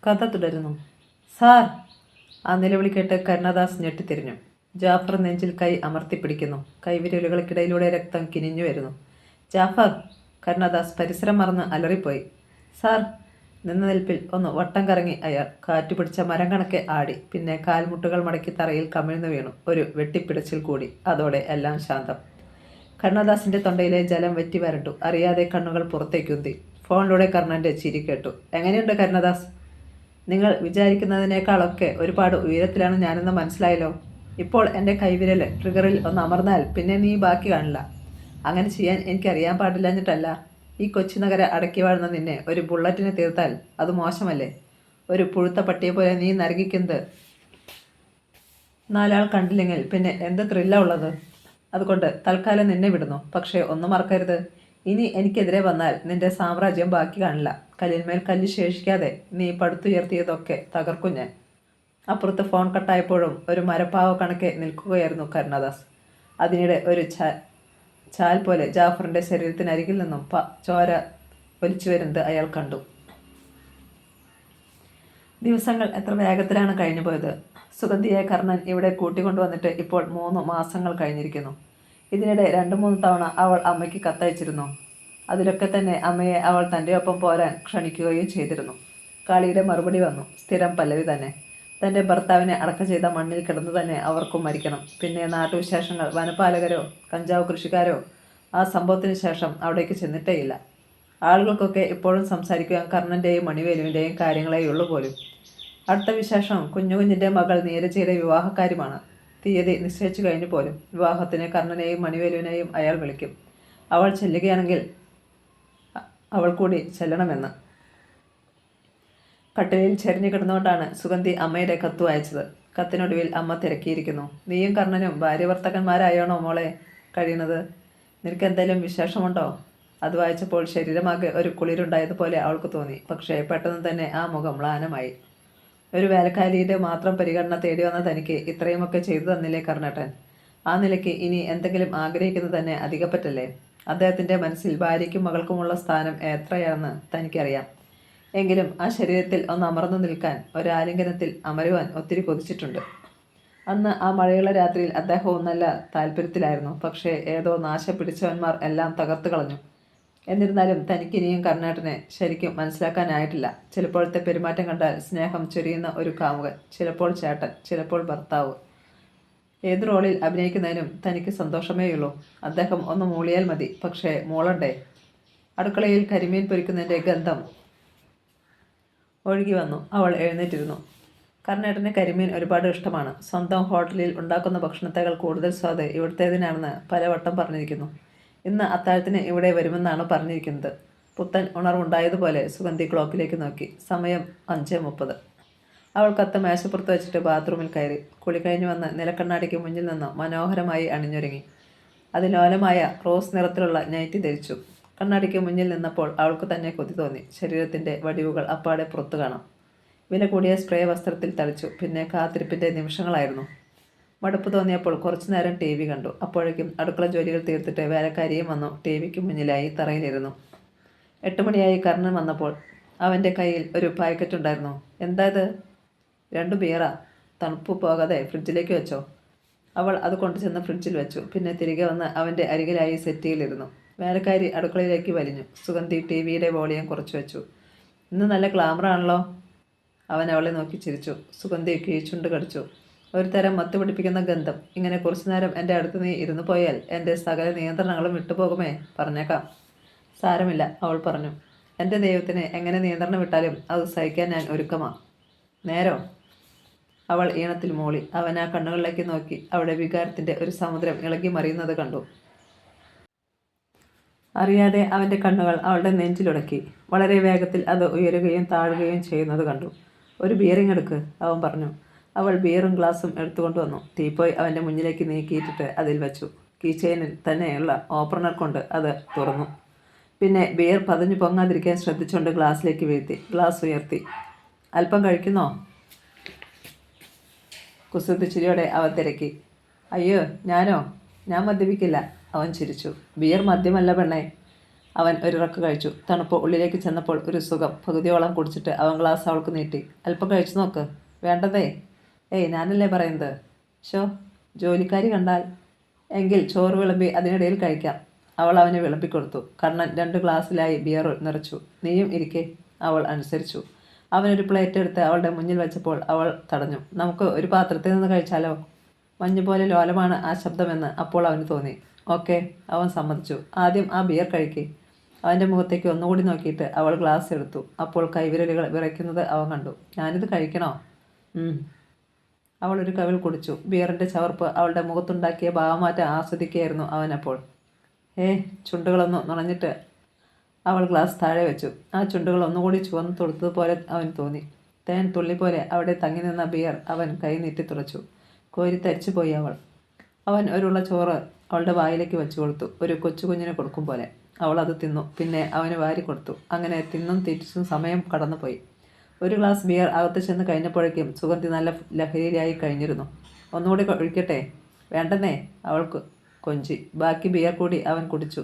കഥ തുടരുന്നു. സാർ! ആ നിലവിളി കേട്ട് കരുണദാസ് ഞെട്ടിത്തിരിഞ്ഞു. ജാഫർ നെഞ്ചിൽ കൈ അമർത്തിപ്പിടിക്കുന്നു. കൈവിരലുകൾക്കിടയിലൂടെ രക്തം കിനിഞ്ഞു വരുന്നു. ജാഫർ! കരുണദാസ് പരിസരം മറന്ന് അലറിപ്പോയി. സാർ! നിന്ന നിൽപ്പിൽ ഒന്ന് വട്ടം കറങ്ങി അയാൾ. കാറ്റുപിടിച്ച മരം കണക്കെ ആടി. പിന്നെ കാൽമുട്ടുകൾ മടക്കി തറയിൽ കമിഴ്ന്നു വീണു. ഒരു വെട്ടിപ്പിടച്ചിൽ കൂടി. അതോടെ എല്ലാം ശാന്തം. കരുണദാസിന്റെ തൊണ്ടയിലെ ജലം വെറ്റി വരണ്ടു. അറിയാതെ കണ്ണുകൾ പുറത്തേക്കുന്തി. ഫോണിലൂടെ കർണന്റെ ചിരി കേട്ടു. എങ്ങനെയുണ്ട് കരുണദാസ്? നിങ്ങൾ വിചാരിക്കുന്നതിനേക്കാളൊക്കെ ഒരുപാട് ഉയരത്തിലാണ് ഞാനെന്ന് മനസ്സിലായല്ലോ. ഇപ്പോൾ എൻ്റെ കൈവിരൽ ട്രിഗറിൽ ഒന്ന് അമർന്നാൽ പിന്നെ നീ ബാക്കി കാണില്ല. അങ്ങനെ ചെയ്യാൻ എനിക്കറിയാൻ പാടില്ലഞ്ഞിട്ടല്ല. ഈ കൊച്ചുനഗര അടക്കി വാഴുന്ന നിന്നെ ഒരു ബുള്ളറ്റിന് തീർത്താൽ അത് മോശമല്ലേ? ഒരു പുഴുത്ത പട്ടിയെ പോലെ നീ നരകിക്കുന്നത് നാലാൾ കണ്ടില്ലെങ്കിൽ പിന്നെ എന്ത് ത്രില്ല ഉള്ളത്? അതുകൊണ്ട് തൽക്കാലം നിന്നെ വിടുന്നു. പക്ഷേ ഒന്നും മറക്കരുത്, ഇനി എനിക്കെതിരെ വന്നാൽ നിന്റെ സാമ്രാജ്യം ബാക്കി കാണില്ല. കല്ലിന്മേൽ കല്ല് ശേഷിക്കാതെ നീ പടുത്തുയർത്തിയതൊക്കെ തകർക്കും ഞാൻ. അപ്പുറത്ത് ഫോൺ കട്ടായപ്പോഴും ഒരു മരപ്പാവ കണക്കെ നിൽക്കുകയായിരുന്നു കരുണദാസ്. അതിനിടെ ഒരു ചാൽ പോലെ ജാഫറിന്റെ ശരീരത്തിനരികിൽ നിന്നും ചോര ഒലിച്ചു വരുന്നത് അയാൾ കണ്ടു. ദിവസങ്ങൾ എത്ര വേഗത്തിലാണ് കഴിഞ്ഞു പോയത്. സുഗന്ധിയെ കർണൻ ഇവിടെ കൂട്ടിക്കൊണ്ടുവന്നിട്ട് ഇപ്പോൾ 3 മാസങ്ങൾ കഴിഞ്ഞിരിക്കുന്നു. ഇതിനിടെ 2-3 തവണ അവൾ അമ്മയ്ക്ക് കത്തയച്ചിരുന്നു. അതിലൊക്കെ തന്നെ അമ്മയെ അവൾ തൻ്റെ ഒപ്പം പോരാൻ ക്ഷണിക്കുകയും ചെയ്തിരുന്നു. കാളിയുടെ മറുപടി വന്നു. സ്ഥിരം പല്ലവി തന്നെ. തൻ്റെ ഭർത്താവിനെ അടക്കം ചെയ്ത മണ്ണിൽ കിടന്നു തന്നെ അവർക്കും മരിക്കണം. പിന്നെ നാട്ടുവിശേഷങ്ങൾ. വനപാലകരോ കഞ്ചാവ് കൃഷിക്കാരോ ആ സംഭവത്തിന് ശേഷം അവിടേക്ക് ചെന്നിട്ടേയില്ല. ആളുകൾക്കൊക്കെ ഇപ്പോഴും സംസാരിക്കുവാൻ കർണൻ്റെയും മണിവേലുവിൻ്റെയും കാര്യങ്ങളേയുള്ളൂ പോലും. അടുത്ത വിശേഷം കുഞ്ഞുകുഞ്ഞിൻ്റെ മകൾ നീരജയുടെ വിവാഹക്കാര്യമാണ്. തീയതി നിശ്ചയിച്ചു കഴിഞ്ഞു പോലും. വിവാഹത്തിന് കർണനെയും മണിവേലുവിനെയും അയാൾ വിളിക്കും. അവൾ ചെല്ലുകയാണെങ്കിൽ അവൾ കൂടി ചെല്ലണമെന്ന്. കട്ടിലിൽ ചെരിഞ്ഞു കിടന്നുകൊണ്ടാണ് സുഗന്ധി അമ്മയുടെ കത്ത് വായിച്ചത്. കത്തിനൊടുവിൽ അമ്മ തിരക്കിയിരിക്കുന്നു. നീയും കർണനും ഭാര്യഭർത്തക്കന്മാരായാണോ മോളെ കഴിയുന്നത്? നിനക്ക് എന്തെങ്കിലും വിശേഷമുണ്ടോ? അത് വായിച്ചപ്പോൾ ശരീരമാകെ ഒരു കുളിരുണ്ടായതുപോലെ അവൾക്ക് തോന്നി. പക്ഷേ പെട്ടെന്ന് തന്നെ ആ മുഖം മ്ലാനമായി. ഒരു വേലക്കാരിയുടെ മാത്രം പരിഗണന തേടി വന്ന തനിക്ക് ഇത്രയുമൊക്കെ ചെയ്തു തന്നില്ലേ കർണേട്ടൻ? ആ നിലയ്ക്ക് ഇനി എന്തെങ്കിലും ആഗ്രഹിക്കുന്നത് തന്നെ അധികപ്പറ്റല്ലേ? അദ്ദേഹത്തിൻ്റെ മനസ്സിൽ ഭാര്യയ്ക്കും മകൾക്കുമുള്ള സ്ഥാനം എത്രയാണെന്ന് തനിക്കറിയാം. എങ്കിലും ആ ശരീരത്തിൽ ഒന്ന് അമർന്നു നിൽക്കാൻ, ഒരാലിംഗനത്തിൽ അമരുവാൻ ഒത്തിരി കൊതിച്ചിട്ടുണ്ട്. അന്ന് ആ മഴയുള്ള രാത്രിയിൽ അദ്ദേഹവും നല്ല താല്പര്യത്തിലായിരുന്നു. പക്ഷേ ഏതോ നാശം പിടിച്ചവന്മാർ എല്ലാം തകർത്തു കളഞ്ഞു. എന്നിരുന്നാലും തനിക്കിനിയും കർണേട്ടനെ ശരിക്കും മനസ്സിലാക്കാനായിട്ടില്ല. ചിലപ്പോഴത്തെ പെരുമാറ്റം കണ്ടാൽ സ്നേഹം ചൊരിയുന്ന ഒരു കാമുകൻ, ചിലപ്പോൾ ചേട്ടൻ, ചിലപ്പോൾ ഭർത്താവ്. ഏത് റോളിൽ അഭിനയിക്കുന്നതിനും തനിക്ക് സന്തോഷമേയുള്ളൂ. അദ്ദേഹം ഒന്ന് മൂളിയാൽ മതി. പക്ഷേ മൂളണ്ടേ? അടുക്കളയിൽ കരിമീൻ പൊരിക്കുന്നതിൻ്റെ ഗന്ധം ഒഴുകി വന്നു. അവൾ എഴുന്നേറ്റിരുന്നു. കർണേട്ടന് കരിമീൻ ഒരുപാട് ഇഷ്ടമാണ്. സ്വന്തം ഹോട്ടലിൽ ഉണ്ടാക്കുന്ന ഭക്ഷണത്തേക്കാൾ കൂടുതൽ സ്വാദ് ഇവിടുത്തേതിനാണെന്ന് പലവട്ടം പറഞ്ഞിരിക്കുന്നു. ഇന്ന് അത്താഴത്തിന് ഇവിടെ വരുമെന്നാണ് പറഞ്ഞിരിക്കുന്നത്. പുത്തൻ ഉണർവുണ്ടായതുപോലെ സുഗന്ധി ക്ലോക്കിലേക്ക് നോക്കി. സമയം 5:30. അവൾ കത്ത് മേശപ്പുറത്ത് വെച്ചിട്ട് ബാത്റൂമിൽ കയറി. കുളി കഴിഞ്ഞു വന്ന് നിലക്കണ്ണാടിക്ക് മുന്നിൽ നിന്ന് മനോഹരമായി അണിഞ്ഞൊരുങ്ങി. അതിലോലമായ റോസ് നിറത്തിലുള്ള നൈറ്റി ധരിച്ചു. കണ്ണാടിക്ക് മുന്നിൽ നിന്നപ്പോൾ അവൾക്ക് തന്നെ കൊതി തോന്നി. ശരീരത്തിൻ്റെ വടിവുകൾ അപ്പാടെ പുറത്തു കാണാം. വില കൂടിയ സ്പ്രേ വസ്ത്രത്തിൽ തളിച്ചു. പിന്നെ കാത്തിരിപ്പിൻ്റെ നിമിഷങ്ങളായിരുന്നു. മടുപ്പ് തോന്നിയപ്പോൾ കുറച്ചു നേരം TV കണ്ടു. അപ്പോഴേക്കും അടുക്കള ജോലികൾ തീർത്തിട്ട് വേലക്കാരിയും വന്നു TV ക്ക് മുന്നിലായി തറയിലിരുന്നു. 8 മണിയായി. കർണൻ വന്നപ്പോൾ അവൻ്റെ കയ്യിൽ ഒരു പാക്കറ്റ് ഉണ്ടായിരുന്നു. എന്താ ഇത്? 2 ബിയറാ. തണുപ്പ് പോകാതെ ഫ്രിഡ്ജിലേക്ക് വെച്ചോ. അവൾ അത് കൊണ്ടുചെന്ന് ഫ്രിഡ്ജിൽ വെച്ചു. പിന്നെ തിരികെ വന്ന് അവൻ്റെ അരികിലായി സെറ്റിയിലിരുന്നു. വേലക്കാരി അടുക്കളയിലേക്ക് വലിഞ്ഞു. സുഗന്ധി TVയുടെ വോളിയം കുറച്ചു വെച്ചു. ഇന്ന് നല്ല ഗ്ലാമറാണല്ലോ. അവൻ അവളെ നോക്കി ചിരിച്ചു. സുഗന്ധി കീഴ്ചുണ്ട് കടിച്ചു. ഒരു തരം മത്ത് പിടിപ്പിക്കുന്ന ഗന്ധം. ഇങ്ങനെ കുറച്ചു നേരം എൻ്റെ അടുത്ത് നീ ഇരുന്നു പോയാൽ എൻ്റെ സകല നിയന്ത്രണങ്ങളും വിട്ടുപോകുമേ. പറഞ്ഞേക്കാം. സാരമില്ല, അവൾ പറഞ്ഞു. എൻ്റെ ദൈവത്തിന് എങ്ങനെ നിയന്ത്രണം വിട്ടാലും അത് സഹിക്കാൻ ഞാൻ ഒരുക്കമാ. നേരോ? അവൾ ഈണത്തിൽ മൂളി. അവൻ ആ കണ്ണുകളിലേക്ക് നോക്കി. അവിടെ വികാരത്തിൻ്റെ ഒരു സമുദ്രം ഇളകി മറിയുന്നത് കണ്ടു. അറിയാതെ അവൻ്റെ കണ്ണുകൾ അവളുടെ നെഞ്ചിലുടക്കി. വളരെ വേഗത്തിൽ അത് ഉയരുകയും താഴുകയും ചെയ്യുന്നത് കണ്ടു. ഒരു ബിയറിങ് എടുക്ക്, അവൻ പറഞ്ഞു. അവൾ ബിയറും ഗ്ലാസും എടുത്തുകൊണ്ടുവന്നു. ടീപ്പോയ് അവൻ്റെ മുന്നിലേക്ക് നീക്കിയിട്ടിട്ട് അതിൽ വെച്ചു. കീച്ചെയിനിൽ തന്നെയുള്ള ഓപ്പണർ കൊണ്ട് അത് തുറന്നു. പിന്നെ ബിയർ പതിഞ്ഞു പൊങ്ങാതിരിക്കാൻ ശ്രദ്ധിച്ചുകൊണ്ട് ഗ്ലാസ്സിലേക്ക് വീഴ്ത്തി. ഗ്ലാസ് ഉയർത്തി. അല്പം കഴിക്കുന്നോ? കുസൃതിച്ചിരിയോടെ അവൻ തിരക്കി. അയ്യോ, ഞാനോ? ഞാൻ മദ്യപിക്കില്ല. അവൻ ചിരിച്ചു. ബിയർ മദ്യമല്ല പെണ്ണേ. അവൻ ഒരിറക്ക് കഴിച്ചു. തണുപ്പ് ഉള്ളിലേക്ക് ചെന്നപ്പോൾ ഒരു സുഖം. പകുതിയോളം കുടിച്ചിട്ട് അവൻ ഗ്ലാസ് അവൾക്ക് നീട്ടി. അല്പം കഴിച്ചു നോക്ക്. വേണ്ടതേ. ഏയ്, ഞാനല്ലേ പറയുന്നത്. ഷോ, ജോലിക്കാരി കണ്ടാൽ. എങ്കിൽ ചോറ് വിളമ്പി അതിനിടയിൽ കഴിക്കാം. അവൾ അവന് വിളമ്പിക്കൊടുത്തു. കണ്ണൻ 2 ഗ്ലാസ്സിലായി ബിയർ നിറച്ചു. നീയും ഇരിക്കെ. അവൾ അനുസരിച്ചു. അവനൊരു പ്ലേറ്റ് എടുത്ത് അവളുടെ മുന്നിൽ വെച്ചപ്പോൾ അവൾ തടഞ്ഞു. നമുക്ക് ഒരു പാത്രത്തിൽ നിന്ന് കഴിച്ചാലോ? മഞ്ഞുപോലെ ലോലമാണ് ആ ശബ്ദമെന്ന് അപ്പോൾ അവന് തോന്നി. ഓക്കെ, അവൻ സമ്മതിച്ചു. ആദ്യം ആ ബിയർ കഴിക്കേ. അവൻ്റെ മുഖത്തേക്ക് ഒന്നുകൂടി നോക്കിയിട്ട് അവൾ ഗ്ലാസ് എടുത്തു. അപ്പോൾ കൈവിരലുകൾ വിറയ്ക്കുന്നത് അവൻ കണ്ടു. ഞാനിത് കഴിക്കണോ? അവൾ ഒരു കവിൾ കുടിച്ചു. ബിയറിൻ്റെ ചവർപ്പ് അവളുടെ മുഖത്തുണ്ടാക്കിയ ഭാവമാറ്റം ആസ്വദിക്കുകയായിരുന്നു അവനപ്പോൾ. ചുണ്ടുകളൊന്നു നുണഞ്ഞിട്ട് അവൾ ഗ്ലാസ് താഴെ വെച്ചു. ആ ചുണ്ടുകൾ ഒന്നുകൂടി ചുവന്ന് തൊടുത്തതുപോലെ അവൻ തോന്നി. തേൻ തുള്ളി പോലെ അവിടെ തങ്ങി നിന്ന ബിയർ അവൻ കൈ നീട്ടി തുറച്ചു. കോരി തരിച്ചു പോയി അവൾ. അവൻ ഒരുള്ള ചോറ് അവളുടെ വായിലേക്ക് വെച്ചു കൊടുത്തു. ഒരു കൊച്ചു കുഞ്ഞിന് കൊടുക്കും പോലെ. അവൾ അത് തിന്നു. പിന്നെ അവന് വാരി കൊടുത്തു. അങ്ങനെ തിന്നും തിരിച്ചും സമയം കടന്നുപോയി. ഒരു ഗ്ലാസ് ബിയർ അകത്ത് ചെന്ന് കഴിഞ്ഞപ്പോഴേക്കും സുഗന്ധി നല്ല ലഹരിയിലായി കഴിഞ്ഞിരുന്നു. ഒന്നുകൂടി ഒഴിക്കട്ടെ? വേണ്ടെന്നേ, അവൾക്ക് കൊഞ്ചി. ബാക്കി ബിയർ കൂടി അവൻ കുടിച്ചു.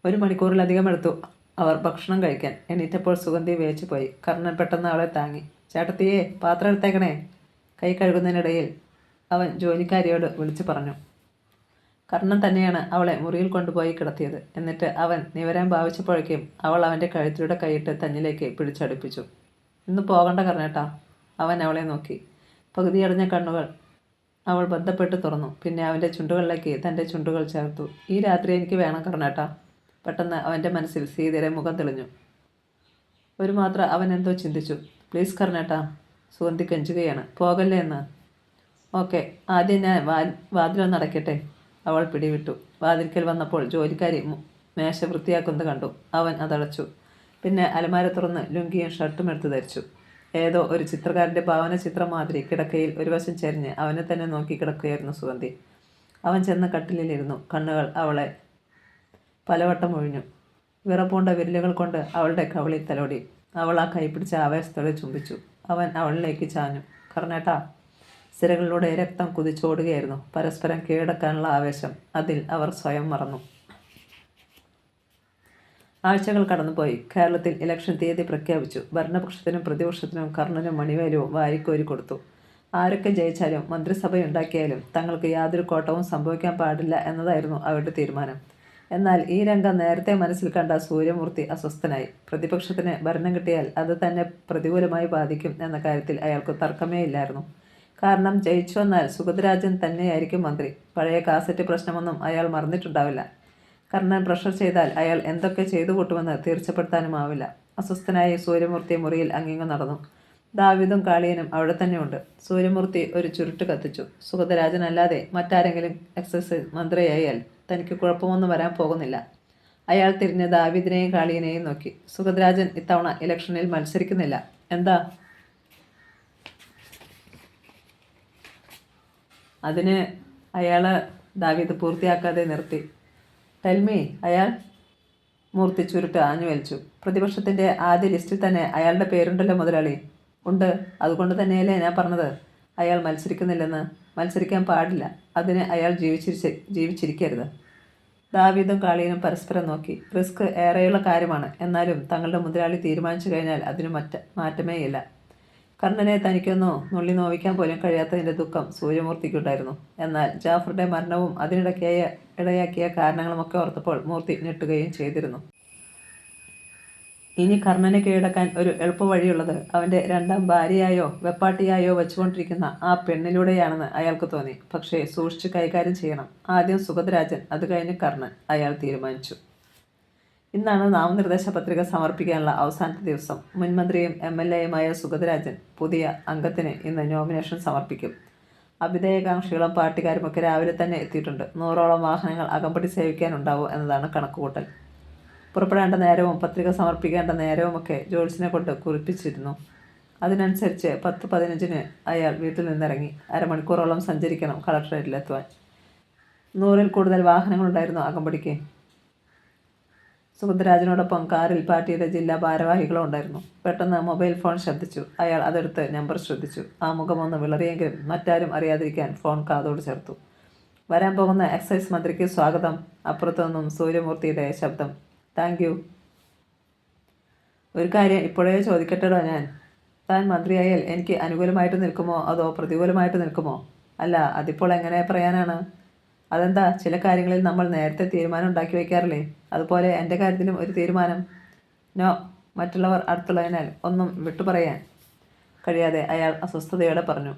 1 മണിക്കൂറിലധികം എടുത്തു അവർ ഭക്ഷണം കഴിക്കാൻ. എണീറ്റപ്പോൾ സുഗന്ധി വേച്ചു പോയി. കർണൻ പെട്ടെന്ന് അവളെ താങ്ങി. ചേട്ടത്തിയേ, പാത്രം എടുത്തേക്കണേ. കൈ കഴുകുന്നതിനിടയിൽ അവൻ ജോലിക്കാരിയോട് വിളിച്ചു പറഞ്ഞു. കർണൻ തന്നെയാണ് അവളെ മുറിയിൽ കൊണ്ടുപോയി കിടത്തിയത്. എന്നിട്ട് അവൻ നിവരാൻ ഭാവിച്ചപ്പോഴേക്കും അവൾ അവൻ്റെ കഴുത്തിലൂടെ കൈയിട്ട് തന്നിലേക്ക് പിടിച്ചടുപ്പിച്ചു. ഇന്ന് പോകണ്ട കർണേട്ടാ. അവൻ അവളെ നോക്കി. പകുതിയടഞ്ഞ കണ്ണുകൾ അവൾ ബന്ധപ്പെട്ട് തുറന്നു. പിന്നെ അവൻ്റെ ചുണ്ടുകളിലേക്ക് തൻ്റെ ചുണ്ടുകൾ ചേർത്തു. ഈ രാത്രി എനിക്ക് വേണം കർണേട്ടാ. പെട്ടെന്ന് അവൻ്റെ മനസ്സിൽ സീതയുടെ മുഖം തെളിഞ്ഞു. ഒരു മാത്ര അവൻ എന്തോ ചിന്തിച്ചു. പ്ലീസ് കർണേട്ടാ. സുഗന്ധി കെഞ്ചുകയാണ്. പോകല്ലേ എന്ന്. ഓക്കെ, ആദ്യം ഞാൻ വാതിലൊന്ന് അടയ്ക്കട്ടെ. അവൾ പിടിവിട്ടു. വാതിൽക്കൽ വന്നപ്പോൾ ജോലിക്കാരി മേശ വൃത്തിയാക്കുന്നത് കണ്ടു. അവൻ അതടച്ചു. പിന്നെ അലമാര തുറന്ന് ലുങ്കിയും ഷർട്ടും എടുത്ത് ധരിച്ചു. ഏതോ ഒരു ചിത്രകാരൻ്റെ ഭാവന ചിത്രം മാതിരി കിടക്കയിൽ ഒരു വശം ചരിഞ്ഞ് അവനെ തന്നെ നോക്കി കിടക്കുകയായിരുന്നു സുഗന്ധി. അവൻ ചെന്ന് കട്ടിലിലിരുന്നു. കണ്ണുകൾ അവളെ പലവട്ടം ഒഴിഞ്ഞു. വിറപ്പൂണ്ട വിരലുകൾ കൊണ്ട് അവളുടെ കവിളിൽ തലോടി. അവൾ ആ കൈപിടിച്ച ആവേശത്തോടെ ചുംബിച്ചു. അവൻ അവളിലേക്ക് ചാഞ്ഞു. കർണേട്ടാ. സിരകളിലൂടെ രക്തം കുതിച്ചോടുകയായിരുന്നു. പരസ്പരം കീഴടക്കാനുള്ള ആവേശം. അതിൽ അവർ സ്വയം മറന്നു. ആഴ്ചകൾ കടന്നുപോയി. കേരളത്തിൽ ഇലക്ഷൻ തീയതി പ്രഖ്യാപിച്ചു. ഭരണപക്ഷത്തിനും പ്രതിപക്ഷത്തിനും കർണനും മണിവേലുവും വാരിക്കോരി കൊടുത്തു. ആരൊക്കെ ജയിച്ചാലും മന്ത്രിസഭയുണ്ടാക്കിയാലും തങ്ങൾക്ക് യാതൊരു കോട്ടവും സംഭവിക്കാൻ പാടില്ല എന്നതായിരുന്നു അവരുടെ തീരുമാനം. എന്നാൽ ഈ രംഗം നേരത്തെ മനസ്സിൽ കണ്ട സൂര്യമൂർത്തി അസ്വസ്ഥനായി. പ്രതിപക്ഷത്തിന് ഭരണം കിട്ടിയാൽ അത് തന്നെ പ്രതികൂലമായി ബാധിക്കും എന്ന കാര്യത്തിൽ അയാൾക്ക് തർക്കമേ ഇല്ലായിരുന്നു. കാരണം ജയിച്ചു വന്നാൽ സുഗതരാജൻ തന്നെയായിരിക്കും മന്ത്രി. പഴയ കാസറ്റ് പ്രശ്നമൊന്നും അയാൾ മറന്നിട്ടുണ്ടാവില്ല. കർണൻ പ്രഷർ ചെയ്താൽ അയാൾ എന്തൊക്കെ ചെയ്തു കൂട്ടുമെന്ന് തീർച്ചപ്പെടുത്താനുമാവില്ല. അസ്വസ്ഥനായി സൂര്യമൂർത്തി മുറിയിൽ അങ്ങിങ്ങും നടന്നു. ദാവീദും കാളിയനും അവിടെ തന്നെയുണ്ട്. സൂര്യമൂർത്തി ഒരു ചുരുട്ട് കത്തിച്ചു. സുഗതരാജനല്ലാതെ മറ്റാരെങ്കിലും എക്സൈസ് മന്ത്രിയായാൽ തനിക്ക് കുഴപ്പമൊന്നും വരാൻ പോകുന്നില്ല. അയാൾ തിരിഞ്ഞ് ദാവീദിനെയും കാളിയനെയും നോക്കി. സുഗതരാജൻ ഇത്തവണ ഇലക്ഷനിൽ മത്സരിക്കുന്നില്ല. എന്താ? അതിന് അയാൾ ദാവീദ് പൂർത്തിയാക്കാതെ നിർത്തി. ടെൽമി. അയാൾ മൂർത്തി ചുരുട്ട് ആഞ്ഞു വലിച്ചു. പ്രതിപക്ഷത്തിൻ്റെ ആദ്യ ലിസ്റ്റിൽ തന്നെ അയാളുടെ പേരുണ്ടല്ലോ മുതലാളി. ഉണ്ട്. അതുകൊണ്ട് തന്നെയല്ലേ ഞാൻ പറഞ്ഞത് അയാൾ മത്സരിക്കുന്നില്ലെന്ന്. മത്സരിക്കാൻ പാടില്ല. അതിന് അയാൾ ജീവിച്ചിരിക്കരുത്. ദാവീദും കാളിയനും പരസ്പരം നോക്കി. റിസ്ക് ഏറെയുള്ള കാര്യമാണ്. എന്നാലും തങ്ങളുടെ മുതലാളി തീരുമാനിച്ചു കഴിഞ്ഞാൽ അതിന് മാറ്റമേയില്ല. കർണനെ തനിക്കൊന്നു നുള്ളി നോവിക്കാൻ പോലും കഴിയാത്തതിൻ്റെ ദുഃഖം സൂര്യമൂർത്തിക്കുണ്ടായിരുന്നു. എന്നാൽ ജാഫറുടെ മരണവും ഇടയാക്കിയ കാരണങ്ങളുമൊക്കെ ഓർത്തപ്പോൾ മൂർത്തി ഞെട്ടുകയും ചെയ്തിരുന്നു. ഇനി കർണനെ കീഴടക്കാൻ ഒരു എളുപ്പവഴിയുള്ളത് അവൻ്റെ 2ാം ഭാര്യയായോ വെപ്പാട്ടിയായോ വെച്ചുകൊണ്ടിരിക്കുന്ന ആ പെണ്ണിലൂടെയാണെന്ന് അയാൾക്ക് തോന്നി. പക്ഷേ സൂക്ഷിച്ച് കൈകാര്യം ചെയ്യണം. ആദ്യം സുഗതരാജൻ, അത് കഴിഞ്ഞ് കർണൻ, അയാൾ തീരുമാനിച്ചു. ഇന്നാണ് നാമനിർദ്ദേശ പത്രിക സമർപ്പിക്കാനുള്ള അവസാനത്തെ ദിവസം. മുൻമന്ത്രിയും MLAയുമായ സുഗതരാജൻ പുതിയ അംഗത്തിന് ഇന്ന് നോമിനേഷൻ സമർപ്പിക്കും. അഭ്യുദയകാംക്ഷികളും പാർട്ടിക്കാരുമൊക്കെ രാവിലെ തന്നെ എത്തിയിട്ടുണ്ട്. 100ഓളം വാഹനങ്ങൾ അകമ്പടി സേവിക്കാനുണ്ടാവും എന്നതാണ് കണക്കുകൂട്ടൽ. പുറപ്പെടേണ്ട നേരവും പത്രിക സമർപ്പിക്കേണ്ട നേരവുമൊക്കെ ജോൾസിനെ കൊണ്ട് കുറിപ്പിച്ചിരുന്നു. അതിനനുസരിച്ച് 10:15 അയാൾ വീട്ടിൽ നിന്നിറങ്ങി. അരമണിക്കൂറോളം സഞ്ചരിക്കണം കളക്ടറേറ്റിലെത്തുവാൻ. 100ൽ കൂടുതൽ വാഹനങ്ങളുണ്ടായിരുന്നു അകമ്പടിക്ക്. സുഗതരാജനോടൊപ്പം കാറിൽ പാർട്ടിയുടെ ജില്ലാ ഭാരവാഹികളും ഉണ്ടായിരുന്നു. പെട്ടെന്ന് മൊബൈൽ ഫോൺ ശബ്ദിച്ചു. അയാൾ അതെടുത്ത് നമ്പർ ശ്രദ്ധിച്ചു. ആ മുഖമൊന്ന് വിളറിയെങ്കിലും മറ്റാരും അറിയാതിരിക്കാൻ ഫോൺ കാതോട് ചേർത്തു. വരാൻ പോകുന്ന എക്സൈസ് മന്ത്രിക്ക് സ്വാഗതം. അപ്പുറത്തു നിന്നും സൂര്യമൂർത്തിയുടെ ശബ്ദം. Thank you. ഒരു കാര്യം ഇപ്പോഴേ ചോദിക്കട്ടെടോ ഞാൻ. താൻ മന്ത്രിയായാൽ എനിക്ക് അനുകൂലമായിട്ട് നിൽക്കുമോ അതോ പ്രതികൂലമായിട്ട് നിൽക്കുമോ? അല്ല, അതിപ്പോൾ എങ്ങനെ പറയാനാണ്? അതെന്താ, ചില കാര്യങ്ങളിൽ നമ്മൾ നേരത്തെ തീരുമാനം ഉണ്ടാക്കി വയ്ക്കാറില്ലേ? അതുപോലെ എൻ്റെ കാര്യത്തിലും ഒരു തീരുമാനം. നോ. മറ്റുള്ളവർ അടുത്തുള്ളതിനാൽ ഒന്നും വിട്ടുപറയാൻ കഴിയാതെ അയാൾ അസ്വസ്ഥതയോടെ പറഞ്ഞു.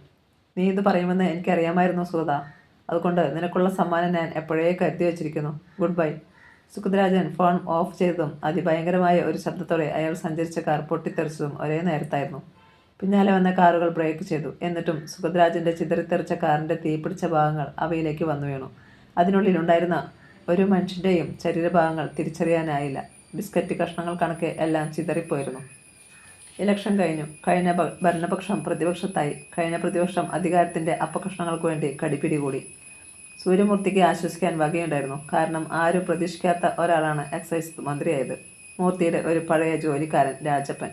നീ ഇത് പറയുമെന്ന് എനിക്കറിയാമായിരുന്നു സുഗത. അതുകൊണ്ട് നിനക്കുള്ള സമ്മാനം ഞാൻ എപ്പോഴേ കരുതി വച്ചിരിക്കുന്നു. Good bye. Sugatharajan phone off ചെയ്തതും അതിഭയങ്കരമായ ഒരു ശബ്ദത്തോടെ അയാൾ സഞ്ചരിച്ച കാർ പൊട്ടിത്തെറിച്ചതും ഒരേ നേരത്തായിരുന്നു. പിന്നാലെ വന്ന കാറുകൾ ബ്രേക്ക് ചെയ്തു. എന്നിട്ടും സുഗതരാജൻ്റെ ചിതറിത്തെറിച്ച കാറിൻ്റെ തീപിടിച്ച ഭാഗങ്ങൾ അവയിലേക്ക് വന്നു വീണു. അതിനുള്ളിലുണ്ടായിരുന്ന ഒരു മനുഷ്യൻ്റെയും ശരീരഭാഗങ്ങൾ തിരിച്ചറിയാനായില്ല. ബിസ്ക്കറ്റ് കഷ്ണങ്ങൾ കണക്കെ എല്ലാം ചിതറിപ്പോയിരുന്നു. ഇലക്ഷൻ കഴിഞ്ഞു. കഴിഞ്ഞ ഭരണപക്ഷം പ്രതിപക്ഷത്തായി. കഴിഞ്ഞ പ്രതിപക്ഷം അധികാരത്തിൻ്റെ അപ്പകഷ്ണങ്ങൾക്ക് വേണ്ടി കടിപിടി കൂടി. സൂര്യമൂർത്തിക്ക് ആശ്വസിക്കാൻ വകയുണ്ടായിരുന്നു. കാരണം ആരും പ്രതീക്ഷിക്കാത്ത ഒരാളാണ് എക്സൈസ് മന്ത്രിയായത്. മൂർത്തിയുടെ ഒരു പഴയ ജോലിക്കാരൻ രാജപ്പൻ.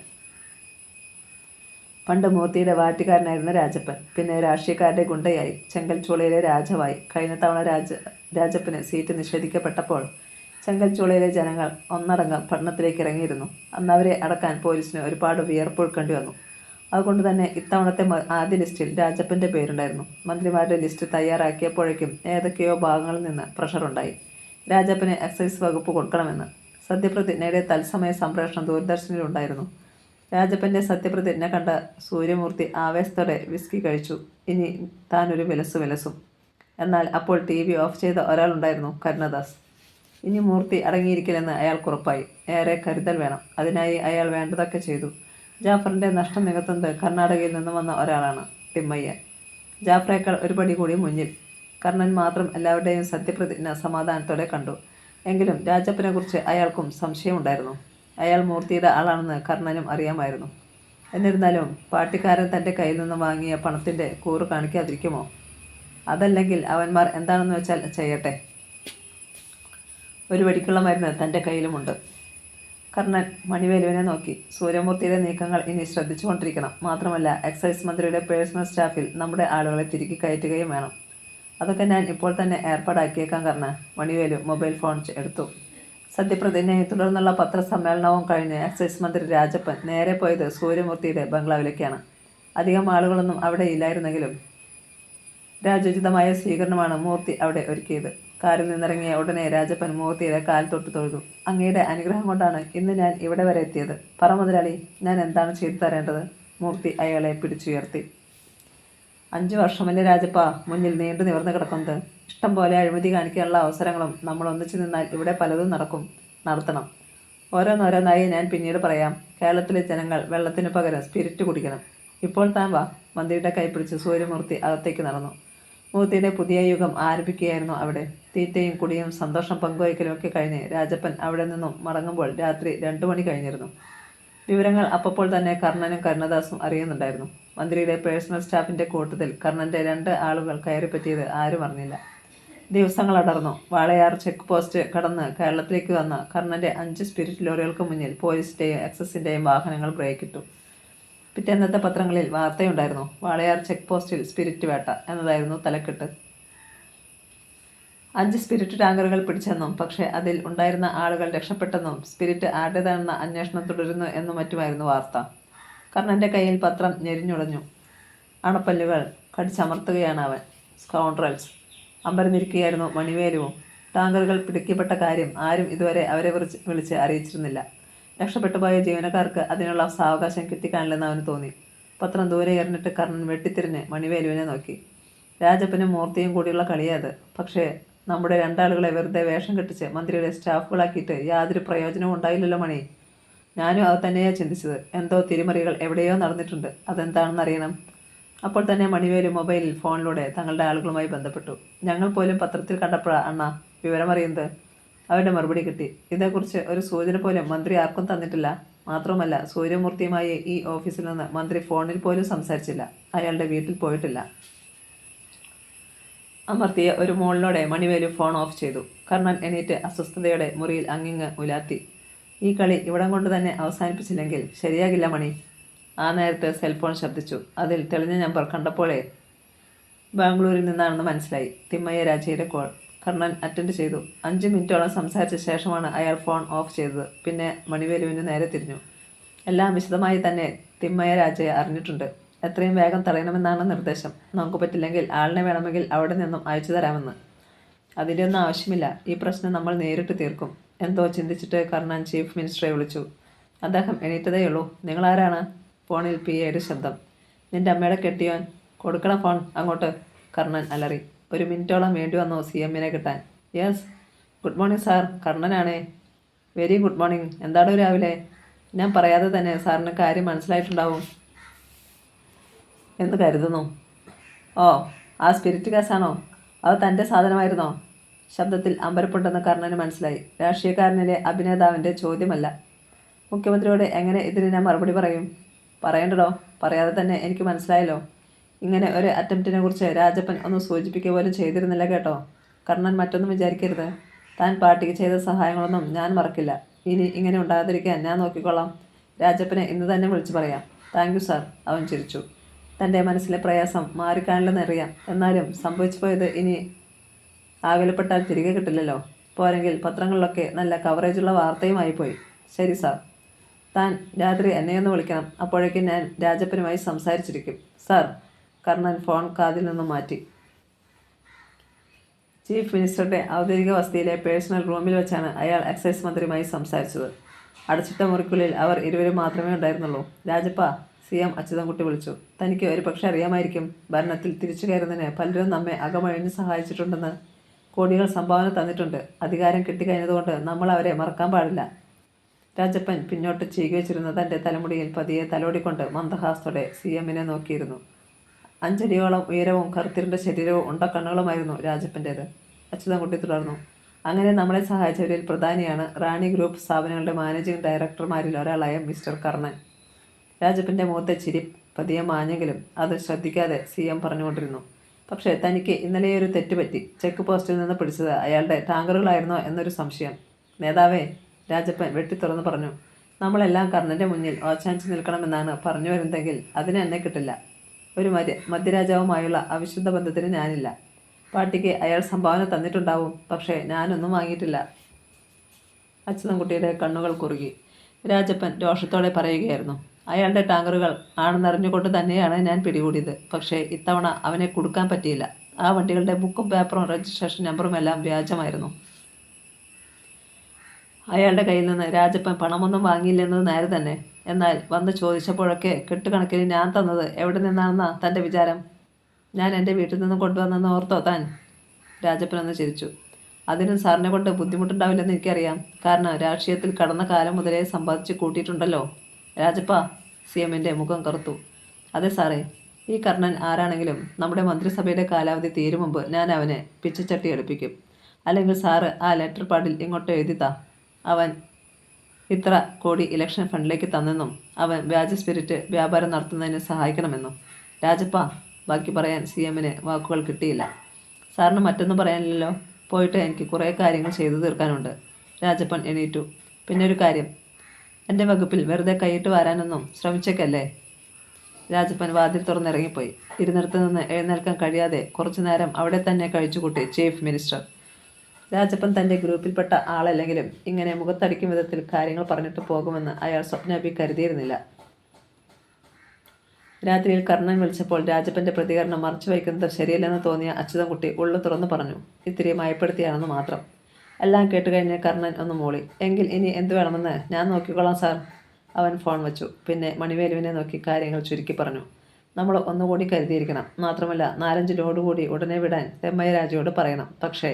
പണ്ട് മൂർത്തിയുടെ വാറ്റുകാരനായിരുന്ന രാജപ്പൻ പിന്നെ രാഷ്ട്രീയക്കാരുടെ ഗുണ്ടയായി, ചെങ്കൽച്ചൂളയിലെ രാജാവായി. കഴിഞ്ഞ തവണ രാജപ്പന് സീറ്റ് നിഷേധിക്കപ്പെട്ടപ്പോൾ ചെങ്കൽച്ചൂളയിലെ ജനങ്ങൾ ഒന്നടങ്കം പട്ടണത്തിലേക്ക് ഇറങ്ങിയിരുന്നു. അന്ന് അവരെ അടക്കാൻ പോലീസിന് ഒരുപാട് വിയർപ്പൊഴുക്കേണ്ടി വന്നു. അതുകൊണ്ട് തന്നെ ഇത്തവണത്തെ ആദ്യ ലിസ്റ്റിൽ രാജപ്പൻ്റെ പേരുണ്ടായിരുന്നു. മന്ത്രിമാരുടെ ലിസ്റ്റ് തയ്യാറാക്കിയപ്പോഴേക്കും ഏതൊക്കെയോ ഭാഗങ്ങളിൽ നിന്ന് പ്രഷറുണ്ടായി. രാജപ്പന് എക്സൈസ് വകുപ്പ് കൊടുക്കണമെന്ന്. സത്യപ്രതിജ്ഞയുടെ തത്സമയ സംപ്രേഷണം ദൂരദർശനിലുണ്ടായിരുന്നു. രാജപ്പൻ്റെ സത്യപ്രതിജ്ഞ കണ്ട സൂര്യമൂർത്തി ആവേശത്തോടെ വിസ്കി കഴിച്ചു. ഇനി താനൊരു വിലസും. എന്നാൽ അപ്പോൾ TV ഓഫ് ചെയ്ത ഒരാളുണ്ടായിരുന്നു, കരുണദാസ്. ഇനി മൂർത്തി അടങ്ങിയിരിക്കില്ലെന്ന് അയാൾക്കുറപ്പായി. ഏറെ കരുതൽ വേണം. അതിനായി അയാൾ വേണ്ടതൊക്കെ ചെയ്തു. ജാഫറിൻ്റെ നഷ്ടം നികത്തുന്നത് കർണാടകയിൽ നിന്നും വന്ന ഒരാളാണ്, ടിമ്മയ്യൻ. ജാഫറേക്കാൾ ഒരു പടി കൂടി മുന്നിൽ. കർണൻ മാത്രം എല്ലാവരുടെയും സത്യപ്രതിജ്ഞ സമാധാനത്തോടെ കണ്ടു. എങ്കിലും രാജപ്പനെക്കുറിച്ച് അയാൾക്കും സംശയമുണ്ടായിരുന്നു. അയാൾ മൂർത്തിയുടെ ആളാണെന്ന് കർണനും അറിയാമായിരുന്നു. എന്നിരുന്നാലും പാർട്ടിക്കാരൻ തൻ്റെ കയ്യിൽ നിന്ന് വാങ്ങിയ പണത്തിൻ്റെ കൂറ് കാണിക്കാതിരിക്കുമോ? അതല്ലെങ്കിൽ അവന്മാർ എന്താണെന്ന് വെച്ചാൽ ചെയ്യട്ടെ. ഒരു വെടിക്കുള്ള മരുന്ന് തൻ്റെ കയ്യിലുമുണ്ട്. കർണൻ മണിവേലുവിനെ നോക്കി. സൂര്യമൂർത്തിയുടെ നീക്കങ്ങൾ ഇനി ശ്രദ്ധിച്ചുകൊണ്ടിരിക്കണം. മാത്രമല്ല എക്സൈസ് മന്ത്രിയുടെ പേഴ്സണൽ സ്റ്റാഫിൽ നമ്മുടെ ആളുകളെ തിരികെ കയറ്റുകയും വേണം. അതൊക്കെ ഞാൻ ഇപ്പോൾ തന്നെ ഏർപ്പാടാക്കിയേക്കാം കർണ. മണിവേലു മൊബൈൽ ഫോൺ എടുത്തു. സത്യപ്രതിജ്ഞയെ തുടർന്നുള്ള പത്രസമ്മേളനവും കഴിഞ്ഞ് എക്സൈസ് മന്ത്രി രാജപ്പൻ നേരെ പോയത് സൂര്യമൂർത്തിയുടെ ബംഗ്ലാവിലേക്കാണ്. അധികം ആളുകളൊന്നും അവിടെ ഇല്ലായിരുന്നെങ്കിലും രാജോചിതമായ സ്വീകരണമാണ് മൂർത്തി അവിടെ ഒരുക്കിയത്. കാറിൽ നിന്നിറങ്ങിയ ഉടനെ രാജപ്പൻ മൂർത്തിയുടെ കാൽ തൊട്ട് തൊഴുതു. അങ്ങയുടെ അനുഗ്രഹം കൊണ്ടാണ് ഇന്ന് ഞാൻ ഇവിടെ വരെ എത്തിയത്. പറ മുതലാളി, ഞാൻ എന്താണ് ചെയ്തു തരേണ്ടത്? മൂർത്തി അയാളെ പിടിച്ചുയർത്തി. 5 വർഷമല്ലേ രാജപ്പ മുന്നിൽ നീണ്ടു നിവർന്നു കിടക്കുന്നത്. ഇഷ്ടം പോലെ അഴിമതി കാണിക്കാനുള്ള അവസരങ്ങളും നമ്മൾ ഒന്നിച്ചു നിന്നാൽ ഇവിടെ പലതും നടത്തണം. ഓരോന്നോരോന്നായി ഞാൻ പിന്നീട് പറയാം. കേരളത്തിലെ ജനങ്ങൾ വെള്ളത്തിനു പകരം സ്പിരിറ്റ് കുടിക്കണം. ഇപ്പോൾ താൻ വാ. മന്ത്രിയുടെ കൈപ്പിടിച്ച് സൂര്യമൂർത്തി അകത്തേക്ക് നടന്നു. മൂർത്തിയുടെ പുതിയ യുഗം ആരംഭിക്കുകയായിരുന്നു അവിടെ. തീറ്റയും കുടിയും സന്തോഷം പങ്കുവയ്ക്കലും ഒക്കെ കഴിഞ്ഞ് രാജപ്പൻ അവിടെ നിന്നും മടങ്ങുമ്പോൾ രാത്രി 2 മണി കഴിഞ്ഞിരുന്നു. വിവരങ്ങൾ അപ്പോൾ തന്നെ കർണനും കരുണദാസും അറിയുന്നുണ്ടായിരുന്നു. മന്ത്രിയുടെ പേഴ്സണൽ സ്റ്റാഫിൻ്റെ കൂട്ടത്തിൽ കർണൻ്റെ 2 ആളുകൾ കയറിപ്പറ്റിയത് ആരും അറിഞ്ഞില്ല. ദിവസങ്ങൾ അടർന്നു. വാളയാർ ചെക്ക് പോസ്റ്റ് കടന്ന് കേരളത്തിലേക്ക് വന്ന കർണൻ്റെ 5 സ്പിരിറ്റ് ലോറികൾക്ക് മുന്നിൽ പോലീസിൻ്റെയും എക്സസിൻ്റെയും വാഹനങ്ങൾ ബ്രേക്കിട്ടു. പിറ്റേന്നത്തെ പത്രങ്ങളിൽ വാർത്തയുണ്ടായിരുന്നു. വാളയാർ ചെക്ക് പോസ്റ്റിൽ സ്പിരിറ്റ് വേട്ട എന്നതായിരുന്നു തലക്കെട്ട്. 5 സ്പിരിറ്റ് ടാങ്കറുകൾ പിടിച്ചെന്നും പക്ഷേ അതിൽ ഉണ്ടായിരുന്ന ആളുകൾ രക്ഷപ്പെട്ടെന്നും സ്പിരിറ്റ് ആരുടേതാണെന്ന അന്വേഷണം തുടരുന്നു എന്നും മറ്റുമായിരുന്നു വാർത്ത. കർണൻ്റെ കയ്യിൽ പത്രം ഞെരിഞ്ഞുടഞ്ഞു. അണപ്പല്ലുകൾ കടിച്ചമർത്തുകയാണ് അവൻ. സ്കൗണ്ട്രൽസ്. അമ്പരന്നിരിക്കുകയായിരുന്നു മണിവേലുവും. ടാങ്കറുകൾ പിടിക്കപ്പെട്ട കാര്യം ആരും ഇതുവരെ അവരെ വിളിച്ച് അറിയിച്ചിരുന്നില്ല. രക്ഷപ്പെട്ടുപോയ ജീവനക്കാർക്ക് അതിനുള്ള സാവകാശം കിട്ടിക്കാണില്ലെന്ന് അവന് തോന്നി. പത്രം ദൂരെ എറിഞ്ഞിട്ട് കർണൻ വെട്ടിത്തിരിഞ്ഞ് മണിവേലുവിനെ നോക്കി. രാജപ്പനും മൂർത്തിയും കൂടിയുള്ള കളിയത്. പക്ഷേ നമ്മുടെ 2 ആളുകളെ വെറുതെ വേഷം കെട്ടിച്ച് മന്ത്രിയുടെ സ്റ്റാഫുകളാക്കിയിട്ട് യാതൊരു പ്രയോജനവും ഉണ്ടായില്ലല്ലോ മണി. ഞാനും അത് തന്നെയാണ് ചിന്തിച്ചത്. എന്തോ തിരിമറികൾ എവിടെയോ നടന്നിട്ടുണ്ട്. അതെന്താണെന്ന് അറിയണം. അപ്പോൾ തന്നെ മണിവേലു മൊബൈലിൽ ഫോണിലൂടെ തങ്ങളുടെ ആളുകളുമായി ബന്ധപ്പെട്ടു. ഞങ്ങൾ പോലും പത്രത്തിൽ കണ്ടപ്പോഴാണ് അണ്ണാ വിവരമറിയുന്നത്. അവരുടെ മറുപടി കിട്ടി. ഇതേക്കുറിച്ച് ഒരു സൂചന പോലും മന്ത്രി ആർക്കും തന്നിട്ടില്ല. മാത്രമല്ല സൂര്യമൂർത്തിയുമായി ഈ ഓഫീസിൽ നിന്ന് മന്ത്രി ഫോണിൽ പോലും സംസാരിച്ചില്ല. അയാളുടെ വീട്ടിൽ പോയിട്ടില്ല. അമർത്തിയ ഒരു മോളിനോടെ മണിവേലു ഫോൺ ഓഫ് ചെയ്തു. കർണൻ എണീറ്റ് അസ്വസ്ഥതയോടെ മുറിയിൽ അങ്ങിങ്ങ് ഉലാത്തി. ഈ കളി ഇവിടം കൊണ്ട് തന്നെ അവസാനിപ്പിച്ചില്ലെങ്കിൽ ശരിയാകില്ല മണി. ആ നേരത്ത് സെൽഫോൺ ശബ്ദിച്ചു. അതിൽ തെളിഞ്ഞ നമ്പർ കണ്ടപ്പോഴേ ബാംഗ്ലൂരിൽ നിന്നാണെന്ന് മനസ്സിലായി. തിമ്മയ്യ രാജയുടെ കോൾ കർണൻ അറ്റൻഡ് ചെയ്തു. 5 മിനിറ്റോളം സംസാരിച്ച ശേഷമാണ് അയാൾ ഫോൺ ഓഫ് ചെയ്തത്. പിന്നെ മണിവേലുവിന് നേരെ തിരിഞ്ഞു. എല്ലാം വിശദമായി തന്നെ തിമ്മയ്യ രാജയെ അറിഞ്ഞിട്ടുണ്ട്. എത്രയും വേഗം തടയണമെന്നാണ് നിർദ്ദേശം. നമുക്ക് പറ്റില്ലെങ്കിൽ ആളിനെ വേണമെങ്കിൽ അവിടെ നിന്നും അയച്ചു തരാമെന്ന്. അതിൻ്റെ ഒന്നും ആവശ്യമില്ല. ഈ പ്രശ്നം നമ്മൾ നേരിട്ട് തീർക്കും. എന്തോ ചിന്തിച്ചിട്ട് കർണൻ ചീഫ് മിനിസ്റ്ററെ വിളിച്ചു. അദ്ദേഹം എണീറ്റതേയുള്ളൂ. നിങ്ങളാരാണ്? ഫോണിൽ PAയുടെ ശബ്ദം. നിന്റെ അമ്മയുടെ കെട്ടിയോൻ. കൊടുക്കണം ഫോൺ അങ്ങോട്ട്, കർണൻ അലറി. 1 മിനിറ്റോളം വേണ്ടി വന്നു CMനെ കിട്ടാൻ. യെസ്, ഗുഡ് മോർണിംഗ് സാർ, കർണനാണേ. Very good morning. എന്താണ് രാവിലെ? ഞാൻ പറയാതെ തന്നെ സാറിന് കാര്യം മനസ്സിലായിട്ടുണ്ടാവും എന്ന് കരുതുന്നു. ഓ, ആ സ്പിരിറ്റ് കേസാണോ? അത് തൻ്റെ സാധനമായിരുന്നോ? ശബ്ദത്തിൽ അമ്പരപ്പുണ്ടെന്ന് കർണന് മനസ്സിലായി. രാഷ്ട്രീയക്കാരനിലെ അഭിനേതാവിൻ്റെ ചോദ്യമല്ല. മുഖ്യമന്ത്രിയോട് എങ്ങനെ ഇതിന് ഞാൻ മറുപടി പറയും? പറയേണ്ടടോ, പറയാതെ തന്നെ എനിക്ക് മനസ്സിലായല്ലോ. ഇങ്ങനെ ഒരു അറ്റംപ്റ്റിനെ കുറിച്ച് രാജപ്പൻ ഒന്ന് സൂചിപ്പിക്കുക പോലും ചെയ്തിരുന്നില്ല കേട്ടോ. കർണൻ മറ്റൊന്നും വിചാരിക്കരുത്. താൻ പാർട്ടിക്ക് ചെയ്ത സഹായങ്ങളൊന്നും ഞാൻ മറക്കില്ല. ഇനി ഇങ്ങനെ ഉണ്ടാകാതിരിക്കാൻ ഞാൻ നോക്കിക്കൊള്ളാം. രാജപ്പനെ ഇന്ന് തന്നെ വിളിച്ചു പറയാം. താങ്ക് യു സാർ, അവൻ ചിരിച്ചു. തൻ്റെ മനസ്സിലെ പ്രയാസം മാറിക്കാണില്ലെന്നറിയാം. എന്നാലും സംഭവിച്ചു പോയത് ഇനി ആകലപ്പെട്ടാൽ തിരികെ കിട്ടില്ലല്ലോ. പോരെങ്കിൽ പത്രങ്ങളിലൊക്കെ നല്ല കവറേജുള്ള വാർത്തയുമായി പോയി. ശരി സാർ, താൻ രാത്രി എന്നെയൊന്ന് വിളിക്കണം. അപ്പോഴേക്കും ഞാൻ രാജപ്പനുമായി സംസാരിച്ചിരിക്കും. സാർ, കർണൻ ഫോൺ കാതിൽ നിന്നും മാറ്റി. ചീഫ് മിനിസ്റ്ററുടെ ഔദ്യോഗിക വസതിയിലെ പേഴ്സണൽ റൂമിൽ വെച്ചാണ് അയാൾ എക്സൈസ് മന്ത്രിയുമായി സംസാരിച്ചത്. അടച്ചിട്ട മുറിക്കുള്ളിൽ അവർ ഇരുവരും മാത്രമേ ഉണ്ടായിരുന്നുള്ളൂ. രാജപ്പ, CM അച്യുതൻകുട്ടി വിളിച്ചു. തനിക്ക് ഒരു പക്ഷെ അറിയാമായിരിക്കും, ഭരണത്തിൽ തിരിച്ചു കയറുന്നതിന് പലരും നമ്മെ അകമഴിഞ്ഞ് സഹായിച്ചിട്ടുണ്ടെന്ന്. കോടികൾ സംഭാവന തന്നിട്ടുണ്ട്. അധികാരം കിട്ടിക്കഴിഞ്ഞതുകൊണ്ട് നമ്മൾ അവരെ മറക്കാൻ പാടില്ല. രാജപ്പൻ പിന്നോട്ട് ചീകിവെച്ചിരുന്ന തൻ്റെ തലമുടിയിൽ പതിയെ തലോടിക്കൊണ്ട് മന്ദഹാസത്തോടെ CMനെ നോക്കിയിരുന്നു. 5 അടിയോളം ഉയരവും കറുത്തിരുണ്ട ശരീരവും ഉണ്ടക്കണ്ണുകളുമായിരുന്നു രാജപ്പൻ്റേത്. അച്യുതൻകുട്ടി തുടർന്നു. അങ്ങനെ നമ്മളെ സഹായിച്ചവരിൽ പ്രധാനിയാണ് റാണി ഗ്രൂപ്പ് സ്ഥാപനങ്ങളുടെ മാനേജിംഗ് ഡയറക്ടർമാരിൽ ഒരാളായ മിസ്റ്റർ കർണൻ. രാജപ്പൻ്റെ മുഖത്തെ ചിരി പതിയെ മാഞ്ഞെങ്കിലും അത് ശ്രദ്ധിക്കാതെ CM പറഞ്ഞുകൊണ്ടിരുന്നു. പക്ഷേ തനിക്ക് ഇന്നലെയൊരു തെറ്റുപറ്റി. ചെക്ക് പോസ്റ്റിൽ നിന്ന് പിടിച്ചത് അയാളുടെ ടാങ്കറുകളായിരുന്നോ എന്നൊരു സംശയം. നേതാവേ, രാജപ്പൻ വെട്ടിത്തുറന്ന് പറഞ്ഞു. നമ്മളെല്ലാം കർണൻ്റെ മുന്നിൽ ഓച്ചാഞ്ചി നിൽക്കണമെന്നാണ് പറഞ്ഞു വരുന്നതെങ്കിൽ അതിന് എന്നെ കിട്ടില്ല. ഒരു മധ്യരാജാവുമായുള്ള അവിശുദ്ധ ബന്ധത്തിന് ഞാനില്ല. പാർട്ടിക്ക് അയാൾ സംഭാവന തന്നിട്ടുണ്ടാവും, പക്ഷേ ഞാനൊന്നും വാങ്ങിയിട്ടില്ല. അച്യുതൻകുട്ടിയുടെ കണ്ണുകൾ കുറുകി. രാജപ്പൻ രോഷത്തോടെ പറയുകയായിരുന്നു. അയാളുടെ ടാങ്കറുകൾ ആണെന്നറിഞ്ഞുകൊണ്ട് തന്നെയാണ് ഞാൻ പിടികൂടിയത്. പക്ഷേ ഇത്തവണ അവനെ കൊടുക്കാൻ പറ്റിയില്ല. ആ വണ്ടികളുടെ ബുക്കും പേപ്പറും രജിസ്ട്രേഷൻ നമ്പറും എല്ലാം വ്യാജമായിരുന്നു. അയാളുടെ കയ്യിൽ നിന്ന് രാജപ്പൻ പണമൊന്നും വാങ്ങിയില്ലെന്നത് നേരെ തന്നെ. എന്നാൽ വന്ന് ചോദിച്ചപ്പോഴൊക്കെ കെട്ടുകണക്കിന് ഞാൻ തന്നത് എവിടെ നിന്നാണെന്നാ തൻ്റെ വിചാരം? ഞാൻ എൻ്റെ വീട്ടിൽ നിന്ന് കൊണ്ടുവന്നെന്ന് ഓർത്തോ താൻ? രാജപ്പനൊന്ന് ചിരിച്ചു. അതിനും സാറിനെ കൊണ്ട് ബുദ്ധിമുട്ടുണ്ടാവില്ലെന്ന് എനിക്കറിയാം. കാരണം രാഷ്ട്രീയത്തിൽ കടന്ന കാലം മുതലേ സമ്പാദിച്ച് കൂട്ടിയിട്ടുണ്ടല്ലോ. രാജപ്പ, CMൻ്റെ മുഖം കറുത്തു. അതെ സാറേ, ഈ കർണൻ ആരാണെങ്കിലും നമ്മുടെ മന്ത്രിസഭയുടെ കാലാവധി തീരും മുമ്പ് ഞാൻ അവനെ പിച്ചച്ചട്ടി എടുപ്പിക്കും. അല്ലെങ്കിൽ സാറ് ആ ലെറ്റർ പാഡിൽ ഇങ്ങോട്ട് എഴുതിത്താ. അവൻ ഇത്ര കോടി ഇലക്ഷൻ ഫണ്ടിലേക്ക് തന്നെന്നും അവൻ വ്യാജ സ്പിരിറ്റ് വ്യാപാരം നടത്തുന്നതിന് സഹായിക്കണമെന്നും. രാജപ്പ, ബാക്കി പറയാൻ CMന് വാക്കുകൾ കിട്ടിയില്ല. സാറിന് മറ്റൊന്നും പറയാനില്ലല്ലോ? പോയിട്ട് എനിക്ക് കുറേ കാര്യങ്ങൾ ചെയ്തു തീർക്കാനുണ്ട്. രാജപ്പൻ എണീറ്റു. പിന്നെ ഒരു കാര്യം, എൻ്റെ വകുപ്പിൽ വെറുതെ കൈയിട്ട് വരാനൊന്നും ശ്രമിച്ചേക്കല്ലേ. രാജപ്പൻ വാതിൽ തുറന്നിറങ്ങിപ്പോയി. ഇരുന്നിടത്ത് നിന്ന് എഴുന്നേൽക്കാൻ കഴിയാതെ കുറച്ചു നേരം അവിടെ തന്നെ കഴിച്ചുകൂട്ടി ചീഫ് മിനിസ്റ്റർ. രാജപ്പൻ തൻ്റെ ഗ്രൂപ്പിൽപ്പെട്ട ആളല്ലെങ്കിലും ഇങ്ങനെ മുഖത്തടിക്കും വിധത്തിൽ കാര്യങ്ങൾ പറഞ്ഞിട്ട് പോകുമെന്ന് അയാൾ സ്വപ്നാഭി കരുതിയിരുന്നില്ല. രാത്രിയിൽ കർണൻ വിളിച്ചപ്പോൾ രാജപ്പൻ്റെ പ്രതികരണം മറച്ചു വയ്ക്കുന്നത് ശരിയല്ലെന്ന് തോന്നിയ അച്യുതൻകുട്ടി ഉള്ളു തുറന്നു പറഞ്ഞു. ഇത്തിരി മയപ്പെടുത്തിയാണെന്ന് മാത്രം. എല്ലാം കേട്ടുകഴിഞ്ഞ് കർണൻ ഒന്ന് മൂളി. എങ്കിൽ ഇനി എന്തു വേണമെന്ന് ഞാൻ നോക്കിക്കോളാം സാർ. അവൻ ഫോൺ വെച്ചു. പിന്നെ മണിവേലുവിനെ നോക്കി കാര്യങ്ങൾ ചുരുക്കി പറഞ്ഞു. നമ്മൾ ഒന്നുകൂടി കരുതിയിരിക്കണം. മാത്രമല്ല 4-5 ലോഡ് കൂടി ഉടനെ വിടാൻ തെമ്മയ്യ രാജയോട് പറയണം. പക്ഷേ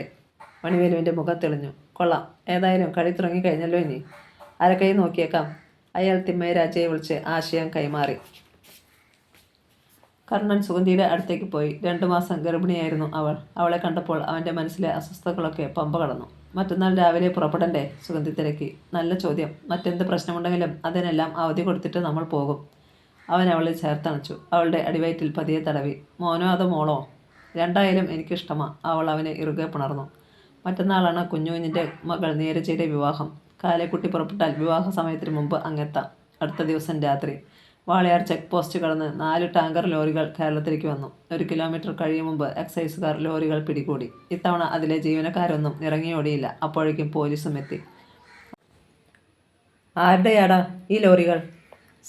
മണിവേലുവിൻ്റെ മുഖം തെളിഞ്ഞു. കൊള്ളാം, ഏതായാലും കളി തുടങ്ങിക്കഴിഞ്ഞല്ലോ. ഇനി അരക്കൈ നോക്കിയേക്കാം. അയാൾ തിമ്മയ്യ രാജയെ വിളിച്ച് ആശയം കൈമാറി. കർണൻ സുഗന്ധിയുടെ അടുത്തേക്ക് പോയി. 2 മാസം ഗർഭിണിയായിരുന്നു അവൾ. അവളെ കണ്ടപ്പോൾ അവൻ്റെ മനസ്സിലെ അസ്വസ്ഥതകളൊക്കെ പമ്പ കടന്നു. മറ്റന്നാൾ രാവിലെ പുറപ്പെടണ്ടേ? സുഗന്ധി തിരക്കി. നല്ല ചോദ്യം. മറ്റെന്ത് പ്രശ്നമുണ്ടെങ്കിലും അതിനെല്ലാം അവധി കൊടുത്തിട്ട് നമ്മൾ പോകും. അവൻ അവളെ ചേർത്തണച്ചു. അവളുടെ അടിവയറ്റിൽ പതിയെ തടവി. മോനോ അതോ മോളോ? രണ്ടായാലും എനിക്കിഷ്ടമാണ്. അവൾ അവനെ ഇറുകെ പുണർന്നു. മറ്റന്നാളാണ് കുഞ്ഞുകുഞ്ഞിൻ്റെ മകൾ നീരജയുടെ വിവാഹം. കാലേക്കുട്ടി പുറപ്പെട്ടാൽ വിവാഹ സമയത്തിന് മുമ്പ് അങ്ങെത്താം. അടുത്ത ദിവസം രാത്രി വാളയാർ ചെക്ക് പോസ്റ്റ് കടന്ന് 4 ടാങ്കർ ലോറികൾ കേരളത്തിലേക്ക് വന്നു. 1 കിലോമീറ്റർ കഴിയും മുമ്പ് എക്സൈസുകാർ ലോറികൾ പിടികൂടി. ഇത്തവണ അതിലെ ജീവനക്കാരൊന്നും ഇറങ്ങിയോടിയില്ല. അപ്പോഴേക്കും പോലീസും എത്തി. ആരുടെയാടാ ഈ ലോറികൾ?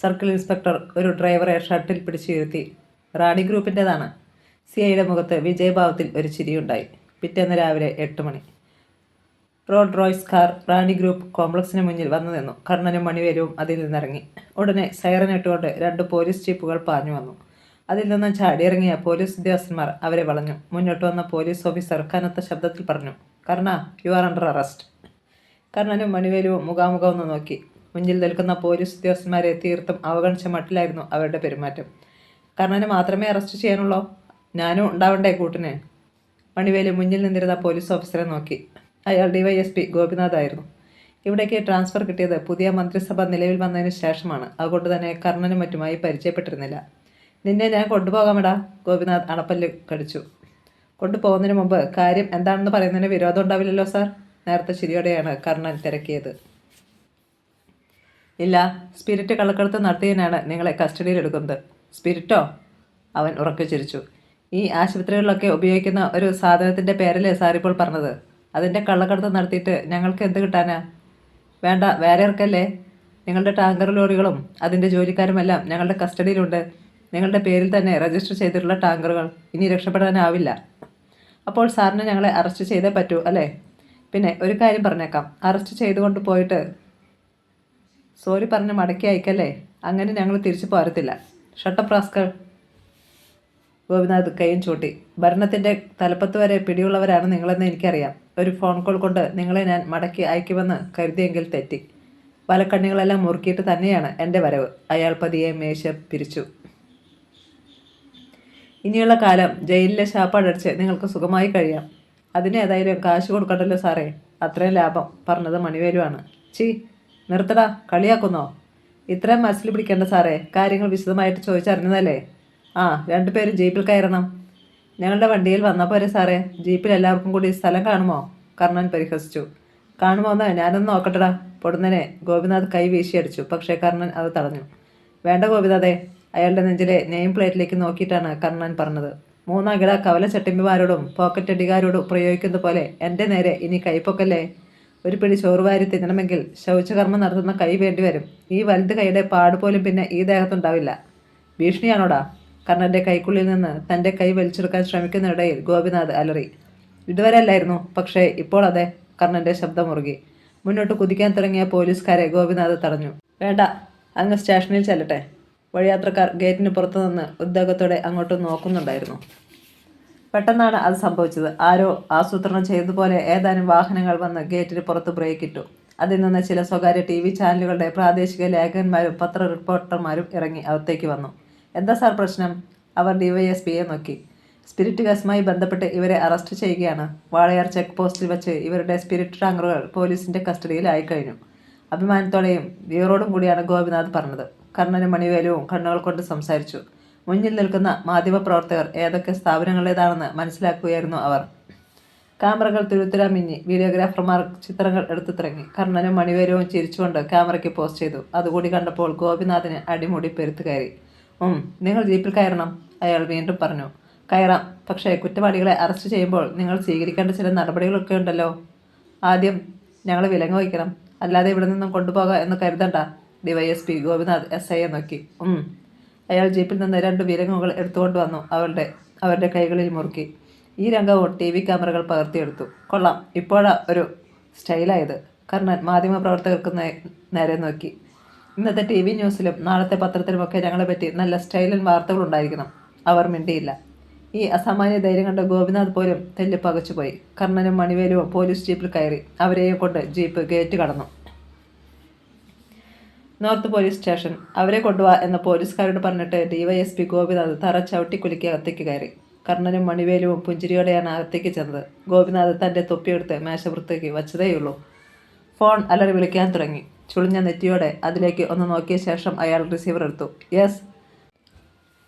സർക്കിൾ ഇൻസ്പെക്ടർ ഒരു ഡ്രൈവറെ ഷട്ടിൽ പിടിച്ചിരുത്തി. റാണി ഗ്രൂപ്പിൻ്റെതാണ്. സിഐയുടെ മുഖത്ത് വിജയഭാവത്തിൽ ഒരു ചിരിയുണ്ടായി. പിറ്റേന്ന് രാവിലെ 8 മണി. റോഡ് റോയ്സ് കാർ റാണി ഗ്രൂപ്പ് കോംപ്ലക്സിന് മുന്നിൽ വന്നു നിന്നു. കർണനും മണിവേലുവും അതിൽ നിന്നിറങ്ങി. ഉടനെ സൈറൻ ഇട്ടുകൊണ്ട് 2 പോലീസ് ജീപ്പുകൾ പാഞ്ഞു വന്നു. അതിൽ നിന്നും ചാടിയിറങ്ങിയ പോലീസ് ഉദ്യോഗസ്ഥന്മാർ അവരെ വളഞ്ഞു. മുന്നോട്ട് വന്ന പോലീസ് ഓഫീസർ കനത്ത ശബ്ദത്തിൽ പറഞ്ഞു, കർണ, യു ആർ അണ്ടർ അറസ്റ്റ്. കർണനും മണിവേലുവും മുഖാമുഖം ഒന്ന് നോക്കി. മുന്നിൽ നിൽക്കുന്ന പോലീസ് ഉദ്യോഗസ്ഥന്മാരെ തീർത്തും അവഗണിച്ച മട്ടിലായിരുന്നു അവരുടെ പെരുമാറ്റം. കർണന് മാത്രമേ അറസ്റ്റ് ചെയ്യാനുള്ളോ? ഞാനും ഉണ്ടാവണ്ടേ കൂട്ടിന്? മണിവേലു മുന്നിൽ നിന്നിരുന്ന പോലീസ് ഓഫീസറെ നോക്കി. അയാൾ DYSP ഗോപിനാഥ് ആയിരുന്നു. ഇവിടേക്ക് ട്രാൻസ്ഫർ കിട്ടിയത് പുതിയ മന്ത്രിസഭ നിലവിൽ വന്നതിന് ശേഷമാണ്. അതുകൊണ്ട് തന്നെ കർണനും മറ്റുമായി പരിചയപ്പെട്ടിരുന്നില്ല. നിന്നെ ഞാൻ കൊണ്ടുപോകാമെടാ, ഗോപിനാഥ് അണപ്പല്ല് കടിച്ചു. കൊണ്ടുപോകുന്നതിന് മുമ്പ് കാര്യം എന്താണെന്ന് പറയുന്നതിന് വിരോധം ഉണ്ടാവില്ലല്ലോ സാർ? നേരത്തെ ശരിയോടെയാണ് കർണൻ തിരക്കിയത്. ഇല്ല, സ്പിരിറ്റ് കള്ളക്കടത്ത് നടത്തിയതിനാണ് നിങ്ങളെ കസ്റ്റഡിയിലെടുക്കുന്നത്. സ്പിരിറ്റോ? അവൻ ഉറക്കെ ചിരിച്ചു. ഈ ആശുപത്രികളിലൊക്കെ ഉപയോഗിക്കുന്ന ഒരു സാധനത്തിൻ്റെ പേരല്ലേ സാർ ഇപ്പോൾ പറഞ്ഞത്? അതിൻ്റെ കള്ളക്കടത്ത് നടത്തിയിട്ട് ഞങ്ങൾക്ക് എന്ത് കിട്ടാനാ? വേണ്ട, വേറെ ഇറക്കല്ലേ. നിങ്ങളുടെ ടാങ്കർ ലോറികളും അതിൻ്റെ ജോലിക്കാരുമെല്ലാം ഞങ്ങളുടെ കസ്റ്റഡിയിലുണ്ട്. നിങ്ങളുടെ പേരിൽ തന്നെ രജിസ്റ്റർ ചെയ്തിട്ടുള്ള ടാങ്കറുകൾ. ഇനി രക്ഷപ്പെടാനാവില്ല. അപ്പോൾ സാറിന് ഞങ്ങളെ അറസ്റ്റ് ചെയ്തേ പറ്റൂ അല്ലേ? പിന്നെ ഒരു കാര്യം പറഞ്ഞേക്കാം, അറസ്റ്റ് ചെയ്തുകൊണ്ട് പോയിട്ട് സോറി പറഞ്ഞ് മടക്കി അയക്കല്ലേ. അങ്ങനെ ഞങ്ങൾ തിരിച്ചു പോരത്തില്ല. Shut up rascal. ഗോപിനാഥ് കൈയും ചൂട്ടി. ഭരണത്തിൻ്റെ തലപ്പത്ത് വരെ പിടിയുള്ളവരാണ് നിങ്ങളെന്ന് എനിക്കറിയാം. ഒരു ഫോൺ കോൾ കൊണ്ട് നിങ്ങളെ ഞാൻ മടക്കി അയക്കുമെന്ന് കരുതിയെങ്കിൽ തെറ്റി. വലക്കണ്ണികളെല്ലാം മുറുക്കിയിട്ട് തന്നെയാണ് എൻ്റെ വരവ്. അയാൾ പതിയെ മേശ പിരിച്ചു. ഇനിയുള്ള കാലം ജയിലിലെ ശാപ്പാടടിച്ച് നിങ്ങൾക്ക് സുഖമായി കഴിയാം. അതിന് ഏതായാലും കാശ് കൊടുക്കണ്ടല്ലോ സാറേ. അത്രയും ലാഭം. പറഞ്ഞത് മണിവേലുവാണ്. ചീ, നിർത്തടാ, കളിയാക്കുന്നോ? ഇത്രയും മനസ്സിൽ പിടിക്കേണ്ട സാറേ. കാര്യങ്ങൾ വിശദമായിട്ട് ചോദിച്ചറിഞ്ഞതല്ലേ? ആ, 2 പേരും ജീപ്പിൽ കയറണം. ഞങ്ങളുടെ വണ്ടിയിൽ വന്നാൽ പോരെ സാറേ? ജീപ്പിൽ എല്ലാവർക്കും കൂടി സ്ഥലം കാണുമോ? കർണൻ പരിഹസിച്ചു. കാണുമോന്ന് ഞാനൊന്ന് നോക്കട്ടടാ. പൊടുന്നനെ ഗോപിനാഥ് കൈ വീശിയടിച്ചു. പക്ഷേ കർണൻ അത് തടഞ്ഞു. വേണ്ട ഗോപിനാഥേ. അയാളുടെ നെഞ്ചിലെ നെയിം പ്ലേറ്റിലേക്ക് നോക്കിയിട്ടാണ് കർണൻ പറഞ്ഞത്. 3 അകിട കവല ചട്ടിമ്പിമാരോടും പോക്കറ്റ് അടികാരോടും പ്രയോഗിക്കുന്ന പോലെ എൻ്റെ നേരെ ഇനി കൈപ്പൊക്കല്ലേ. ഒരു പിടി ചോറുവാരി തിന്നണമെങ്കിൽ ശൗചകർമ്മം നടത്തുന്ന കൈ വേണ്ടിവരും. ഈ വലുത് കൈയുടെ പാടുപോലും പിന്നെ ഈ ദേഹത്തുണ്ടാവില്ല. ഭീഷണിയാണോടാ? കർണൻ്റെ കൈക്കുള്ളിൽ നിന്ന് തൻ്റെ കൈ വലിച്ചെടുക്കാൻ ശ്രമിക്കുന്നിടയിൽ ഗോപിനാഥ് അലറി. ഇതുവരെ അല്ലായിരുന്നു, പക്ഷേ ഇപ്പോൾ അതെ. കർണൻ്റെ ശബ്ദം മുറുകി. മുന്നോട്ട് കുതിക്കാൻ തുടങ്ങിയ പോലീസുകാരെ ഗോപിനാഥ് തടഞ്ഞു. വേണ്ട, അങ്ങ് സ്റ്റേഷനിൽ ചെല്ലട്ടെ. വഴിയാത്രക്കാർ ഗേറ്റിന് പുറത്തു നിന്ന് ഉദ്യോഗത്തോടെ അങ്ങോട്ട് നോക്കുന്നുണ്ടായിരുന്നു. പെട്ടെന്നാണ് അത് സംഭവിച്ചത്. ആരോ ആസൂത്രണം ചെയ്തതുപോലെ ഏതാനും വാഹനങ്ങൾ വന്ന് ഗേറ്റിന് പുറത്ത് ബ്രേക്കിട്ടു. അതിൽ നിന്ന് ചില സ്വകാര്യ TV ചാനലുകളുടെ പ്രാദേശിക ലേഖകന്മാരും പത്ര റിപ്പോർട്ടർമാരും ഇറങ്ങി അകത്തേക്ക് വന്നു. എന്താ സാർ പ്രശ്നം? അവർ DYSPയെ നോക്കി. സ്പിരിറ്റ് കേസുമായി ബന്ധപ്പെട്ട് ഇവരെ അറസ്റ്റ് ചെയ്യുകയാണ്. വാളയാർ ചെക്ക് പോസ്റ്റിൽ വെച്ച് ഇവരുടെ സ്പിരിറ്റ് ടാങ്കറുകൾ പോലീസിൻ്റെ കസ്റ്റഡിയിലായിക്കഴിഞ്ഞു. അഭിമാനത്തോടെയും വീറോടും കൂടിയാണ് ഗോപിനാഥ് പറഞ്ഞത്. കർണനും മണിവേലുവും കണ്ണുകൾ കൊണ്ട് സംസാരിച്ചു. മുന്നിൽ നിൽക്കുന്ന മാധ്യമപ്രവർത്തകർ ഏതൊക്കെ സ്ഥാപനങ്ങളുടേതാണെന്ന് മനസ്സിലാക്കുകയായിരുന്നു അവർ. ക്യാമറകൾ തുരുത്തുരാ മിന്നി. വീഡിയോഗ്രാഫർമാർ ചിത്രങ്ങൾ എടുത്തു തുടങ്ങി. കർണനും മണിവേലുവും ചിരിച്ചുകൊണ്ട് ക്യാമറയ്ക്ക് പോസ്റ്റ് ചെയ്തു. അതുകൂടി കണ്ടപ്പോൾ ഗോപിനാഥിന് അടിമുടി പെരുത്തു കയറി. നിങ്ങൾ ജീപ്പിൽ കയറണം, അയാൾ വീണ്ടും പറഞ്ഞു. കയറാം, പക്ഷേ കുറ്റവാളികളെ അറസ്റ്റ് ചെയ്യുമ്പോൾ നിങ്ങൾ സ്വീകരിക്കേണ്ട ചില നടപടികളൊക്കെ ഉണ്ടല്ലോ. ആദ്യം ഞങ്ങൾ വിലങ്ങ് വയ്ക്കണം, അല്ലാതെ ഇവിടെ നിന്നും കൊണ്ടുപോകാം എന്ന് കരുതണ്ട. DYSP ഗോപിനാഥ് SIയെ നോക്കി. അയാൾ ജീപ്പിൽ നിന്ന് 2 വിലങ്ങുകൾ എടുത്തുകൊണ്ട് വന്നു. അവരുടെ കൈകളിൽ മുറുക്കി. ഈ രംഗവും TV ക്യാമറകൾ പകർത്തിയെടുത്തു. കൊള്ളാം, ഇപ്പോഴാ ഒരു സ്റ്റൈലായത്. കർണൻ മാധ്യമപ്രവർത്തകർക്ക് നേരെ നോക്കി. ഇന്നത്തെ TV ന്യൂസിലും നാളത്തെ പത്രത്തിലുമൊക്കെ ഞങ്ങളെപ്പറ്റി നല്ല സ്റ്റൈലൻ വാർത്തകളുണ്ടായിരിക്കണം. അവർ മിണ്ടിയില്ല. ഈ അസാമാന്യ ധൈര്യം കണ്ട് ഗോപിനാഥ് പോലും തെല്ല് പകച്ചുപോയി. കർണനും മണിവേലുവും പോലീസ് ജീപ്പിൽ കയറി. അവരെയും കൊണ്ട് ജീപ്പ് ഗേറ്റ് കടന്നു. North police station. അവരെ കൊണ്ടുപോവാ എന്ന് പോലീസുകാരോട് പറഞ്ഞിട്ട് DYSP ഗോപിനാഥ് തറ ചവിട്ടിക്കുലുക്കി അകത്തേക്ക് കയറി. കർണനും മണിവേലുവും പുഞ്ചിരിയോടെയാണ് അകത്തേക്ക് ചെന്നത്. ഗോപിനാഥ് തൻ്റെ തൊപ്പിയെടുത്ത് മേശപ്പുറത്തേക്ക് വച്ചതേയുള്ളൂ. ഫോൺ അലറി വിളിക്കാൻ തുടങ്ങി. ചുളിഞ്ഞ നെറ്റിയോടെ അതിലേക്ക് ഒന്ന് നോക്കിയ ശേഷം അയാൾ റിസീവർ എടുത്തു. യെസ്.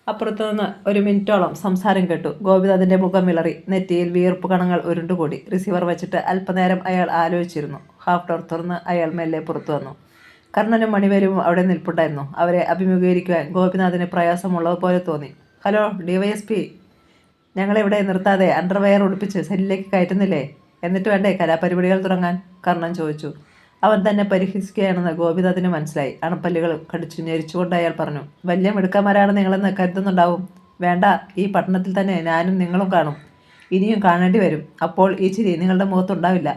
അപ്പുറത്തുനിന്ന് 1 മിനിറ്റോളം സംസാരം കേട്ടു. ഗോപിനാഥിൻ്റെ മുഖം വിളറി. നെറ്റിയിൽ വിയർപ്പ് കണങ്ങൾ ഉരുണ്ടുകൂടി. റിസീവർ വെച്ചിട്ട് അല്പനേരം അയാൾ ആലോചിച്ചിരുന്നു. ഹാഫ് ഡോർ തുറന്ന് അയാൾ മെല്ലെ പുറത്തു വന്നു. കർണനും മണിവേലുവും അവിടെ നിൽപ്പുണ്ടായിരുന്നു. അവരെ അഭിമുഖീകരിക്കുവാൻ ഗോപിനാഥിന് പ്രയാസമുള്ളതുപോലെ തോന്നി. ഹലോ DYSP, ഞങ്ങളിവിടെ നിർത്താതെ അണ്ടർവെയർ ഉടുപ്പിച്ച് സെല്ലിലേക്ക് കയറ്റുന്നില്ലേ? എന്നിട്ട് വേണ്ടേ കലാപരിപാടികൾ തുടങ്ങാൻ? കർണൻ ചോദിച്ചു. അവൻ തന്നെ പരിഹസിക്കുകയാണെന്ന് ഗോപിനാഥിന് മനസ്സിലായി. അണപ്പല്ലുകൾ കടിച്ചു ഞെരിച്ചുകൊണ്ട് അയാൾ പറഞ്ഞു. വലിയ മിടുക്കന്മാരാണ് നിങ്ങളെന്ന് കരുതുന്നുണ്ടാവും. വേണ്ട, ഈ പട്ടണത്തിൽ തന്നെ ഞാനും നിങ്ങളും കാണും. ഇനിയും കാണേണ്ടി വരും. അപ്പോൾ ഈ ചിരി നിങ്ങളുടെ മുഖത്തുണ്ടാവില്ല.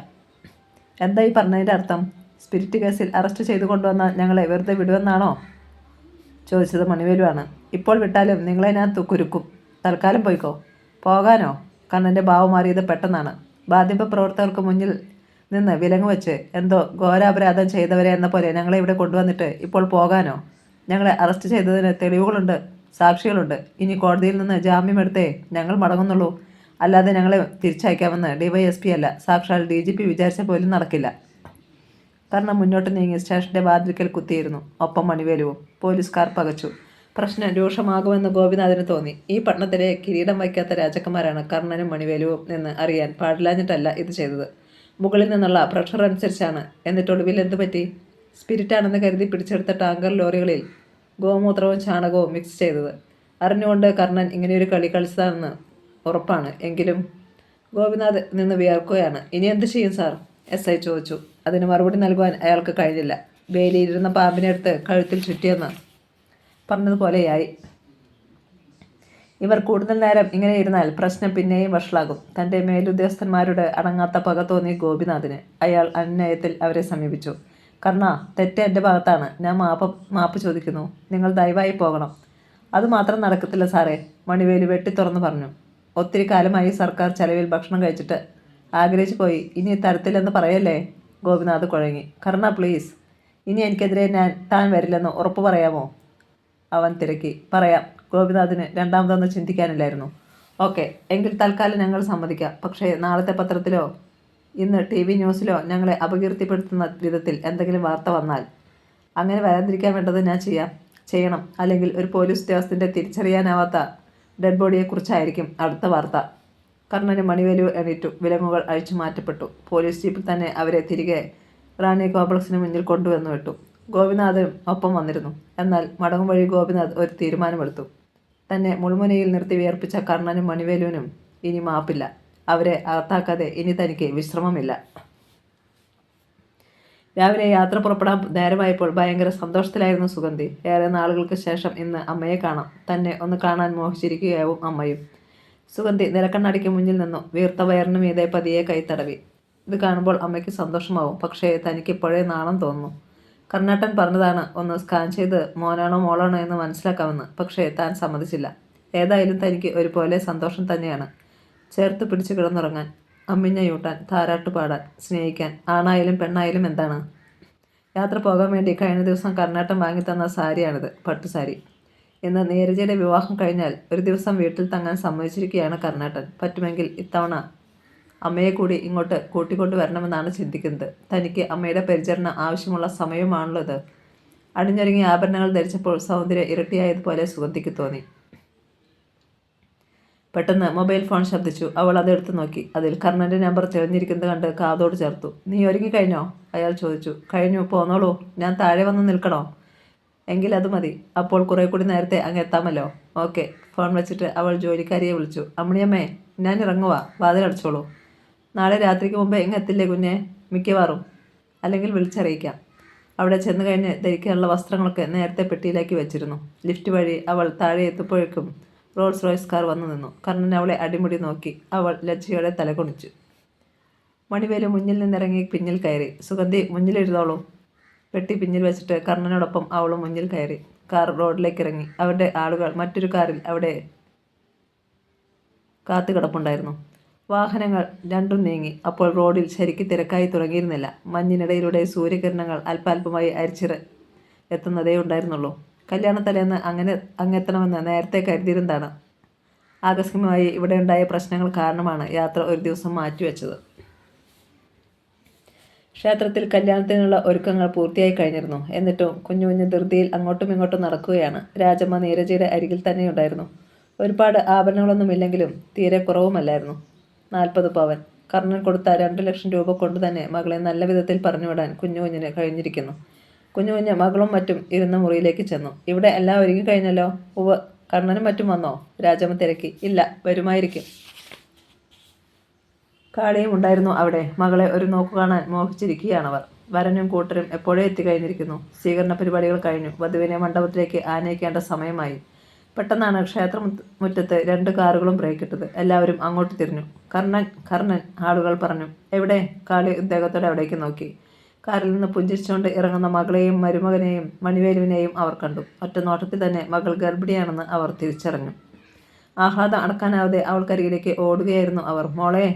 എന്താ ഈ പറഞ്ഞതിൻ്റെ അർത്ഥം? സ്പിരിറ്റ് കേസിൽ അറസ്റ്റ് ചെയ്തു കൊണ്ടുവന്ന ഞങ്ങളെ വെറുതെ വിടുമെന്നാണോ ചോദിച്ചത് മണിവേലുവാണ്. ഇപ്പോൾ വിട്ടാലും നിങ്ങളെ ഞാൻ കുരുക്കും. തൽക്കാലം പോയിക്കോ. പോകാനോ? കണ്ണൻ്റെ ഭാവം മാറിയത് പെട്ടെന്നാണ്. മാധ്യമ പ്രവർത്തകർക്ക് മുന്നിൽ നിന്ന് വിലങ്ങ് വെച്ച് എന്തോ ഘോരാപരാധം ചെയ്തവരെ എന്ന പോലെ ഞങ്ങളെ ഇവിടെ കൊണ്ടുവന്നിട്ട് ഇപ്പോൾ പോകാനോ? ഞങ്ങളെ അറസ്റ്റ് ചെയ്തതിന് തെളിവുകളുണ്ട്, സാക്ഷികളുണ്ട്. ഇനി കോടതിയിൽ നിന്ന് ജാമ്യമെടുത്തേ ഞങ്ങൾ മടങ്ങുന്നുള്ളൂ. അല്ലാതെ ഞങ്ങളെ തിരിച്ചയക്കാമെന്ന് DYSP അല്ല, സാക്ഷാൽ DGP വിചാരിച്ച പോലും നടക്കില്ല. കാരണം മുന്നോട്ട് നീങ്ങി സ്റ്റേഷന്റെ വാതിൽക്കൽ കുത്തിയിരുന്നു. ഒപ്പം മണിവേലുവും. പോലീസുകാർ പകച്ചു. പ്രശ്നം രൂക്ഷമാകുമെന്ന് ഗോപിനാഥിന് തോന്നി. ഈ പട്ടണത്തിലെ കിരീടം വയ്ക്കാത്ത രാജാക്കന്മാരാണ് കർണനും മണിവേലുവും എന്ന് അറിയാൻ പാടില്ലാഞ്ഞിട്ടല്ല ഇത് ചെയ്തത്. മുകളിൽ നിന്നുള്ള പ്രഷർ അനുസരിച്ചാണ്. എന്നിട്ടൊടുവിൽ എന്ത് പറ്റി? സ്പിരിറ്റാണെന്ന് കരുതി പിടിച്ചെടുത്ത ടാങ്കർ ലോറികളിൽ ഗോമൂത്രവും ചാണകവും മിക്സ് ചെയ്തത്. അറിഞ്ഞുകൊണ്ട് കർണൻ ഇങ്ങനെയൊരു കളി കളിച്ചതാണെന്ന് ഉറപ്പാണ്. എങ്കിലും ഗോപിനാഥ് നിന്ന് വിയർക്കുകയാണ്. ഇനി എന്ത് ചെയ്യും സാർ? SI ചോദിച്ചു. അതിന് മറുപടി നൽകുവാൻ അയാൾക്ക് കഴിഞ്ഞില്ല. വേലിയിരുന്ന പാമ്പിനെ എടുത്ത് കഴുത്തിൽ ചുറ്റിയെന്ന് പറഞ്ഞതുപോലെയായി. ഇവർ കൂടുതൽ നേരം ഇങ്ങനെ ഇരുന്നാൽ പ്രശ്നം പിന്നെയും വഷളാകും. തൻ്റെ മേലുദ്യോഗസ്ഥന്മാരുടെ അടങ്ങാത്ത പക തോന്നി ഗോപിനാഥിന്. അയാൾ അന്യായത്തിൽ അവരെ സമീപിച്ചു. കർണ, തെറ്റ് എൻ്റെ ഭാഗത്താണ്. ഞാൻ മാപ്പ് ചോദിക്കുന്നു. നിങ്ങൾ ദയവായി പോകണം. അതുമാത്രം നടക്കത്തില്ല സാറേ, മണിവേലു വെട്ടി തുറന്നു പറഞ്ഞു. ഒത്തിരി കാലമായി സർക്കാർ ചെലവിൽ ഭക്ഷണം കഴിച്ചിട്ട് ആഗ്രഹിച്ചു പോയി. ഇനി തരത്തില്ലെന്ന് പറയല്ലേ? ഗോപിനാഥ് കുഴങ്ങി. കർണ പ്ലീസ്, ഇനി എനിക്കെതിരെ താൻ വരില്ലെന്ന് ഉറപ്പ് പറയാമോ? അവൻ തിരക്കി. പറയാം. ഗോപിനാഥിന് രണ്ടാമതൊന്നും ചിന്തിക്കാനില്ലായിരുന്നു. ഓക്കെ, എങ്കിൽ തൽക്കാലം ഞങ്ങൾ സമ്മതിക്കാം. പക്ഷേ നാളത്തെ പത്രത്തിലോ ഇന്ന് TV ന്യൂസിലോ ഞങ്ങളെ അപകീർത്തിപ്പെടുത്തുന്ന വിധത്തിൽ എന്തെങ്കിലും വാർത്ത വന്നാൽ അങ്ങനെ വരാതിരിക്കാൻ വേണ്ടത് ഞാൻ ചെയ്യണം. അല്ലെങ്കിൽ ഒരു പോലീസ് ഉദ്യോഗസ്ഥൻ്റെ തിരിച്ചറിയാനാവാത്ത ഡെഡ് ബോഡിയെക്കുറിച്ചായിരിക്കും അടുത്ത വാർത്ത. കർണന് മണിവേലു എണീറ്റു. വിലങ്ങുകൾ അഴിച്ചു മാറ്റപ്പെട്ടു. പോലീസ് ജീപ്പിൽ തന്നെ അവരെ തിരികെ റാണി കോംപ്ലക്സിന് മുന്നിൽ കൊണ്ടുവന്നു വിട്ടു. ഗോപിനാഥും ഒപ്പം വന്നിരുന്നു. എന്നാൽ മടങ്ങും വഴി ഗോപിനാഥ് ഒരു തീരുമാനമെടുത്തു. തന്നെ മുൾമുനയിൽ നിർത്തി വിയർപ്പിച്ച കർണനും മണിവേലുവിനും ഇനി മാപ്പില്ല. അവരെ അകത്താക്കാതെ ഇനി തനിക്ക് വിശ്രമമില്ല. രാവിലെ യാത്ര പുറപ്പെടാൻ നേരമായപ്പോൾ ഭയങ്കര സന്തോഷത്തിലായിരുന്നു സുഗന്ധി. ഏറെ നാളുകൾക്ക് ശേഷം ഇന്ന് അമ്മയെ കാണാം. തന്നെ ഒന്ന് കാണാൻ മോഹിച്ചിരിക്കുകയാവും അമ്മയും. സുഗന്ധി നിലക്കണ്ണാടിക്ക് മുന്നിൽ നിന്നു. വീർത്ത വയറിന് മീതെ പതിയെ കൈത്തടവി. ഇത് കാണുമ്പോൾ അമ്മയ്ക്ക് സന്തോഷമാവും. പക്ഷേ തനിക്കിപ്പോഴേ നാണം തോന്നുന്നു. കർണാട്ടൻ പറഞ്ഞതാണ് ഒന്ന് സ്കാൻ ചെയ്ത് മോനാണോ മോളാണോ എന്ന് മനസ്സിലാക്കാമെന്ന്. പക്ഷേ താൻ സമ്മതിച്ചില്ല. ഏതായാലും തനിക്ക് ഒരുപോലെ സന്തോഷം തന്നെയാണ്. ചേർത്ത് പിടിച്ച് കിടന്നുറങ്ങാൻ, അമ്മിഞ്ഞയൂട്ടാൻ, താരാട്ട് പാടാൻ, സ്നേഹിക്കാൻ. ആണായാലും പെണ്ണായാലും എന്താണ്? യാത്ര പോകാൻ വേണ്ടി കഴിഞ്ഞ ദിവസം കർണാട്ടൻ വാങ്ങിത്തന്ന സാരിയാണിത്, പട്ടുസാരി. ഇന്ന് നീരജയുടെ വിവാഹം കഴിഞ്ഞാൽ ഒരു ദിവസം വീട്ടിൽ തങ്ങാൻ സമ്മതിച്ചിരിക്കുകയാണ് കർണാട്ടൻ. പറ്റുമെങ്കിൽ ഇത്തവണ അമ്മയെ കൂടി ഇങ്ങോട്ട് കൂട്ടിക്കൊണ്ടു വരണമെന്നാണ് ചിന്തിക്കുന്നത്. തനിക്ക് അമ്മയുടെ പരിചരണം ആവശ്യമുള്ള സമയമാണല്ലോ ഇത്. അണിഞ്ഞൊരുങ്ങി ആഭരണങ്ങൾ ധരിച്ചപ്പോൾ സൗന്ദര്യം ഇരട്ടിയായതുപോലെ സുഗന്ധിക്ക് തോന്നി. പെട്ടെന്ന് മൊബൈൽ ഫോൺ ശബ്ദിച്ചു. അവൾ അതെടുത്ത് നോക്കി. അതിൽ കർണൻ്റെ നമ്പർ തെളിഞ്ഞിരിക്കുന്നത് കണ്ട് കാതോട് ചേർത്തു. നീ ഒരുങ്ങിക്കഴിഞ്ഞോ? അയാൾ ചോദിച്ചു. കഴിഞ്ഞു, പോന്നോളൂ. ഞാൻ താഴെ വന്ന് നിൽക്കണോ? എങ്കിൽ അത് മതി. അപ്പോൾ കുറെ കൂടി നേരത്തെ അങ്ങ് എത്താമല്ലോ. ഓക്കെ. ഫോൺ വെച്ചിട്ട് അവൾ ജോലിക്കാരിയെ വിളിച്ചു. അമ്മിണിയമ്മേ, ഞാൻ ഇറങ്ങുവാ, വാതിലടച്ചോളൂ. നാളെ രാത്രിക്ക് മുമ്പേ ഇങ്ങ് എത്തില്ലേ കുഞ്ഞെ? മിക്കവാറും. അല്ലെങ്കിൽ വിളിച്ചറിയിക്കാം. അവിടെ ചെന്ന് കഴിഞ്ഞ് ധരിക്കാനുള്ള വസ്ത്രങ്ങളൊക്കെ നേരത്തെ പെട്ടിയിലാക്കി വെച്ചിരുന്നു. ലിഫ്റ്റ് വഴി അവൾ താഴെ എത്തുമ്പോഴേക്കും റോൾസ് റോയ്സ് കാർ വന്നു നിന്നു. കർണൻ അവളെ അടിമുടി നോക്കി. അവൾ ലജ്ജയോടെ തലകുണിച്ചു. മണിവേലു മുന്നിൽ നിന്നിറങ്ങി പിന്നിൽ കയറി. സുഗന്ധി മുന്നിലിരുന്നോളൂ. പെട്ടി പിന്നിൽ വെച്ചിട്ട് കർണനോടൊപ്പം അവളും മുന്നിൽ കയറി. കാർ റോഡിലേക്ക് ഇറങ്ങി. അവരുടെ ആളുകൾ മറ്റൊരു കാറിൽ അവിടെ കാത്തു കിടപ്പുണ്ടായിരുന്നു. വാഹനങ്ങൾ രണ്ടും നീങ്ങി. അപ്പോൾ റോഡിൽ ശരിക്ക് തിരക്കായി തുടങ്ങിയിരുന്നില്ല. മഞ്ഞിനിടയിലൂടെ സൂര്യകിരണങ്ങൾ അല്പാൽപമായി അരിച്ചിറ എത്തുന്നതേ ഉണ്ടായിരുന്നുള്ളൂ. കല്യാണത്തലേന്ന് അങ്ങെത്തണമെന്ന് നേരത്തെ കരുതിയിരുന്നതാണ്. ആകസ്മികമായി ഇവിടെ ഉണ്ടായ പ്രശ്നങ്ങൾ കാരണമാണ് യാത്ര ഒരു ദിവസം മാറ്റിവെച്ചത്. ക്ഷേത്രത്തിൽ കല്യാണത്തിനുള്ള ഒരുക്കങ്ങൾ പൂർത്തിയായി കഴിഞ്ഞിരുന്നു. എന്നിട്ടും കുഞ്ഞു കുഞ്ഞു ധൃതിയിൽ അങ്ങോട്ടും ഇങ്ങോട്ടും നടക്കുകയാണ്. രാജമ്മ നീരജയുടെ അരികിൽ തന്നെയുണ്ടായിരുന്നു. ഒരുപാട് ആഭരണങ്ങളൊന്നുമില്ലെങ്കിലും തീരെ കുറവുമല്ലായിരുന്നു. 40 പവൻ. കർണൻ കൊടുത്ത 2 ലക്ഷം രൂപ കൊണ്ട് തന്നെ മകളെ നല്ല വിധത്തിൽ പറഞ്ഞുവിടാൻ കുഞ്ഞിന് കഴിഞ്ഞിരിക്കുന്നു. കുഞ്ഞു കുഞ്ഞ് മകളും മറ്റും ഇരുന്ന മുറിയിലേക്ക് ചെന്നു. ഇവിടെ എല്ലാം ഒരുങ്ങി കഴിഞ്ഞല്ലോ. ഉവ്വ്. കർണനും മറ്റും വന്നോ? രാജമ്മ തിരക്കി. ഇല്ല, വരുമായിരിക്കും. കാളിയും ഉണ്ടായിരുന്നു അവിടെ. മകളെ ഒരു നോക്കു കാണാൻ മോഹിച്ചിരിക്കുകയാണവർ. വരനും കൂട്ടരും എപ്പോഴേ എത്തിക്കഴിഞ്ഞിരിക്കുന്നു. സ്വീകരണ പരിപാടികൾ കഴിഞ്ഞു. വധുവിനെ മണ്ഡപത്തിലേക്ക് ആനയിക്കേണ്ട സമയമായി. പെട്ടെന്നാണ് ക്ഷേത്രമുറ്റത്ത് 2 കാറുകളും ബ്രേക്കിട്ടത്. എല്ലാവരും അങ്ങോട്ട് തിരിഞ്ഞു. കർണൻ, കർണൻ, ആളുകൾ പറഞ്ഞു. എവിടെ? കാളി ഉദ്വേഗത്തോടെ അവിടേക്ക് നോക്കി. കാറിൽ നിന്ന് പുഞ്ചിരിച്ചുകൊണ്ട് ഇറങ്ങുന്ന മകളെയും മരുമകനെയും മണിവേലുവിനെയും അവർ കണ്ടു. ഒറ്റ നോട്ടത്തിൽ തന്നെ മകൾ ഗർഭിണിയാണെന്ന് അവർ തിരിച്ചറിഞ്ഞു. ആഹ്ലാദം അടക്കാനാവാതെ അവൾക്കരികിലേക്ക് ഓടുകയായിരുന്നു അവർ. മോളെ!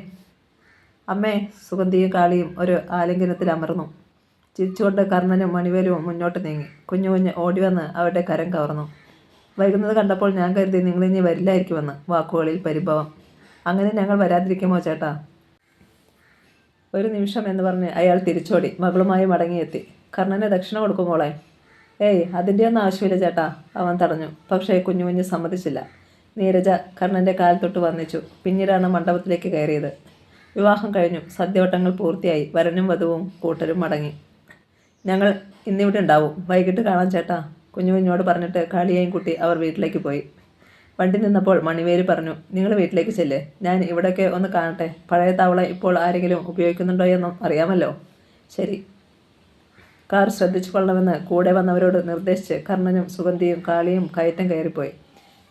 അമ്മേ! സുഗന്ധിയും കാളിയും ഒരു ആലിംഗനത്തിൽ അമർന്നു. ചിരിച്ചുകൊണ്ട് കർണനും മണിവേലുവും മുന്നോട്ട് നീങ്ങി. കുഞ്ഞു കുഞ്ഞ് ഓടിവന്ന് അവരുടെ കരം കവർന്നു. വൈകുന്നത് കണ്ടപ്പോൾ ഞാൻ കരുതി നിങ്ങളിനി വരില്ലായിരിക്കുമെന്ന്. വാക്കുകളിൽ പരിഭവം. അങ്ങനെ ഞങ്ങൾ വരാതിരിക്കുമോ ചേട്ടാ? ഒരു നിമിഷം എന്ന് പറഞ്ഞ് അയാൾ തിരിച്ചോടി മകളുമായി മടങ്ങിയെത്തി. കർണന് ദക്ഷിണ കൊടുക്കുമോളെ? ഏയ്, അതിൻ്റെയൊന്നും ആവശ്യമില്ല ചേട്ടാ, അവൻ തടഞ്ഞു. പക്ഷേ കുഞ്ഞു കുഞ്ഞ് സമ്മതിച്ചില്ല. നീരജ കർണൻ്റെ കാൽ തൊട്ട് വന്നിച്ചു. പിന്നീടാണ് മണ്ഡപത്തിലേക്ക് കയറിയത്. വിവാഹം കഴിഞ്ഞു. സദ്യവട്ടങ്ങൾ പൂർത്തിയായി. വരനും വധുവും കൂട്ടരും മടങ്ങി. ഞങ്ങൾ ഇന്നിവിടെ ഉണ്ടാവും. വൈകിട്ട് കാണാം ചേട്ടാ, കുഞ്ഞു കുഞ്ഞോട് പറഞ്ഞിട്ട് കാളിയെയും കുട്ടി അവർ വീട്ടിലേക്ക് പോയി. വണ്ടി നിന്നപ്പോൾ മണിവേലു പറഞ്ഞു. നിങ്ങൾ വീട്ടിലേക്ക് ചെല്ല്, ഞാൻ ഇവിടെയൊക്കെ ഒന്ന് കാണട്ടെ. പഴയ താവളം ഇപ്പോൾ ആരെങ്കിലും ഉപയോഗിക്കുന്നുണ്ടോ എന്നും അറിയാമല്ലോ. ശരി. കാർ ശ്രദ്ധിച്ചു കൊള്ളണമെന്ന് കൂടെ വന്നവരോട് നിർദ്ദേശിച്ച് കർണനും സുഗന്ധിയും കാളിയും കയറ്റം കയറിപ്പോയി.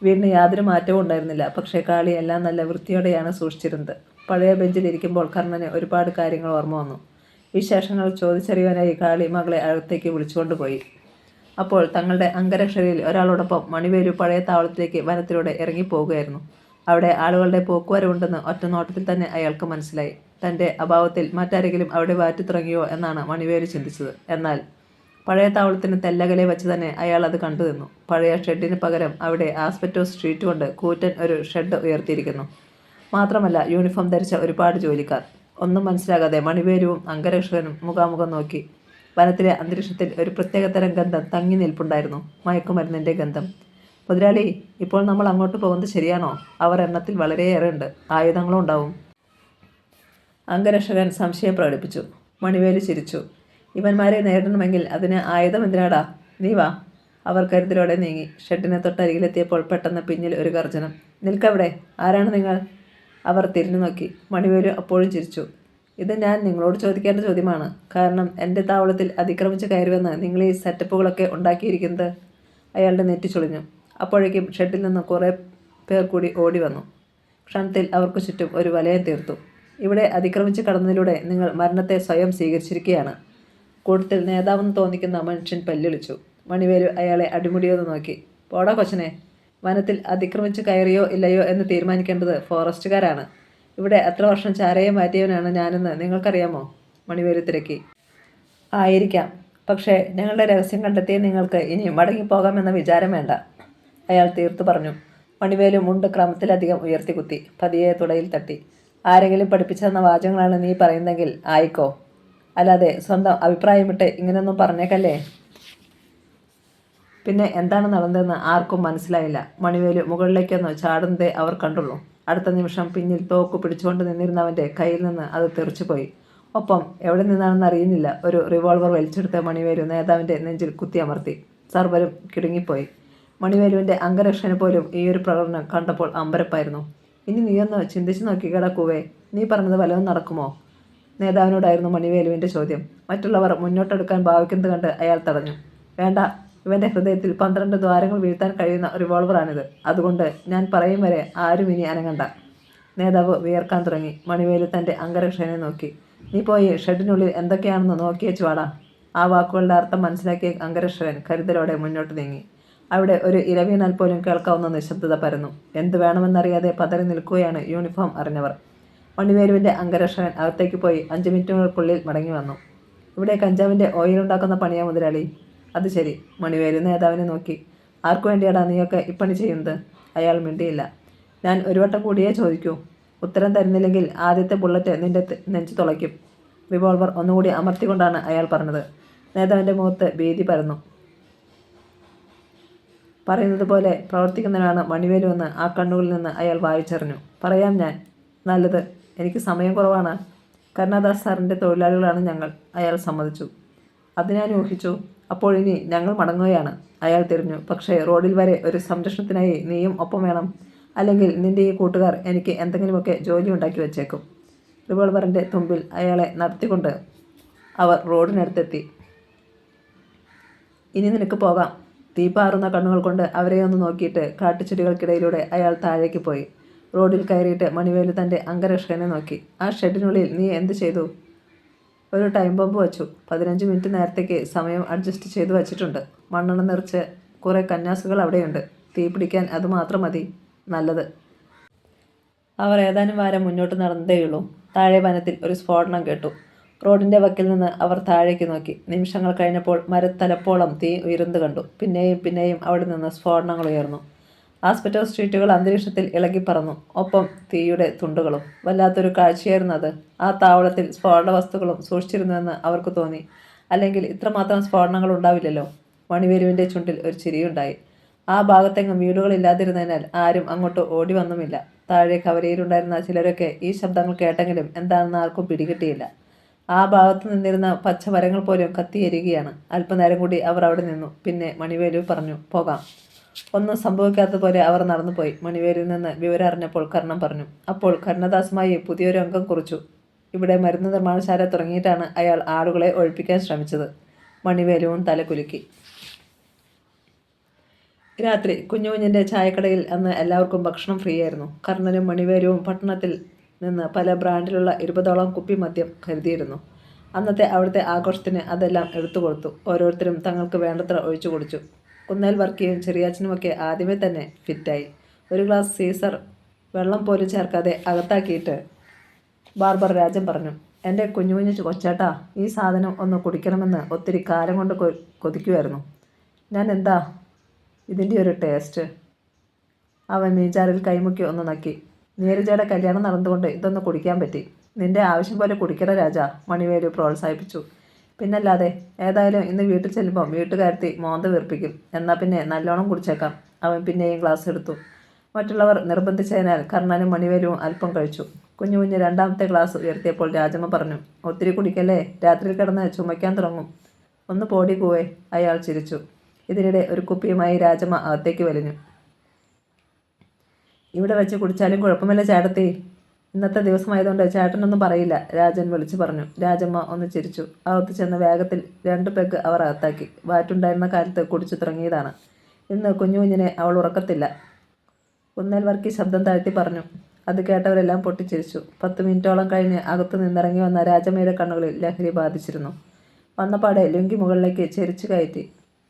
വീടിന് യാതൊരു മാറ്റവും ഉണ്ടായിരുന്നില്ല. പക്ഷേ കാളി എല്ലാം നല്ല വൃത്തിയോടെയാണ് സൂക്ഷിച്ചിരുന്നത്. പഴയ ബെഞ്ചിലിരിക്കുമ്പോൾ കർണന് ഒരുപാട് കാര്യങ്ങൾ ഓർമ്മ വന്നു. വിശേഷങ്ങൾ ചോദിച്ചറിയാനായി കാളി മകളെ അകത്തേക്ക് വിളിച്ചുകൊണ്ടുപോയി. അപ്പോൾ തങ്ങളുടെ അംഗരക്ഷരിയിൽ ഒരാളോടൊപ്പം മണിവേലു പഴയ താവളത്തിലേക്ക് വനത്തിലൂടെ ഇറങ്ങിപ്പോകുകയായിരുന്നു. അവിടെ ആളുകളുടെ പോക്കുവരവുണ്ടെന്ന് ഒറ്റ നോട്ടത്തിൽ തന്നെ അയാൾക്ക് മനസ്സിലായി. തൻ്റെ അഭാവത്തിൽ മറ്റാരെങ്കിലും അവിടെ വാറ്റിത്തിറങ്ങിയോ എന്നാണ് മണിവേലു ചിന്തിച്ചത്. എന്നാൽ പഴയ താവളത്തിന് തെല്ലകലെ വെച്ച് തന്നെ അയാൾ അത് കണ്ടു നിന്നു. പഴയ ഷെഡിന് പകരം അവിടെ ആസ്പെറ്റോസ് ഷീറ്റ് കൊണ്ട് കൂറ്റൻ ഒരു ഷെഡ് ഉയർത്തിയിരിക്കുന്നു. മാത്രമല്ല യൂണിഫോം ധരിച്ച ഒരുപാട് ജോലിക്കാർ. ഒന്നും മനസ്സിലാകാതെ മണിവേലുവും അംഗരക്ഷകനും മുഖാമുഖം നോക്കി. വനത്തിലെ അന്തരീക്ഷത്തിൽ ഒരു പ്രത്യേകതരം ഗന്ധം തങ്ങി നിൽപ്പുണ്ടായിരുന്നു. മയക്കുമരുന്നിൻ്റെ ഗന്ധം. മുതലാളി, ഇപ്പോൾ നമ്മൾ അങ്ങോട്ട് പോകുന്നത് ശരിയാണോ? അവർ എണ്ണത്തിൽ വളരെയേറെ ഉണ്ട്. ആയുധങ്ങളും ഉണ്ടാവും. അംഗരക്ഷകൻ സംശയം പ്രകടിപ്പിച്ചു. മണിവേലു ചിരിച്ചു. ഇവന്മാരെ നേരിടണമെങ്കിൽ അതിന് ആയുധം എന്തിനാടാ? നീ വാ. അവർ കരുതലോടെ നീങ്ങി. ഷെഡിനെ തൊട്ടരികിലെത്തിയപ്പോൾ പെട്ടെന്ന് പിന്നിൽ ഒരു ഗർജനം. നിൽക്കവിടെ! ആരാണ് നിങ്ങൾ? അവർ തിരിഞ്ഞു നോക്കി. മണിവേലു അപ്പോഴും ചിരിച്ചു. ഇത് ഞാൻ നിങ്ങളോട് ചോദിക്കേണ്ട ചോദ്യമാണ്. കാരണം എൻ്റെ താവളത്തിൽ അതിക്രമിച്ച് കയറിവെന്ന് നിങ്ങൾ ഈ സെറ്റപ്പുകളൊക്കെ ഉണ്ടാക്കിയിരിക്കുന്നത്. അയാളുടെ നെറ്റി ചുളിഞ്ഞു. അപ്പോഴേക്കും ഷെഡിൽ നിന്ന് കുറേ പേർ കൂടി ഓടി വന്നു. ക്ഷണത്തിൽ അവർക്ക് ചുറ്റും ഒരു വലയം തീർത്തു. ഇവിടെ അതിക്രമിച്ച് കടന്നതിലൂടെ നിങ്ങൾ മരണത്തെ സ്വയം സ്വീകരിച്ചിരിക്കുകയാണ്. കൂട്ടത്തിൽ നേതാവെന്ന് തോന്നിക്കുന്ന മനുഷ്യൻ പല്ലിളിച്ചു. മണിവേലു അയാളെ അടിമുടിയോന്ന് നോക്കി. പോടാ കൊച്ചനെ! വനത്തിൽ അതിക്രമിച്ച് കയറിയോ ഇല്ലയോ എന്ന് തീരുമാനിക്കേണ്ടത് ഫോറസ്റ്റുകാരാണ്. ഇവിടെ എത്ര വർഷം ചാരയെ മാറ്റിയവനാണ് ഞാനെന്ന് നിങ്ങൾക്കറിയാമോ? മണിവേലു തിരക്കി. ആയിരിക്കാം. പക്ഷേ ഞങ്ങളുടെ രഹസ്യം കണ്ടെത്തിയ നിങ്ങൾക്ക് ഇനി മടങ്ങിപ്പോകാമെന്ന വിചാരം വേണ്ട, അയാൾ തീർത്തു പറഞ്ഞു. മണിവേലു മുണ്ട് ക്രമത്തിലധികം ഉയർത്തിക്കുത്തി പതിയെ തുടയിൽ തട്ടി. ആരെങ്കിലും പഠിപ്പിച്ചെന്ന വാചകങ്ങളാണ് നീ പറയുന്നെങ്കിൽ ആയിക്കോ. അല്ലാതെ സ്വന്തം അഭിപ്രായം വിട്ട് ഇങ്ങനെയൊന്നും പറഞ്ഞേക്കല്ലേ. പിന്നെ എന്താണ് നടന്നതെന്ന് ആർക്കും മനസ്സിലായില്ല. മണിവേലു മുകളിലേക്കൊന്ന് ചാടുന്നതേ അവർ കണ്ടുള്ളൂ. അടുത്ത നിമിഷം പിന്നിൽ തോക്ക് പിടിച്ചുകൊണ്ട് നിന്നിരുന്നവൻ്റെ കയ്യിൽ നിന്ന് അത് തെറിച്ചുപോയി. ഒപ്പം എവിടെ നിന്നാണെന്ന് അറിയുന്നില്ല ഒരു റിവോൾവർ വലിച്ചെടുത്ത മണിവേലു നേതാവിൻ്റെ നെഞ്ചിൽ കുത്തിയമർത്തി. സർവരും കിടുങ്ങിപ്പോയി. മണിവേലുവിൻ്റെ അംഗരക്ഷന് പോലും ഈയൊരു പ്രകടനം കണ്ടപ്പോൾ അമ്പരപ്പായിരുന്നു. ഇനി നീയൊന്ന് ചിന്തിച്ചു നോക്കിക്കടാ കൂവേ, നീ പറഞ്ഞത് വല്ലതും നടക്കുമോ? നേതാവിനോടായിരുന്നു മണിവേലുവിൻ്റെ ചോദ്യം. മറ്റുള്ളവർ മുന്നോട്ടെടുക്കാൻ ഭാവിക്കുന്നത് കണ്ട് അയാൾ തടഞ്ഞു. വേണ്ട, ഇവൻ്റെ ഹൃദയത്തിൽ 12 ദ്വാരങ്ങൾ വീഴ്ത്താൻ കഴിയുന്ന റിവോൾവറാണിത്. അതുകൊണ്ട് ഞാൻ പറയും വരെ ആരും ഇനി അനങ്ങണ്ട. നേതാവ് വിയർക്കാൻ തുടങ്ങി. മണിവേലു തൻ്റെ അംഗരക്ഷനെ നോക്കി. നീ പോയി ഷെഡിനുള്ളിൽ എന്തൊക്കെയാണെന്ന് നോക്കിയേച്ചു വാടാ. ആ വാക്കുകളുടെ അർത്ഥം മനസ്സിലാക്കിയ അംഗരക്ഷകൻ കരുതലോടെ മുന്നോട്ട് നീങ്ങി. അവിടെ ഒരു ഇര വീണാൽ പോലും കേൾക്കാവുന്ന നിശബ്ദത പരന്നു. എന്ത് വേണമെന്നറിയാതെ പതറി നിൽക്കുകയാണ് യൂണിഫോം അറിഞ്ഞവർ. മണിവേലുവിൻ്റെ അംഗരക്ഷകൻ അകത്തേക്ക് പോയി 5 മിനിറ്റുകൾക്കുള്ളിൽ മടങ്ങി വന്നു. ഇവിടെ കഞ്ചാവിൻ്റെ ഓയിലുണ്ടാക്കുന്ന പണിയാ മുതലാളി. അത് ശരി. മണിവേലു നേതാവിനെ നോക്കി. ആർക്കു വേണ്ടിയാടാ നീയൊക്കെ ഇപ്പണി ചെയ്യുന്നത്? അയാൾ മിണ്ടിയില്ല. ഞാൻ ഒരു വട്ടം കൂടിയേ ചോദിക്കൂ. ഉത്തരം തരുന്നില്ലെങ്കിൽ ആദ്യത്തെ ബുള്ളറ്റ് നിന്റെ നെഞ്ചു തുളയ്ക്കും. റിവോൾവർ ഒന്നുകൂടി അമർത്തിക്കൊണ്ടാണ് അയാൾ പറഞ്ഞത്. നേതാവിൻ്റെ മുഖത്ത് ഭീതി പരന്നു. പറയുന്നത് പോലെ പ്രവർത്തിക്കുന്നവനാണ് മണിവേലുവെന്ന് ആ കണ്ണുകളിൽ നിന്ന് അയാൾ വായിച്ചറിഞ്ഞു. പറയാം ഞാൻ. നല്ലത്. എനിക്ക് സമയം കുറവാണ്. കരുണാദാസ് സാറിൻ്റെ തൊഴിലാളികളാണ് ഞങ്ങൾ. അയാൾ സമ്മതിച്ചു. അത് ഞാൻ ഊഹിച്ചു. അപ്പോഴിനി ഞങ്ങൾ മടങ്ങുകയാണ്. അയാൾ തിരിഞ്ഞു. പക്ഷേ റോഡിൽ വരെ ഒരു സംരക്ഷണത്തിനായി നീയും ഒപ്പം വേണം. അല്ലെങ്കിൽ നിന്റെ ഈ കൂട്ടുകാർ എനിക്ക് എന്തെങ്കിലുമൊക്കെ ജോലി ഉണ്ടാക്കി വെച്ചേക്കും. റിവോൾവറിൻ്റെ തുമ്പിൽ അയാളെ നടത്തിക്കൊണ്ട് അവർ റോഡിനടുത്തെത്തി. ഇനി നിനക്ക് പോകാം. തീപ്പാറുന്ന കണ്ണുകൾ കൊണ്ട് അവരെ ഒന്ന് നോക്കിയിട്ട് കാട്ടുചെടികൾക്കിടയിലൂടെ അയാൾ താഴേക്ക് പോയി. റോഡിൽ കയറിയിട്ട് മണിവേലു തൻ്റെ അംഗരക്ഷകനെ നോക്കി. ആ ഷെഡിനുള്ളിൽ നീ എന്ത് ചെയ്തു? ഒരു ടൈം ബോംബ് വച്ചു. 15 മിനിറ്റ് നേരത്തേക്ക് സമയം അഡ്ജസ്റ്റ് ചെയ്തു വച്ചിട്ടുണ്ട്. മണ്ണെണ്ണ നിറച്ച് കുറേ കന്നാസുകൾ അവിടെയുണ്ട്. തീ പിടിക്കാൻ അത് മാത്രം മതി. നല്ലത്. അവർ ഏതാനും വാരം മുന്നോട്ട് നടന്നതേയുള്ളൂ. താഴെ വനത്തിൽ ഒരു സ്ഫോടനം കേട്ടു. റോഡിൻ്റെ വക്കിൽ നിന്ന് അവർ താഴേക്ക് നോക്കി. നിമിഷങ്ങൾ കഴിഞ്ഞപ്പോൾ മരത്തലപ്പോളം തീ ഉയർന്നു കണ്ടു. പിന്നെയും പിന്നെയും അവിടെ നിന്ന് സ്ഫോടനങ്ങൾ ഉയർന്നു. ആസ്പെറ്റോ സ്ട്രീറ്റുകൾ അന്തരീക്ഷത്തിൽ ഇളകിപ്പറന്നു. ഒപ്പം തീയുടെ തുണ്ടുകളും. വല്ലാത്തൊരു കാഴ്ചയായിരുന്നു അത്. ആ താവളത്തിൽ സ്ഫോടന വസ്തുക്കളും സൂക്ഷിച്ചിരുന്നുവെന്ന് അവർക്ക് തോന്നി. അല്ലെങ്കിൽ ഇത്രമാത്രം സ്ഫോടനങ്ങൾ ഉണ്ടാവില്ലല്ലോ. മണിവേലുവിൻ്റെ ചുണ്ടിൽ ഒരു ചിരിയുണ്ടായി. ആ ഭാഗത്തെങ്ങും വീടുകളില്ലാതിരുന്നതിനാൽ ആരും അങ്ങോട്ട് ഓടി വന്നുമില്ല. താഴെ കവലയിലുണ്ടായിരുന്ന ചിലരൊക്കെ ഈ ശബ്ദങ്ങൾ കേട്ടെങ്കിലും എന്താണെന്ന് ആർക്കും പിടികിട്ടിയില്ല. ആ ഭാഗത്ത് നിന്നിരുന്ന പച്ചമരങ്ങൾ പോലും കത്തിയെരിയുകയാണ്. അല്പനേരം കൂടി അവർ അവിടെ നിന്നു. പിന്നെ മണിവേലു പറഞ്ഞു, പോകാം. ഒന്നും സംഭവിക്കാത്തതുപോലെ അവർ നടന്നുപോയി. മണിവേലുവിൽ നിന്ന് വിവരം അറിഞ്ഞപ്പോൾ കർണം പറഞ്ഞു. അപ്പോൾ കരുണദാസുമായി പുതിയൊരു അംഗം കുറിച്ചു. ഇവിടെ മരുന്ന് നിർമ്മാണശാല തുടങ്ങിയിട്ടാണ് അയാൾ ആളുകളെ ഒഴിപ്പിക്കാൻ ശ്രമിച്ചത്. മണിവേലുവും തലകുലുക്കി. രാത്രി കുഞ്ഞുകുഞ്ഞിൻ്റെ ചായക്കടയിൽ അന്ന് എല്ലാവർക്കും ഭക്ഷണം ഫ്രീ ആയിരുന്നു. കർണനും മണിവേലുവും പട്ടണത്തിൽ നിന്ന് പല ബ്രാൻഡിലുള്ള 20ഓളം കുപ്പി മദ്യം കരുതിയിരുന്നു. അന്നത്തെ അവിടുത്തെ ആഘോഷത്തിന് അതെല്ലാം എടുത്തു കൊടുത്തു. ഓരോരുത്തരും തങ്ങൾക്ക് വേണ്ടത്ര ഒഴിച്ചു കുടിച്ചു. കുന്നേൽ വർക്കിയും ചെറിയാച്ചനുമൊക്കെ ആദ്യമേ തന്നെ ഫിറ്റായി. ഒരു ഗ്ലാസ് സീസർ വെള്ളം പോലും ചേർക്കാതെ അകത്താക്കിയിട്ട് ബാർബർ രാജൻ പറഞ്ഞു, എൻ്റെ കുഞ്ഞുകുഞ്ഞു കൊച്ചേട്ടാ, ഈ സാധനം ഒന്ന് കുടിക്കണമെന്ന് ഒത്തിരി കാലം കൊണ്ട് കൊതിക്കുമായിരുന്നു. ഞാൻ എന്താ ഇതിൻ്റെ ഒരു ടേസ്റ്റ്. അവൻ മീൻചാറിൽ കൈമുക്കി ഒന്ന് നക്കി. നീരജയുടെ കല്യാണം നടന്നുകൊണ്ട് ഇതൊന്ന് കുടിക്കാൻ പറ്റി. നിന്റെ ആവശ്യം പോലെ കുടിക്കട രാജ, മണിവേലു പ്രോത്സാഹിപ്പിച്ചു. പിന്നല്ലാതെ. ഏതായാലും ഇന്ന് വീട്ടിൽ ചെല്ലുമ്പോൾ വീട്ടുകാരത്തി മോന്ത വീർപ്പിക്കും. എന്നാൽ പിന്നെ നല്ലോണം കുടിച്ചേക്കാം. അവൻ പിന്നെയും ഗ്ലാസ് എടുത്തു. മറ്റുള്ളവർ നിർബന്ധിച്ചതിനാൽ കർണനും മണിവേലുവും അല്പം കഴിച്ചു. കുഞ്ഞു രണ്ടാമത്തെ ഗ്ലാസ് ഉയർത്തിയപ്പോൾ രാജമ്മ പറഞ്ഞു, ഒത്തിരി കുടിക്കല്ലേ, രാത്രിയിൽ കിടന്ന് ചുമയ്ക്കാൻ തുടങ്ങും. ഒന്ന് പോടി കൂവേ. അയാൾ ചിരിച്ചു. ഇതിനിടെ ഒരു കുപ്പിയുമായി രാജമ്മ അകത്തേക്ക് വലിഞ്ഞു. ഇവിടെ വെച്ച് കുടിച്ചാലും കുഴപ്പമില്ല ചേട്ടത്തി. ഇന്നത്തെ ദിവസമായതുകൊണ്ട് ചേട്ടനൊന്നും പറയില്ല, രാജൻ വിളിച്ചു പറഞ്ഞു. രാജമ്മ ഒന്ന് ചിരിച്ചു. അകത്ത് ചെന്ന് വേഗത്തിൽ 2 പെഗ് അവർ അകത്താക്കി. വാറ്റുണ്ടായിരുന്ന കാലത്ത് കുടിച്ചു തുടങ്ങിയതാണ്. ഇന്ന് കുഞ്ഞുകുഞ്ഞിനെ അവൾ ഉറക്കത്തില്ല. കുന്നേൽ വർക്കി ശബ്ദം താഴ്ത്തി പറഞ്ഞു. അത് കേട്ടവരെല്ലാം പൊട്ടിച്ചിരിച്ചു. 10 മിനിറ്റോളം കഴിഞ്ഞ് അകത്തു നിന്നിറങ്ങി വന്ന രാജമ്മയുടെ കണ്ണുകളിൽ ലഹരി ബാധിച്ചിരുന്നു. വന്നപാടെ ലുങ്കി മുകളിലേക്ക് ചെരിച്ചു കയറ്റി.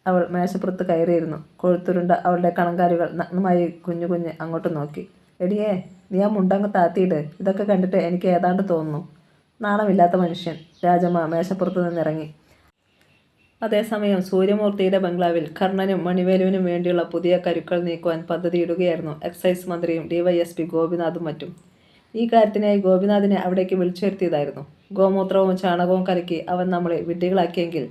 അവൾ മേശപ്പുറത്ത് കയറിയിരുന്നു. കൊഴുത്തുരുണ്ട അവളുടെ കണങ്കാലുകൾ നഗ്നമായി കുഞ്ഞു അങ്ങോട്ട് നോക്കി. എടിയേ, നീ ആ മുണ്ടങ്ങ് താത്തിയിട്. ഇതൊക്കെ കണ്ടിട്ട് എനിക്ക് ഏതാണ്ട് തോന്നുന്നു. നാണമില്ലാത്ത മനുഷ്യൻ. രാജമ്മ മേശപ്പുറത്ത് നിന്നിറങ്ങി. അതേസമയം സൂര്യമൂർത്തിയുടെ ബംഗ്ലാവിൽ കർണനും മണിവേലുവിനും വേണ്ടിയുള്ള പുതിയ കരുക്കൾ നീക്കുവാൻ പദ്ധതിയിടുകയായിരുന്നു എക്സൈസ് മന്ത്രിയും DYSP ഗോപിനാഥും മറ്റും. ഈ കാര്യത്തിനായി ഗോപിനാഥിനെ അവിടേക്ക് വിളിച്ചു വരുത്തിയതായിരുന്നു. ഗോമൂത്രവും ചാണകവും കലക്കി അവൻ നമ്മളെ വിഡ്ഢികളാക്കിയെങ്കിൽ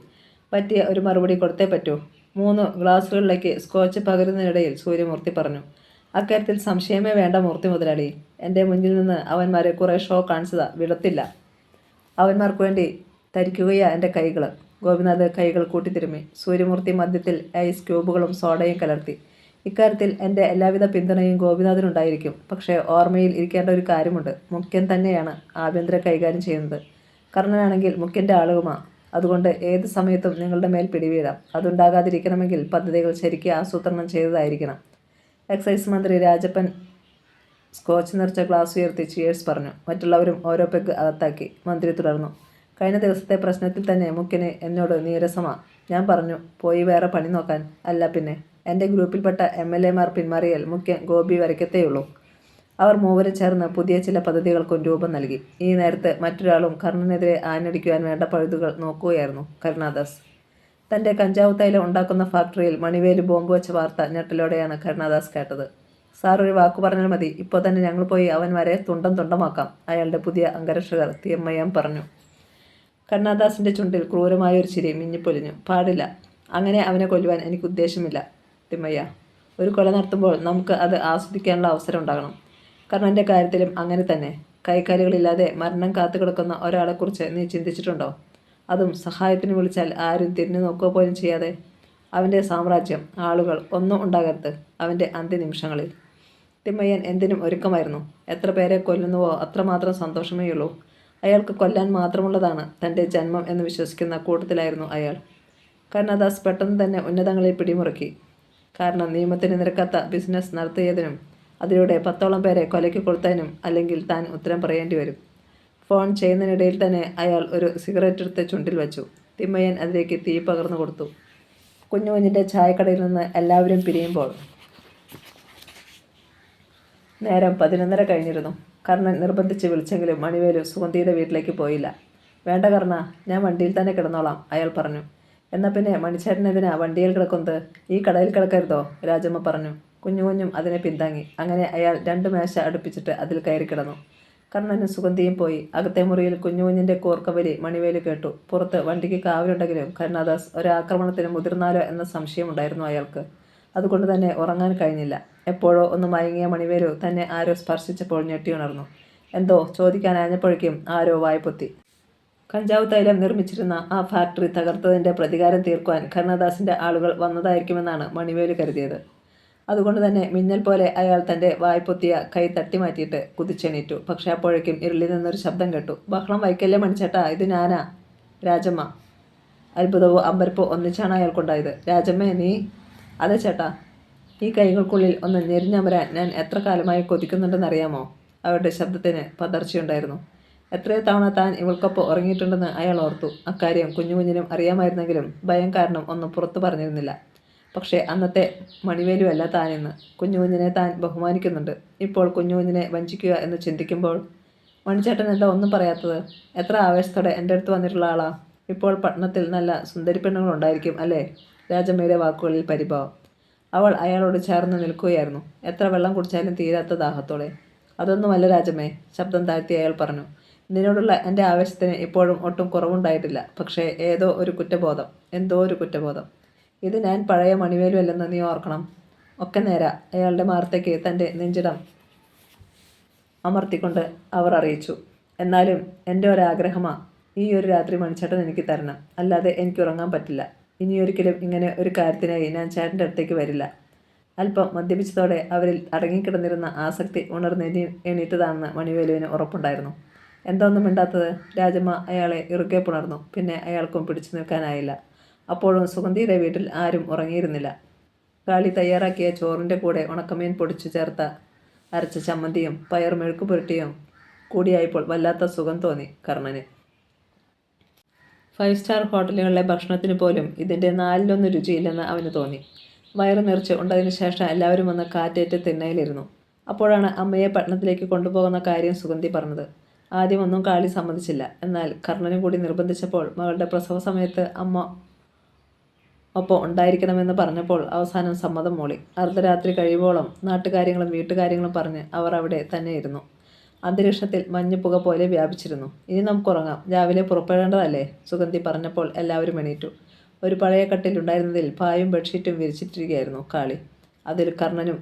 പറ്റിയ ഒരു മറുപടി കൊടുത്തേ പറ്റൂ. 3 ഗ്ലാസുകളിലേക്ക് സ്കോച്ച് പകരുന്നതിനിടയിൽ സൂര്യമൂർത്തി പറഞ്ഞു. അക്കാര്യത്തിൽ സംശയമേ വേണ്ട മൂർത്തി മുതലാളി. എൻ്റെ മുന്നിൽ നിന്ന് അവന്മാരെ കുറേ ഷോ കാണിച്ചതാ, വിടത്തില്ല. അവന്മാർക്ക് വേണ്ടി തരിക്കുകയാ എൻ്റെ കൈകൾ. ഗോപിനാഥ് കൈകൾ കൂട്ടിത്തിരുമ്മി. സൂര്യമൂർത്തി മദ്യത്തിൽ ഐസ് ക്യൂബുകളും സോഡയും കലർത്തി. ഇക്കാര്യത്തിൽ എൻ്റെ എല്ലാവിധ പിന്തുണയും ഗോപിനാഥിനുണ്ടായിരിക്കും. പക്ഷേ ഓർമ്മയിൽ ഇരിക്കേണ്ട ഒരു കാര്യമുണ്ട്. മുഖ്യൻ തന്നെയാണ് ആഭ്യന്തരം കൈകാര്യം ചെയ്യുന്നത്. കർണനാണെങ്കിൽ മുഖ്യൻ്റെ ആളുകുമാ. അതുകൊണ്ട് ഏത് സമയത്തും നിങ്ങളുടെ മേൽ പിടിവീഴാം. അതുണ്ടാകാതിരിക്കണമെങ്കിൽ പദ്ധതികൾ ശരിക്ക് ആസൂത്രണം ചെയ്തതായിരിക്കണം. എക്സൈസ് മന്ത്രി രാജപ്പൻ സ്കോച്ച് നിറച്ച ഗ്ലാസ് ഉയർത്തി ചിയേഴ്സ് പറഞ്ഞു. മറ്റുള്ളവരും ഓരോ പെഗ് അകത്താക്കി. മന്ത്രി തുടർന്നു. കഴിഞ്ഞ ദിവസത്തെ പ്രശ്നത്തിൽ തന്നെ മുഖ്യന് എന്നോട് നീരസമാ. ഞാൻ പറഞ്ഞു, പോയി വേറെ പണി നോക്കാൻ. അല്ല പിന്നെ, എൻ്റെ ഗ്രൂപ്പിൽപ്പെട്ട MLA മാർ പിന്മാറിയാൽ മുഖ്യൻ ഗോപി വരയ്ക്കത്തേയുള്ളൂ. അവർ മൂവരും ചേർന്ന് പുതിയ ചില പദ്ധതികൾക്കും രൂപം നൽകി. ഈ നേരത്ത് മറ്റൊരാളും കർണനെതിരെ ആഞ്ഞടിക്കുവാൻ വേണ്ട പഴുതുകൾ നോക്കുകയായിരുന്നു. കരുണാദാസ്. തൻ്റെ കഞ്ചാവ് തൈലം ഉണ്ടാക്കുന്ന ഫാക്ടറിയിൽ മണിവേലു ബോംബ് വെച്ച വാർത്ത ഞെട്ടലോടെയാണ് കരുണാദാസ് കേട്ടത്. സാർ ഒരു വാക്കു പറഞ്ഞാൽ മതി. ഇപ്പോൾ തന്നെ ഞങ്ങൾ പോയി അവന്മാരെ തുണ്ടമാക്കാം. അയാളുടെ പുതിയ അംഗരക്ഷകർ തിയമ്മയം പറഞ്ഞു. കരുണാദാസിൻ്റെ ചുണ്ടിൽ ക്രൂരമായൊരു ചിരി മിന്നിപ്പൊലിഞ്ഞു. പാടില്ല. അങ്ങനെ അവനെ കൊല്ലുവാൻ എനിക്ക് ഉദ്ദേശമില്ല തിമ്മയ്യ. ഒരു കൊല നടത്തുമ്പോൾ നമുക്ക് അത് ആസ്വദിക്കാനുള്ള അവസരം ഉണ്ടാകണം. കർണൻ്റെ കാര്യത്തിലും അങ്ങനെ തന്നെ. കൈക്കാലുകളില്ലാതെ മരണം കാത്തുകിടക്കുന്ന ഒരാളെക്കുറിച്ച് നീ ചിന്തിച്ചിട്ടുണ്ടോ? അതും സഹായത്തിന് വിളിച്ചാൽ ആരും തിരിഞ്ഞു നോക്കുക പോലും ചെയ്യാതെ. അവൻ്റെ സാമ്രാജ്യം, ആളുകൾ, ഒന്നും ഉണ്ടാകരുത് അവൻ്റെ അന്ത്യനിമിഷങ്ങളിൽ. തിമ്മയ്യൻ എന്തിനും ഒരുക്കമായിരുന്നു. എത്ര പേരെ കൊല്ലുന്നുവോ അത്രമാത്രം സന്തോഷമേയുള്ളൂ. അയാൾക്ക് കൊല്ലാൻ മാത്രമുള്ളതാണ് തൻ്റെ ജന്മം എന്ന് വിശ്വസിക്കുന്ന കൂട്ടത്തിലായിരുന്നു അയാൾ. കരുണാദാസ് പെട്ടെന്ന് തന്നെ ഉന്നതങ്ങളിൽ പിടിമുറുക്കി. കാരണം നിയമത്തിന് നിരക്കാത്ത ബിസിനസ് നടത്തിയതിനും അതിലൂടെ 10ഓളം പേരെ കൊലയ്ക്ക് കൊടുത്തതിനും അല്ലെങ്കിൽ താൻ ഉത്തരം പറയേണ്ടി വരും. ഫോൺ ചെയ്യുന്നതിനിടയിൽ തന്നെ അയാൾ ഒരു സിഗരറ്റ് എടുത്ത് ചുണ്ടിൽ വച്ചു. തിമ്മയ്യൻ അതിലേക്ക് തീ പകർന്നു കൊടുത്തു. കുഞ്ഞുകുഞ്ഞിൻ്റെ ചായക്കടയിൽ നിന്ന് എല്ലാവരും പിരിയുമ്പോൾ നേരം 11:30 കഴിഞ്ഞിരുന്നു. കർണൻ നിർബന്ധിച്ച് വിളിച്ചെങ്കിലും മണിവേലു സുഗന്ധിയുടെ വീട്ടിലേക്ക് പോയില്ല. വേണ്ട കർണ, ഞാൻ വണ്ടിയിൽ തന്നെ കിടന്നോളാം, അയാൾ പറഞ്ഞു. എന്നാൽ പിന്നെ മണിച്ചേട്ടനെതിനാ വണ്ടിയിൽ കിടക്കുന്നത്? ഈ കടയിൽ കിടക്കരുതോ? രാജമ്മ പറഞ്ഞു. കുഞ്ഞുകുഞ്ഞും അതിനെ പിന്താങ്ങി. അങ്ങനെ അയാൾ 2 മേശ അടുപ്പിച്ചിട്ട് അതിൽ കയറി കിടന്നു. കർണനും സുഗന്ധിയും പോയി. അകത്തെ മുറിയിൽ കുഞ്ഞുകുഞ്ഞിൻ്റെ കൂർക്കവലി മണിവേലു കേട്ടു. പുറത്ത് വണ്ടിക്ക് കാവലുണ്ടെങ്കിലും കരുണാദാസ് ഒരാക്രമണത്തിന് മുതിർന്നാലോ എന്ന സംശയമുണ്ടായിരുന്നു അയാൾക്ക്. അതുകൊണ്ട് തന്നെ ഉറങ്ങാൻ കഴിഞ്ഞില്ല. എപ്പോഴോ ഒന്ന് മയങ്ങിയ മണിവേലു തന്നെ ആരോ സ്പർശിച്ചപ്പോൾ ഞെട്ടിയുണർന്നു. എന്തോ ചോദിക്കാനാഞ്ഞപ്പോഴേക്കും ആരോ വായ്പൊത്തി. കഞ്ചാവ് തൈലം നിർമ്മിച്ചിരുന്ന ആ ഫാക്ടറി തകർത്തതിൻ്റെ പ്രതികാരം തീർക്കുവാൻ കരുണാദാസിൻ്റെ ആളുകൾ വന്നതായിരിക്കുമെന്നാണ് മണിവേലു കരുതിയത്. അതുകൊണ്ട് തന്നെ മിന്നൽ പോലെ അയാൾ തൻ്റെ വായ്പൊത്തിയ കൈ തട്ടിമാറ്റിയിട്ട് കുതിച്ചെണീറ്റു. പക്ഷെ അപ്പോഴേക്കും ഇരുളിൽ നിന്നൊരു ശബ്ദം കേട്ടു. ബഹളം വയ്ക്കല്ലേ മണിച്ചേട്ടാ, ഇത് ഞാനാ, രാജമ്മ. അത്ഭുതവും അമ്പരപ്പോ ഒന്നിച്ചാണ് അയാൾക്കുണ്ടായത്. രാജമ്മേ, നീ? അതെ ചേട്ടാ. ഈ കൈകൾക്കുള്ളിൽ ഒന്ന് ഞെരിഞ്ഞമരാൻ ഞാൻ എത്ര കാലമായി കൊതിക്കുന്നുണ്ടെന്നറിയാമോ? അവരുടെ ശബ്ദത്തിന് പതർച്ചയുണ്ടായിരുന്നു. എത്രയോ തവണ താൻ ഇവൾക്കൊപ്പം ഉറങ്ങിയിട്ടുണ്ടെന്ന് അയാൾ ഓർത്തു. അക്കാര്യം കുഞ്ഞുകുഞ്ഞിനും അറിയാമായിരുന്നെങ്കിലും ഭയം കാരണം ഒന്നും പുറത്തു പറഞ്ഞിരുന്നില്ല. പക്ഷേ അന്നത്തെ മണിവേലുവല്ല താനിന്ന്. കുഞ്ഞുകുഞ്ഞിനെ താൻ ബഹുമാനിക്കുന്നുണ്ട്. ഇപ്പോൾ കുഞ്ഞുകുഞ്ഞിനെ വഞ്ചിക്കുക എന്ന് ചിന്തിക്കുമ്പോൾ. മണിച്ചേട്ടൻ എന്താ ഒന്നും പറയാത്തത്? എത്ര ആവേശത്തോടെ എൻ്റെ അടുത്ത് വന്നിട്ടുള്ള ആളാ. ഇപ്പോൾ പട്ടണത്തിൽ നല്ല സുന്ദരി പെണ്ണുങ്ങളുണ്ടായിരിക്കും അല്ലേ? രാജമ്മയുടെ വാക്കുകളിൽ പരിഭവം. അവൾ അയാളോട് ചേർന്ന് നിൽക്കുകയായിരുന്നു, എത്ര വെള്ളം കുടിച്ചാലും തീരാത്ത ദാഹത്തോടെ. അതൊന്നുമല്ല രാജമ്മേ, ശബ്ദം താഴ്ത്തി അയാൾ പറഞ്ഞു. നിന്നോടുള്ള എൻ്റെ ആവേശത്തിന് ഇപ്പോഴും ഒട്ടും കുറവുണ്ടായിട്ടില്ല. പക്ഷേ ഏതോ ഒരു കുറ്റബോധം, എന്തോ ഒരു കുറ്റബോധം. ഇത് ഞാൻ പഴയ മണിവേലുവല്ലെന്ന് നീ ഓർക്കണം. ഒക്കെ നേരാ, അയാളുടെ മാർത്തേക്ക് തൻ്റെ നെഞ്ചിടം അമർത്തിക്കൊണ്ട് അവർ അറിയിച്ചു. എന്നാലും എൻ്റെ ഒരാഗ്രഹമാ, ഈ ഒരു രാത്രി മണിച്ചേട്ടൻ എനിക്ക് തരണം. അല്ലാതെ എനിക്ക് ഉറങ്ങാൻ പറ്റില്ല. ഇനിയൊരിക്കലും ഇങ്ങനെ ഒരു കാര്യത്തിനായി ഞാൻ ചേട്ടൻ്റെ അടുത്തേക്ക് വരില്ല. അല്പം മദ്യപിച്ചതോടെ അവരിൽ അടങ്ങിക്കിടന്നിരുന്ന ആസക്തി എണീറ്റതാണെന്ന് മണിവേലുവിന് ഉറപ്പുണ്ടായിരുന്നു. എന്തൊന്നും മിണ്ടാത്തത്? രാജമ്മ അയാളെ ഇറുകെ പുണർന്നു. പിന്നെ അയാൾക്കും പിടിച്ചു നിൽക്കാനായില്ല. അപ്പോഴും സുഗന്ധിയുടെ വീട്ടിൽ ആരും ഉറങ്ങിയിരുന്നില്ല. കാളി തയ്യാറാക്കിയ ചോറിൻ്റെ കൂടെ ഉണക്കമീൻ പൊടിച്ചു ചേർത്ത അരച്ച ചമ്മന്തിയും പയർ മെഴുക്ക് പുരട്ടിയും കൂടിയായപ്പോൾ വല്ലാത്ത സുഖം തോന്നി കർണന്. 5 സ്റ്റാർ ഹോട്ടലുകളിലെ ഭക്ഷണത്തിന് പോലും ഇതിൻ്റെ 4/1 രുചിയില്ലെന്ന് അവന് തോന്നി. വയറ് നിറച്ച് ഉണ്ടതിന് ശേഷം എല്ലാവരും വന്ന് കാറ്റേറ്റ് തിണ്ണയിലിരുന്നു. അപ്പോഴാണ് അമ്മയെ പട്ടണത്തിലേക്ക് കൊണ്ടുപോകുന്ന കാര്യം സുഗന്ധി പറഞ്ഞത്. ആദ്യമൊന്നും കാളി സമ്മതിച്ചില്ല. എന്നാൽ കർണനും കൂടി നിർബന്ധിച്ചപ്പോൾ, മകളുടെ പ്രസവ സമയത്ത് അമ്മ ഒപ്പം ഉണ്ടായിരിക്കണമെന്ന് പറഞ്ഞപ്പോൾ അവസാനം സമ്മതം മൂളി. അർദ്ധരാത്രി കഴിയുമ്പോളം നാട്ടുകാര്യങ്ങളും വീട്ടുകാര്യങ്ങളും പറഞ്ഞ് അവർ അവിടെ തന്നെ ഇരുന്നു. അന്തരീക്ഷത്തിൽ മഞ്ഞുപുക പോലെ വ്യാപിച്ചിരുന്നു. ഇനി നമുക്കുറങ്ങാം, രാവിലെ പുറപ്പെടേണ്ടതല്ലേ? സുഗന്ധി പറഞ്ഞപ്പോൾ എല്ലാവരും എണീറ്റു. ഒരു പഴയ കട്ടിലുണ്ടായിരുന്നതിൽ പായും ബെഡ്ഷീറ്റും വിരിച്ചിട്ടിരിക്കുകയായിരുന്നു കാളി. അതിൽ കർണനും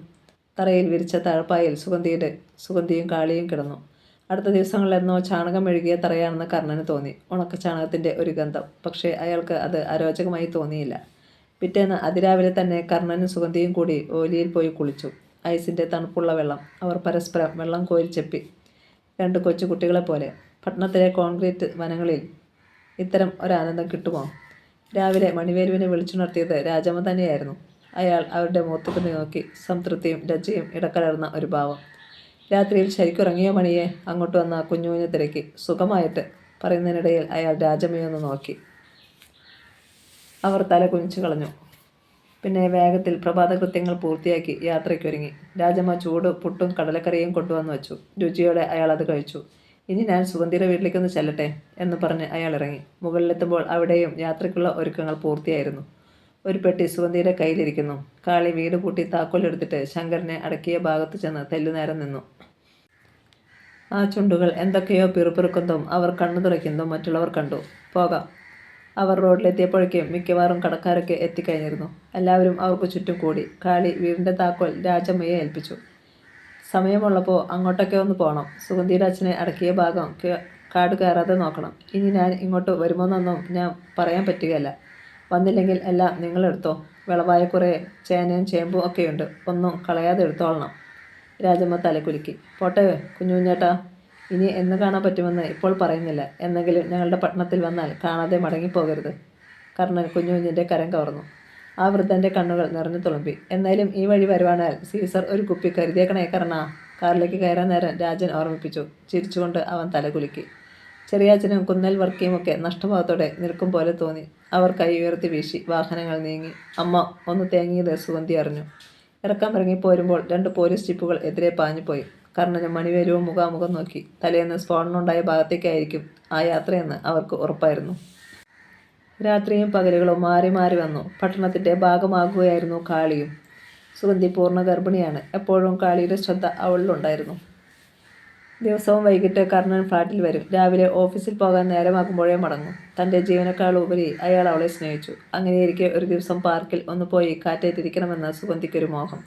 തറയിൽ വിരിച്ച താഴ്പായിൽ സുഗന്ധിയും കാളിയും കിടന്നു. അടുത്ത ദിവസങ്ങളിലെന്നോ ചാണകം മെഴുകിയ തറയാണെന്ന് കർണന് തോന്നി. ഉണക്ക ചാണകത്തിൻ്റെ ഒരു ഗന്ധം. പക്ഷേ അയാൾക്ക് അത് അരോചകമായി തോന്നിയില്ല. പിറ്റേന്ന് അതിരാവിലെ തന്നെ കർണനും സുഗന്ധിയും കൂടി ഓലിയിൽ പോയി കുളിച്ചു. ഐസിൻ്റെ തണുപ്പുള്ള വെള്ളം. അവർ പരസ്പരം വെള്ളം കോരിച്ചെപ്പി. 2 കൊച്ചു കുട്ടികളെപ്പോലെ. പട്ടണത്തിലെ കോൺക്രീറ്റ് വനങ്ങളിൽ ഇത്തരം ഒരാനന്ദം കിട്ടുമോ? രാവിലെ മണിവേലുവിനെ വിളിച്ചുണർത്തിയത് രാജമ്മ തന്നെയായിരുന്നു. അയാൾ അവരുടെ മുഖത്തേക്ക് നോക്കി. സംതൃപ്തിയും ലജ്ജയും ഇടകലർന്ന ഒരു ഭാവം. രാത്രിയിൽ ശരിക്കുറങ്ങിയോ മണിയെ? അങ്ങോട്ട് വന്ന കുഞ്ഞുവിനെ തിരക്കി. സുഖമായിട്ട് പറയുന്നതിനിടയിൽ അയാൾ രാജമ്മയൊന്ന് നോക്കി. അവർ തല കുനിച്ചു കളഞ്ഞു. പിന്നെ വേഗത്തിൽ പ്രഭാതകൃത്യങ്ങൾ പൂർത്തിയാക്കി യാത്രയ്ക്കൊരുങ്ങി. രാജമ്മ ചൂട് പുട്ടും കടലക്കറിയും കൊണ്ടുവന്നു വച്ചു. രുചിയോടെ അയാൾ അത് കഴിച്ചു. ഇനി ഞാൻ സുഗന്ധിയുടെ വീട്ടിലേക്കൊന്ന് ചെല്ലട്ടെ എന്ന് പറഞ്ഞ് അയാൾ ഇറങ്ങി. മുകളിലെത്തുമ്പോൾ അവിടെയും യാത്രയ്ക്കുള്ള ഒരുക്കങ്ങൾ പൂർത്തിയായിരുന്നു. ഒരു പെട്ടി സുഗന്ധിയുടെ കയ്യിലിരിക്കുന്നു. കാളി വീട് പൂട്ടി താക്കോലെടുത്തിട്ട് ശങ്കരനെ അടക്കിയ ഭാഗത്ത് ചെന്ന് തെല്ലുനേരം നിന്നു. ആ ചുണ്ടുകൾ എന്തൊക്കെയോ പിറുപിറുക്കുന്നതും അവർ കണ്ണു തുറയ്ക്കുന്നതും മറ്റുള്ളവർ കണ്ടു. പോകാം. അവർ റോഡിലെത്തിയപ്പോഴേക്കും മിക്കവാറും കടക്കാരൊക്കെ എത്തിക്കഴിഞ്ഞിരുന്നു. എല്ലാവരും അവർക്ക് ചുറ്റും കൂടി. കാളി വീടിൻ്റെ താക്കോൽ രാജമ്മയെ ഏൽപ്പിച്ചു. സമയമുള്ളപ്പോൾ അങ്ങോട്ടൊക്കെ ഒന്ന് പോകണം. സുഗന്ധിയുടെ അച്ഛനെ അടക്കിയ ഭാഗം കാട് കയറാതെ നോക്കണം. ഇനി ഞാൻ ഇങ്ങോട്ട് വരുമോന്നൊന്നും ഞാൻ പറയാൻ പറ്റുകയല്ല. വന്നില്ലെങ്കിൽ എല്ലാം നിങ്ങളെടുത്തോ. വിളവായ കുറേ ചേനയും ചേമ്പും ഒക്കെയുണ്ട്. ഒന്നും കളയാതെ എടുത്തോളണം. രാജമ്മ തലകുലുക്കി. പോട്ടെ കുഞ്ഞുഞ്ഞേട്ടാ, ഇനി എന്ന് കാണാൻ പറ്റുമെന്ന് ഇപ്പോൾ പറയുന്നില്ല. എന്നെങ്കിലും ഞങ്ങളുടെ പട്ടണത്തിൽ വന്നാൽ കാണാതെ മടങ്ങിപ്പോകരുത്. കർണൻ കുഞ്ഞുഞ്ഞിൻ്റെ കരം കവർന്നു. ആ വൃദ്ധൻ്റെ കണ്ണുകൾ നിറഞ്ഞു തുളുമ്പി. എന്നാലും ഈ വഴി വരുവാനാൽ സീസർ ഒരു കുപ്പി കരുതിയേക്കണേ കർണാ. കാറിലേക്ക് കയറാൻ നേരം രാജൻ ഓർമ്മിപ്പിച്ചു. ചിരിച്ചുകൊണ്ട് അവൻ തലകുലുക്കി. ചെറിയാച്ചനും കുന്നൽ വർക്കിയുമൊക്കെ നഷ്ടഭാവത്തോടെ നിൽക്കും പോലെ തോന്നി. അവർ കൈ ഉയർത്തി വീശി. വാഹനങ്ങൾ നീങ്ങി. അമ്മ ഒന്ന് തേങ്ങിയത് സുഗന്ധി അറിഞ്ഞു. ഇറക്കം ഇറങ്ങി പോരുമ്പോൾ 2 പോലീസ് ജീപ്പുകൾ എതിരെ പാഞ്ഞുപോയി. കർണനും മണിവേലുവും മുഖാമുഖം നോക്കി. തലേന്ന് സ്ഫോടനമുണ്ടായ ഭാഗത്തേക്കായിരിക്കും ആ യാത്രയെന്ന് അവർക്ക് ഉറപ്പായിരുന്നു. രാത്രിയും പകലുകളും മാറി മാറി വന്നു. പട്ടണത്തിൻ്റെ ഭാഗമാകുകയായിരുന്നു കാളിയും. സുഗന്ധി പൂർണ്ണ ഗർഭിണിയാണ്. എപ്പോഴും കാളിയുടെ ശ്രദ്ധ അവളിലുണ്ടായിരുന്നു. ദിവസവും വൈകിട്ട് കർണൻ ഫ്ലാറ്റിൽ വരും. രാവിലെ ഓഫീസിൽ പോകാൻ നേരമാകുമ്പോഴേ മടങ്ങും. തൻ്റെ ജീവനേക്കാളുപരി അയാൾ അവളെ സ്നേഹിച്ചു. അങ്ങനെയിരിക്കെ ഒരു ദിവസം പാർക്കിൽ ഒന്ന് പോയി കാറ്റേറ്റിരിക്കണമെന്ന് സുഗന്ധിക്കൊരു മോഹം.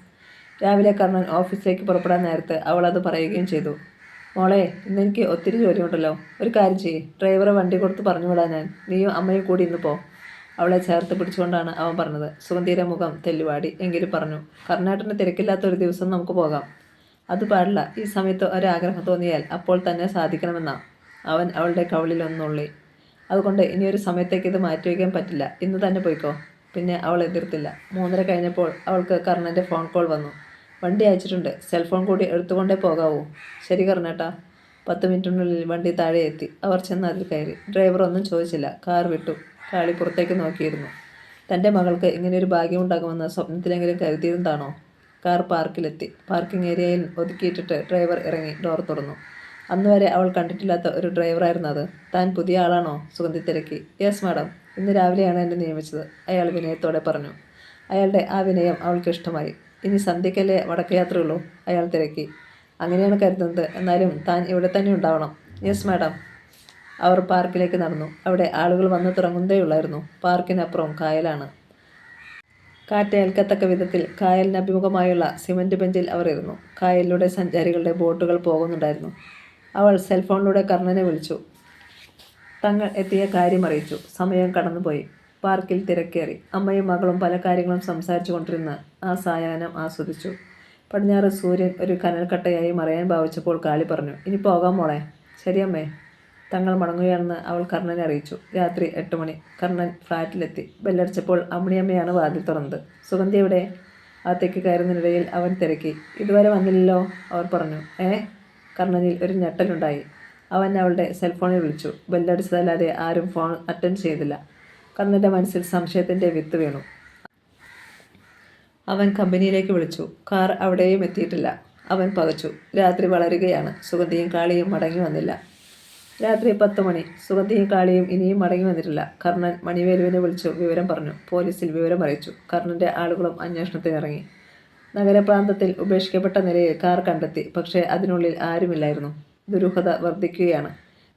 രാവിലെ കർണൻ ഓഫീസിലേക്ക് പുറപ്പെടാൻ നേരത്ത് അവൾ അത് പറയുകയും ചെയ്തു. മോളെ, ഇന്നെനിക്ക് ഒത്തിരി ജോലിയുണ്ടല്ലോ. ഒരു കാര്യം ചെയ്യ്, ഡ്രൈവറെ വണ്ടി കൊടുത്ത് പറഞ്ഞു വിടാൻ ഞാൻ. നീയും അമ്മയും കൂടി ഇന്ന് പോ. അവളെ ചേർത്ത് പിടിച്ചുകൊണ്ടാണ് അവൻ പറഞ്ഞത്. സുഗന്ധിയുടെ മുഖം തെല്ലുവാടി. എങ്കിലും പറഞ്ഞു. കർണാടന് തിരക്കില്ലാത്ത ഒരു ദിവസം നമുക്ക് പോകാം. അത് പാടില്ല. ഈ സമയത്ത് ഒരാഗ്രഹം തോന്നിയാൽ അപ്പോൾ തന്നെ സാധിക്കണമെന്നാ. അവൻ അവളുടെ കവിളിലൊന്നുള്ളി. അതുകൊണ്ട് ഇനിയൊരു സമയത്തേക്ക് ഇത് മാറ്റിവെക്കാൻ പറ്റില്ല. ഇന്ന് തന്നെ പോയിക്കോ. പിന്നെ അവൾ എതിർത്തില്ല. 3:30 കഴിഞ്ഞപ്പോൾ അവൾക്ക് കർണൻ്റെ ഫോൺ കോൾ വന്നു. വണ്ടി അയച്ചിട്ടുണ്ട്. സെൽഫോൺ കൂടി എടുത്തുകൊണ്ടേ പോകാവൂ. ശരി കർണേട്ടാ. 10 മിനിറ്റിനുള്ളിൽ വണ്ടി താഴെ എത്തി. അവർ ചെന്ന് അതിൽ കയറി. ഡ്രൈവർ ഒന്നും ചോദിച്ചില്ല. കാർ വിട്ടു. കാളി പുറത്തേക്ക് നോക്കിയിരുന്നു. തൻ്റെ മകൾക്ക് ഇങ്ങനെയൊരു ഭാഗ്യമുണ്ടാകുമെന്ന് സ്വപ്നത്തിലെങ്കിലും കരുതിയിരുന്നതാണോ? കാർ പാർക്കിലെത്തി. പാർക്കിംഗ് ഏരിയയിൽ ഒതുക്കിയിട്ടിട്ട് ഡ്രൈവർ ഇറങ്ങി. ഡോർ തുറന്നു. അന്നുവരെ അവൾ കണ്ടിട്ടില്ലാത്ത ഒരു ഡ്രൈവറായിരുന്നു അത്. താൻ പുതിയ ആളാണോ? സുഗന്ധി തിരക്കി. യെസ് മാഡം, ഇന്ന് രാവിലെയാണ് എന്നെ നിയമിച്ചത്, അയാൾ വിനയത്തോടെ പറഞ്ഞു. അയാളുടെ ആ വിനയം അവൾക്ക് ഇഷ്ടമായി. ഇനി സന്ധ്യക്കല്ലേ മടക്കയാത്രയുള്ളൂ? അയാൾ തിരക്കി. അങ്ങനെയാണ് കരുതുന്നത്. എന്നാലും താൻ ഇവിടെ തന്നെ ഉണ്ടാവണം. Yes madam. അവർ പാർക്കിലേക്ക് നടന്നു. അവിടെ ആളുകൾ വന്നു തുടങ്ങുന്നതേയുള്ളായിരുന്നു. പാർക്കിനപ്പുറം കായലാണ്. കാറ്റേൽക്കത്തക്ക വിധത്തിൽ കായലിന് അഭിമുഖമായുള്ള സിമന്റ് ബെഞ്ചിൽ അവർ ഇരുന്നു. കായലിലൂടെ സഞ്ചാരികളുടെ ബോട്ടുകൾ പോകുന്നുണ്ടായിരുന്നു. അവൾ സെൽഫോണിലൂടെ കർണനെ വിളിച്ചു. തങ്ങൾ എത്തിയ കാര്യം അറിയിച്ചു. സമയം കടന്നുപോയി. പാർക്കിൽ തിരക്കേറി. അമ്മയും മകളും പല കാര്യങ്ങളും സംസാരിച്ചു കൊണ്ടിരുന്ന് ആ സായാഹ്നം ആസ്വദിച്ചു. പടിഞ്ഞാറ് സൂര്യൻ ഒരു കനൽക്കട്ടയായി മറയാൻ ഭാവിച്ചപ്പോൾ കാളി പറഞ്ഞു. ഇനി പോകാം മോളെ. ശരിയമ്മേ. തങ്ങൾ മടങ്ങുകയാണെന്ന് അവൾ കർണനെ അറിയിച്ചു. രാത്രി 8 മണി. കർണൻ ഫ്ലാറ്റിലെത്തി. ബെല്ലടിച്ചപ്പോൾ അമ്മിണിയമ്മയാണ് വാതിൽ തുറന്നത്. സുഗന്ധി എവിടെ? അകത്തേക്ക് കയറുന്നതിനിടയിൽ അവൻ തിരക്കി. ഇതുവരെ വന്നില്ലല്ലോ, അവർ പറഞ്ഞു. കർണനിൽ ഒരു ഞെട്ടലുണ്ടായി. അവൻ അവളുടെ സെൽഫോണിൽ വിളിച്ചു. ബെല്ലടിച്ചതല്ലാതെ ആരും ഫോൺ അറ്റൻഡ് ചെയ്തില്ല. കർണൻ്റെ മനസ്സിൽ സംശയത്തിൻ്റെ വിത്ത് വീണു. അവൻ കമ്പനിയിലേക്ക് വിളിച്ചു. കാർ അവിടെയും എത്തിയിട്ടില്ല. അവൻ പകച്ചു. രാത്രി വളരുകയാണ്. സുഗന്ധിയും കാളിയും മടങ്ങി വന്നില്ല. രാത്രി 10 മണി. സുഗന്ധിയും കാളിയും ഇനിയും മടങ്ങി വന്നിട്ടില്ല. കർണൻ മണിവേലുവിനെ വിളിച്ചു വിവരം പറഞ്ഞു. പോലീസിൽ വിവരം അറിയിച്ചു. കർണൻ്റെ ആളുകളും അന്വേഷണത്തിനിറങ്ങി. നഗരപ്രാന്തത്തിൽ ഉപേക്ഷിക്കപ്പെട്ട നിലയിൽ കാർ കണ്ടെത്തി. പക്ഷേ അതിനുള്ളിൽ ആരുമില്ലായിരുന്നു. ദുരൂഹത വർദ്ധിക്കുകയാണ്.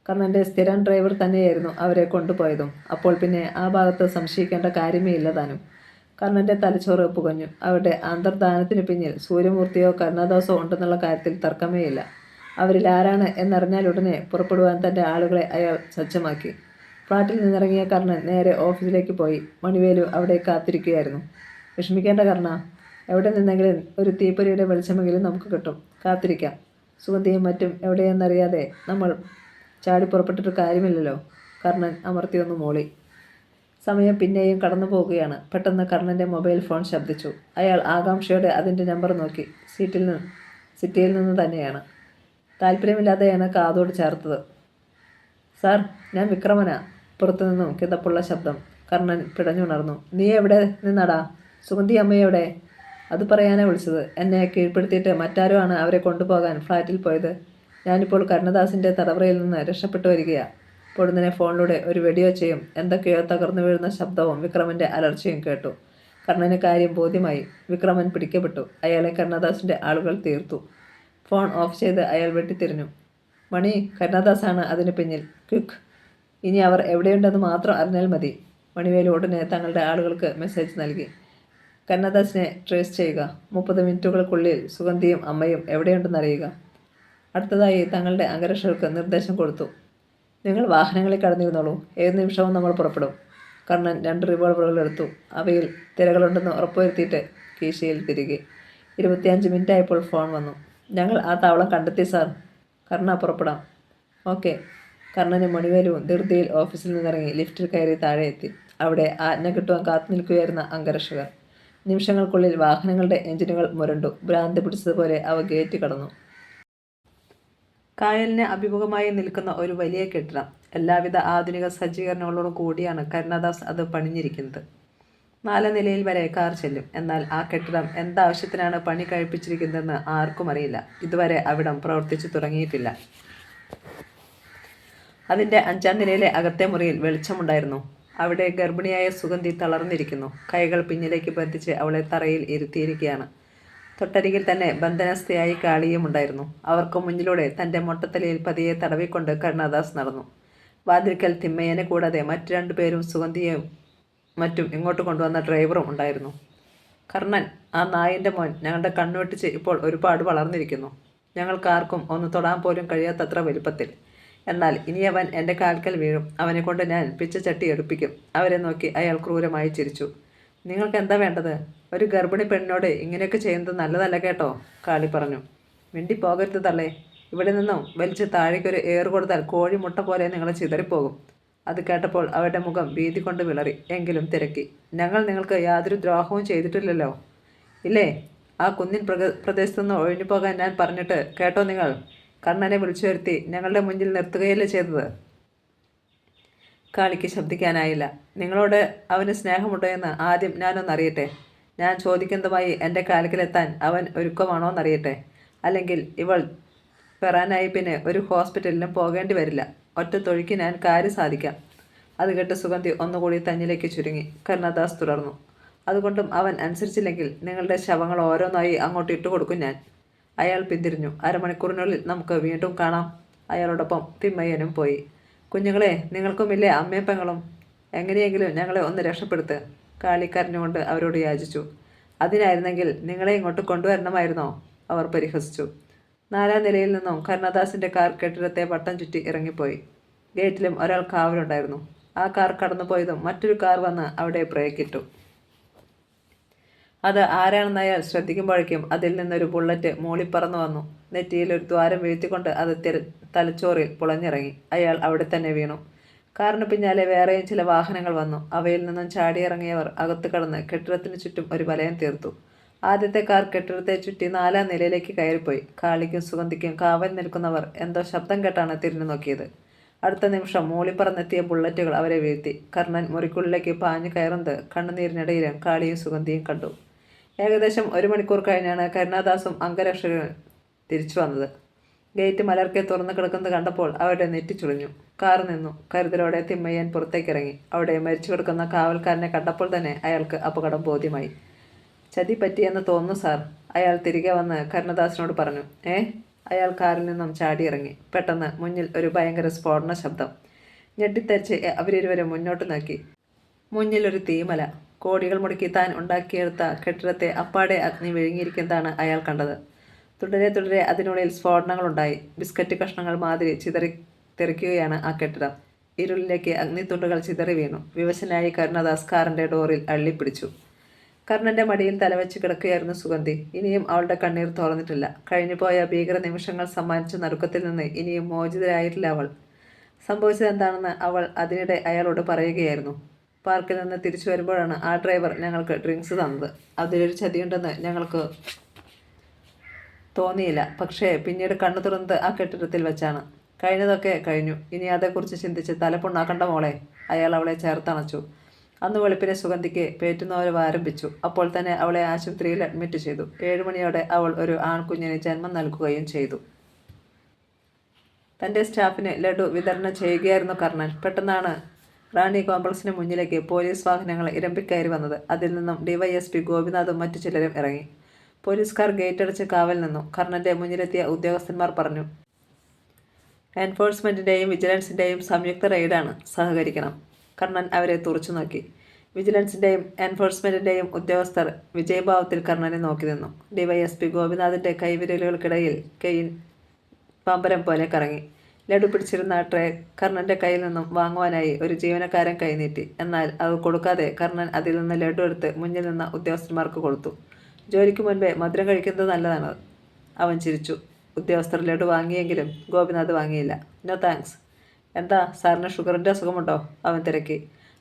കർണൻ്റെ സ്ഥിരം ഡ്രൈവർ തന്നെയായിരുന്നു അവരെ കൊണ്ടുപോയതും. അപ്പോൾ പിന്നെ ആ ഭാഗത്ത് സംശയിക്കേണ്ട കാര്യമേ ഇല്ല താനും. കർണൻ്റെ തലച്ചോറ് പുകഞ്ഞു. അവരുടെ അന്തർധാനത്തിനു പിന്നിൽ സൂര്യമൂർത്തിയോ കരുണാദാസോ ഉണ്ടെന്നുള്ള കാര്യത്തിൽ തർക്കമേയില്ല. അവരിൽ ആരാണ് എന്നറിഞ്ഞാലുടനെ പുറപ്പെടുവാൻ തൻ്റെ ആളുകളെ അയാൾ സജ്ജമാക്കി. ഫ്ലാറ്റിൽ നിന്നിറങ്ങിയ കർണൻ നേരെ ഓഫീസിലേക്ക് പോയി. മണിവേലു അവിടെ കാത്തിരിക്കുകയായിരുന്നു. വിഷമിക്കേണ്ട കർണ, എവിടെ നിന്നെങ്കിലും ഒരു തീപ്പൊരിയുടെ വെളിച്ചമെങ്കിലും നമുക്ക് കിട്ടും. കാത്തിരിക്കാം. സുഗന്ധിയും മറ്റും എവിടെയെന്നറിയാതെ നമ്മൾ ചാടി പുറപ്പെട്ടിട്ട് കാര്യമില്ലല്ലോ. കർണൻ അമർത്തിയൊന്ന് മൂളി. സമയം പിന്നെയും കടന്നു പോവുകയാണ്. പെട്ടെന്ന് കർണൻ്റെ മൊബൈൽ ഫോൺ ശബ്ദിച്ചു. അയാൾ ആകാംക്ഷയോടെ അതിൻ്റെ നമ്പർ നോക്കി. സിറ്റിയിൽ നിന്ന് തന്നെയാണ്. താല്പര്യമില്ലാതെയാണ് കാതോട് ചേർത്തത്. സാർ, ഞാൻ വിക്രമനാ. പുറത്തുനിന്നും കിതപ്പുള്ള ശബ്ദം. കർണൻ പിടഞ്ഞുണർന്നു. നീ എവിടെ നിന്നാടാ? സുഗന്ധി അമ്മയെവിടെ? അത് പറയാനാ വിളിച്ചത്. എന്നെ കീഴ്പ്പെടുത്തിയിട്ട് മറ്റാരോ ആണ് അവരെ കൊണ്ടുപോകാൻ ഫ്ലാറ്റിൽ പോയത്. ഞാനിപ്പോൾ കരുണദാസിൻ്റെ തടവറയിൽ നിന്ന് രക്ഷപ്പെട്ടു വരികയാണ്. പൊടുന്നനെ ഫോണിലൂടെ ഒരു വെടിയൊച്ചയും എന്തൊക്കെയോ തകർന്നു വീഴുന്ന ശബ്ദവും വിക്രമൻ്റെ അലർച്ചയും കേട്ടു. കർണന് കാര്യം ബോധ്യമായി. വിക്രമൻ പിടിക്കപ്പെട്ടു. അയാളെ കരുണദാസിൻ്റെ ആളുകൾ തീർത്തു. ഫോൺ ഓഫ് ചെയ്ത് അയാൾ വെട്ടിത്തിരിഞ്ഞു. മണി, കരുണദാസാണ് അതിന് പിന്നിൽ. ക്വിക്ക്. ഇനി അവർ എവിടെയുണ്ടെന്ന് മാത്രം അറിഞ്ഞാൽ മതി. മണിവേലു ഉടനെ തങ്ങളുടെ ആളുകൾക്ക് മെസ്സേജ് നൽകി. കരുണദാസിനെ ട്രേസ് ചെയ്യുക. 30 മിനിറ്റുകൾക്കുള്ളിൽ സുഗന്ധിയും അമ്മയും എവിടെയുണ്ടെന്നറിയുക. അടുത്തതായി തങ്ങളുടെ അംഗരക്ഷകർക്ക് നിർദ്ദേശം കൊടുത്തു. നിങ്ങൾ വാഹനങ്ങളിൽ കടന്നിരുന്നോളൂ, ഏത് നിമിഷവും നമ്മൾ പുറപ്പെടും. കർണൻ 2 റിവോൾവറുകൾ എടുത്തു. അവയിൽ തിരകളുണ്ടെന്ന് ഉറപ്പുവരുത്തിയിട്ട് കീശയിൽ തിരികെ. 25 മിനിറ്റായപ്പോൾ ഫോൺ വന്നു. ഞങ്ങൾ ആ താവളം കണ്ടെത്തി സാർ. കർണ, പുറപ്പെടാം. ഓക്കെ. കർണനും മണിവേലുവും ധൃതിയിൽ ഓഫീസിൽ നിന്നിറങ്ങി ലിഫ്റ്റിൽ കയറി താഴെ എത്തി. അവിടെ ആജ്ഞ കിട്ടുവാൻ കാത്തു നിൽക്കുകയായിരുന്ന അംഗരക്ഷകർ. നിമിഷങ്ങൾക്കുള്ളിൽ വാഹനങ്ങളുടെ എഞ്ചിനുകൾ മുരണ്ടു. ഭ്രാന്ത് പിടിച്ചതുപോലെ അവ ഗേറ്റ് കടന്നു. കായലിന് അഭിമുഖമായി നിൽക്കുന്ന ഒരു വലിയ കെട്ടിടം. എല്ലാവിധ ആധുനിക സജ്ജീകരണങ്ങളോടും കൂടിയാണ് കരുണാദാസ് അത് പണിഞ്ഞിരിക്കുന്നത്. 4 നിലയിൽ വരെ കാർ ചെല്ലും. എന്നാൽ ആ കെട്ടിടം എന്താവശ്യത്തിനാണ് പണി കഴിപ്പിച്ചിരിക്കുന്നതെന്ന് ആർക്കും അറിയില്ല. ഇതുവരെ അവിടം പ്രവർത്തിച്ചു തുടങ്ങിയിട്ടില്ല. അതിൻ്റെ 5ാം നിലയിലെ അകത്തെ മുറിയിൽ വെളിച്ചമുണ്ടായിരുന്നു. അവിടെ ഗർഭിണിയായ സുഗന്ധി തളർന്നിരിക്കുന്നു. കൈകൾ പിന്നിലേക്ക് ബന്ധിച്ച് അവളെ തറയിൽ ഇരുത്തിയിരിക്കുകയാണ്. തൊട്ടരികിൽ തന്നെ ബന്ധനസ്ഥയായി കാളിയും ഉണ്ടായിരുന്നു. അവർക്ക് മുന്നിലൂടെ തൻ്റെ മൊട്ടത്തലയിൽ പതിയെ തടവിക്കൊണ്ട് കരുണാദാസ് നടന്നു. വാതിൽക്കൽ തിമ്മയ്യനെ കൂടാതെ മറ്റു 2 പേരും സുഗന്ധിയും മറ്റും ഇങ്ങോട്ട് കൊണ്ടുവന്ന ഡ്രൈവറും ഉണ്ടായിരുന്നു. കർണൻ, ആ നായിൻ്റെ മോൻ ഞങ്ങളുടെ കണ്ണുവെട്ടിച്ച് ഇപ്പോൾ ഒരുപാട് വളർന്നിരിക്കുന്നു. ഞങ്ങൾക്കാർക്കും ഒന്ന് തൊടാൻ പോലും കഴിയാത്തത്ര വലുപ്പത്തിൽ. എന്നാൽ ഇനി അവൻ എൻ്റെ കാൽക്കൽ വീഴും. അവനെ കൊണ്ട് ഞാൻ പിച്ചച്ചട്ടി എടുപ്പിക്കും. അവരെ നോക്കി അയാൾ ക്രൂരമായി ചിരിച്ചു. നിങ്ങൾക്ക് എന്താ വേണ്ടത്? ഒരു ഗർഭിണി പെണ്ണിനോട് ഇങ്ങനെയൊക്കെ ചെയ്യുന്നത് നല്ലതല്ല കേട്ടോ, കാളി പറഞ്ഞു. മിണ്ടി പോകരുത് തള്ളേ. ഇവിടെ നിന്നും വലിച്ച് താഴേക്കൊരു ഏറ് കൊടുത്താൽ കോഴി മുട്ട പോലെ നിങ്ങൾ ചിതറിപ്പോകും. അത് കേട്ടപ്പോൾ അവരുടെ മുഖം ഭീതി കൊണ്ട് വിളറി. എങ്കിലും തിരക്കി. ഞങ്ങൾ നിങ്ങൾക്ക് യാതൊരു ദ്രോഹവും ചെയ്തിട്ടില്ലല്ലോ, ഇല്ലേ? ആ കുന്നിൻ പ്രദേശത്തു നിന്ന് ഒഴിഞ്ഞു പോകാൻ ഞാൻ പറഞ്ഞിട്ട് കേട്ടോ നിങ്ങൾ? കർണനെ വിളിച്ചു വരുത്തി ഞങ്ങളുടെ മുന്നിൽ നിർത്തുകയല്ലേ ചെയ്തത്? കാളിക്ക് ശബ്ദിക്കാനായില്ല. നിങ്ങളോട് അവന് സ്നേഹമുണ്ടോ എന്ന് ആദ്യം ഞാനൊന്നറിയട്ടെ. ഞാൻ ചോദിക്കുന്നതുമായി എൻ്റെ കാൽക്കലെത്താൻ അവൻ ഒരുക്കമാണോ എന്നറിയട്ടെ. അല്ലെങ്കിൽ ഇവൾ പെറാനായി പിന്നെ ഒരു ഹോസ്പിറ്റലിലും പോകേണ്ടി വരില്ല. ഒറ്റ തൊഴിക്ക് ഞാൻ കാര്യം സാധിക്കാം. അത് കേട്ട് സുഗന്ധി ഒന്നുകൂടി തന്നിലേക്ക് ചുരുങ്ങി. കരുണാദാസ് തുടർന്നു. അതുകൊണ്ടും അവൻ അനുസരിച്ചില്ലെങ്കിൽ നിങ്ങളുടെ ശവങ്ങൾ ഓരോന്നായി അങ്ങോട്ട് ഇട്ടുകൊടുക്കും ഞാൻ. അയാൾ പിന്തിരിഞ്ഞു. 1/2 മണിക്കൂറിനുള്ളിൽ നമുക്ക് വീണ്ടും കാണാം. അയാളോടൊപ്പം തിമ്മയ്യനും പോയി. കുഞ്ഞുങ്ങളെ, നിങ്ങൾക്കുമില്ലേ അമ്മയും പെങ്ങളും? എങ്ങനെയെങ്കിലും ഞങ്ങളെ ഒന്ന് രക്ഷപ്പെടുത്ത്, കാളി കരഞ്ഞുകൊണ്ട് അവരോട് യാചിച്ചു. അതിനായിരുന്നെങ്കിൽ നിങ്ങളെ ഇങ്ങോട്ട് കൊണ്ടുവരണമായിരുന്നോ? അവർ പരിഹസിച്ചു. 4ാം നിലയിൽ നിന്നും കരുണാദാസിൻ്റെ കാർ കെട്ടിടത്തെ വട്ടം ചുറ്റി ഇറങ്ങിപ്പോയി. ഗേറ്റിലും ഒരാൾ കാവലുണ്ടായിരുന്നു. ആ കാർ കടന്നുപോയതും മറ്റൊരു കാർ വന്ന് അവിടെ ബ്രേക്കിട്ടു. അത് ആരാണെന്ന് അയാൾ ശ്രദ്ധിക്കുമ്പോഴേക്കും അതിൽ നിന്നൊരു ബുള്ളറ്റ് മൂളിപ്പറന്നു വന്നു. നെറ്റിയിൽ ഒരു ദ്വാരം വീഴ്ത്തിക്കൊണ്ട് അത് തലച്ചോറിൽ പുളഞ്ഞിറങ്ങി. അയാൾ അവിടെ തന്നെ വീണു. കാറിന് പിന്നാലെ വേറെയും ചില വാഹനങ്ങൾ വന്നു. അവയിൽ നിന്നും ചാടിയിറങ്ങിയവർ അകത്ത് കടന്ന് കെട്ടിടത്തിന് ചുറ്റും ഒരു വലയം തീർത്തു. ആദ്യത്തെ കാർ കെട്ടിടത്തെ ചുറ്റി 4ാം നിലയിലേക്ക് കയറിപ്പോയി. കാളിക്കും സുഗന്ധിക്കും കാവൽ നിൽക്കുന്നവർ എന്തോ ശബ്ദം കേട്ടാണ് തിരിഞ്ഞു നോക്കിയത്. അടുത്ത നിമിഷം മൂളിപ്പറന്നെത്തിയ ബുള്ളറ്റുകൾ അവരെ വീഴ്ത്തി. കർണൻ മുറിക്കുള്ളിലേക്ക് പാഞ്ഞു കയറുന്നത് കണ്ണുനീരിനിടയിലും കാളിയും സുഗന്ധിയും കണ്ടു. ഏകദേശം 1 മണിക്കൂർ കഴിഞ്ഞാണ് കരുണാദാസും അംഗരക്ഷകരും തിരിച്ചു വന്നത്. ഗേറ്റ് മലർക്കെ തുറന്നു കിടക്കുന്നത് കണ്ടപ്പോൾ അവരുടെ നെറ്റി ചുളിഞ്ഞു. കാർ നിന്നു. കരുതലോടെ തിമ്മയ്യൻ പുറത്തേക്കിറങ്ങി. അവിടെ മരിച്ചു കിടക്കുന്ന കാവൽക്കാരനെ കണ്ടപ്പോൾ തന്നെ അയാൾക്ക് അപകടം ബോധ്യമായി. ചതി പറ്റിയെന്ന് തോന്നുന്നു സാർ, അയാൾ തിരികെ വന്ന് കരുണദാസിനോട് പറഞ്ഞു. അയാൾ കാറിൽ നിന്നും ചാടിയിറങ്ങി. പെട്ടെന്ന് മുന്നിൽ ഒരു ഭയങ്കര സ്ഫോടന ശബ്ദം. ഞെട്ടിത്തരിച്ച് അവരിരുവരും മുന്നോട്ട് നോക്കി. മുന്നിൽ ഒരു തീമല. കോടികൾ മുടക്കി താൻ ഉണ്ടാക്കിയെടുത്ത കെട്ടിടത്തെ അപ്പാടെ അഗ്നി വിഴുങ്ങിയിരിക്കുന്നതാണ് അയാൾ കണ്ടത്. തുടരെ തുടരെ അതിനുള്ളിൽ സ്ഫോടനങ്ങളുണ്ടായി. ബിസ്ക്കറ്റ് കഷ്ണങ്ങൾ മാതിരി തെറിക്കുകയാണ് ആ കെട്ടിടം. ഇരുളിലേക്ക് അഗ്നിത്തുണ്ടുകൾ ചിതറി വീണു. വിവശനായി കരുണദാസ് കാറിൻ്റെ ഡോറിൽ അള്ളിപ്പിടിച്ചു. കർണൻ്റെ മടിയിൽ തലവെച്ച് കിടക്കുകയായിരുന്നു സുഗന്ധി. ഇനിയും അവളുടെ കണ്ണീർ തുറന്നിട്ടില്ല. കഴിഞ്ഞുപോയ ഭീകര നിമിഷങ്ങൾ സമ്മാനിച്ച നടുക്കത്തിൽ നിന്ന് ഇനിയും മോചിതരായിട്ടില്ല അവൾ. സംഭവിച്ചതെന്താണെന്ന് അവൾ അതിനിടെ അയാളോട് പറയുകയായിരുന്നു. പാർക്കിൽ നിന്ന് തിരിച്ചു വരുമ്പോഴാണ് ആ ഡ്രൈവർ ഞങ്ങൾക്ക് ഡ്രിങ്ക്സ് തന്നത്. അതിലൊരു ചതിയുണ്ടെന്ന് ഞങ്ങൾക്ക് തോന്നിയില്ല. പക്ഷേ പിന്നീട് കണ്ണു തുറന്നത് ആ കെട്ടിടത്തിൽ വെച്ചാണ്. കഴിഞ്ഞതൊക്കെ കഴിഞ്ഞു. ഇനി അതേക്കുറിച്ച് ചിന്തിച്ച് തലപ്പുണ്ണാക്കണ്ട മോളെ. അയാൾ അവളെ ചേർത്തണച്ചു. അന്ന് വെളുപ്പിനെ സുഗന്ധിക്ക് പേറ്റുന്നവരവ് ആരംഭിച്ചു. അപ്പോൾ തന്നെ അവളെ ആശുപത്രിയിൽ അഡ്മിറ്റ് ചെയ്തു. 7 മണിയോടെ അവൾ ഒരു ആൺകുഞ്ഞിന് ജന്മം നൽകുകയും ചെയ്തു. തൻ്റെ സ്റ്റാഫിന് ലഡു വിതരണം ചെയ്യുകയായിരുന്നു കർണൻ. പെട്ടെന്നാണ് റാണി കോംപ്ലക്സിന് മുന്നിലേക്ക് പോലീസ് വാഹനങ്ങൾ ഇരമ്പിക്കയറി വന്നത്. അതിൽ നിന്നും ഡിവൈഎസ്പി ഗോപിനാഥും മറ്റു ചിലരും ഇറങ്ങി. പോലീസുകാർ ഗേറ്റടച്ച് കാവൽ നിന്നു. കർണൻ്റെ മുന്നിലെത്തിയ ഉദ്യോഗസ്ഥന്മാർ പറഞ്ഞു, എൻഫോഴ്സ്മെൻറ്റിൻ്റെയും വിജിലൻസിൻ്റെയും സംയുക്ത റെയ്ഡാണ്, സഹകരിക്കണം. കർണൻ അവരെ തുറച്ചു നോക്കി. വിജിലൻസിൻ്റെയും എൻഫോഴ്സ്മെൻറ്റിൻ്റെയും ഉദ്യോഗസ്ഥർ വിജയഭാവത്തിൽ കർണനെ നോക്കി നിന്നു. ഡിവൈഎസ്പി ഗോപിനാഥിൻ്റെ കൈവിരലുകൾക്കിടയിൽ കെയിൻ പമ്പരം പോലെ കറങ്ങി. ലഡു പിടിച്ചിരുന്ന ട്രേ കർണൻ്റെ കയ്യിൽ നിന്നും വാങ്ങുവാനായി ഒരു ജീവനക്കാരൻ കൈനീട്ടി. എന്നാൽ അത് കൊടുക്കാതെ കർണൻ അതിൽ നിന്ന് ലഡു എടുത്ത് മുന്നിൽ നിന്ന ഉദ്യോഗസ്ഥന്മാർക്ക് കൊടുത്തു. ജോലിക്ക് മുൻപേ മധുരം കഴിക്കുന്നത് നല്ലതാണ്. അവൻ ചിരിച്ചു. ഉദ്യോഗസ്ഥർ ലഡു വാങ്ങിയെങ്കിലും ഗോപിനാഥ് വാങ്ങിയില്ല. No thanks. എന്താ സാറിന് ഷുഗറിൻ്റെ അസുഖമുണ്ടോ? അവൻ തിരക്കി.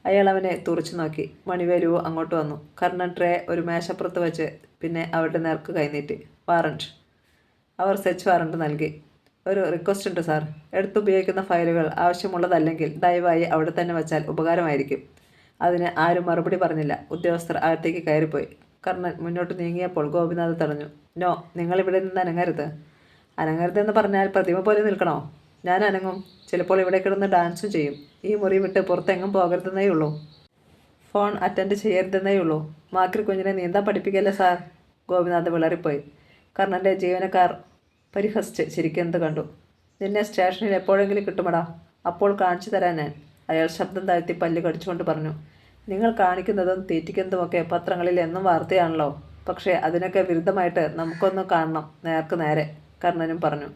അയാൾ അവനെ തുറച്ചു നോക്കി. മണിവേലുവോ അങ്ങോട്ട് വന്നു. കർണൻ ട്രേ ഒരു മേശപ്പുറത്ത് വെച്ച് പിന്നെ അവരുടെ നേർക്ക് കൈനീട്ടി. വാറണ്ട്. അവർ സെർച്ച് വാറണ്ട് നൽകി. ഒരു റിക്വസ്റ്റ് ഉണ്ട് സാർ. എടുത്തുപയോഗിക്കുന്ന ഫയലുകൾ ആവശ്യമുള്ളതല്ലെങ്കിൽ ദയവായി അവിടെ തന്നെ വച്ചാൽ ഉപകാരമായിരിക്കും. അതിന് ആരും മറുപടി പറഞ്ഞില്ല. ഉദ്യോഗസ്ഥർ അകത്തേക്ക് കയറിപ്പോയി. കർണൻ മുന്നോട്ട് നീങ്ങിയപ്പോൾ ഗോപിനാഥ് തടഞ്ഞു. നോ, നിങ്ങളിവിടെ നിന്ന് അനങ്ങരുത്. അനങ്ങരുതെന്ന് പറഞ്ഞാൽ പ്രതിമ പോലെ നിൽക്കണോ? ഞാൻ അനങ്ങും. ചിലപ്പോൾ ഇവിടെ കിടന്ന് ഡാൻസും ചെയ്യും. ഈ മുറി വിട്ട് പുറത്തെങ്ങും പോകരുതെന്നേ ഉള്ളൂ. ഫോൺ അറ്റൻഡ് ചെയ്യരുതെന്നേ ഉള്ളൂ. മാക്രി കുഞ്ഞിനെ നീന്താൻ പഠിപ്പിക്കല്ലേ സാർ? ഗോപിനാഥ് വിളറിപ്പോയി. കർണൻ്റെ ജീവനക്കാർ പരിഹസിച്ച് ചിരിക്കുന്നത് കണ്ടു. നിന്നെ സ്റ്റേഷനിൽ എപ്പോഴെങ്കിലും കിട്ടുമടാ, അപ്പോൾ കാണിച്ചു തരാൻ ഞാൻ. അയാൾ ശബ്ദം താഴ്ത്തി പല്ല് കടിച്ചുകൊണ്ട് പറഞ്ഞു. നിങ്ങൾ കാണിക്കുന്നതും തീറ്റിക്കുന്നതുമൊക്കെ പത്രങ്ങളിൽ എന്നും വാർത്തയാണല്ലോ. പക്ഷേ അതിനൊക്കെ വിരുദ്ധമായിട്ട് നമുക്കൊന്ന് കാണണം, നേർക്ക് നേരെ. കർണനും പറഞ്ഞു.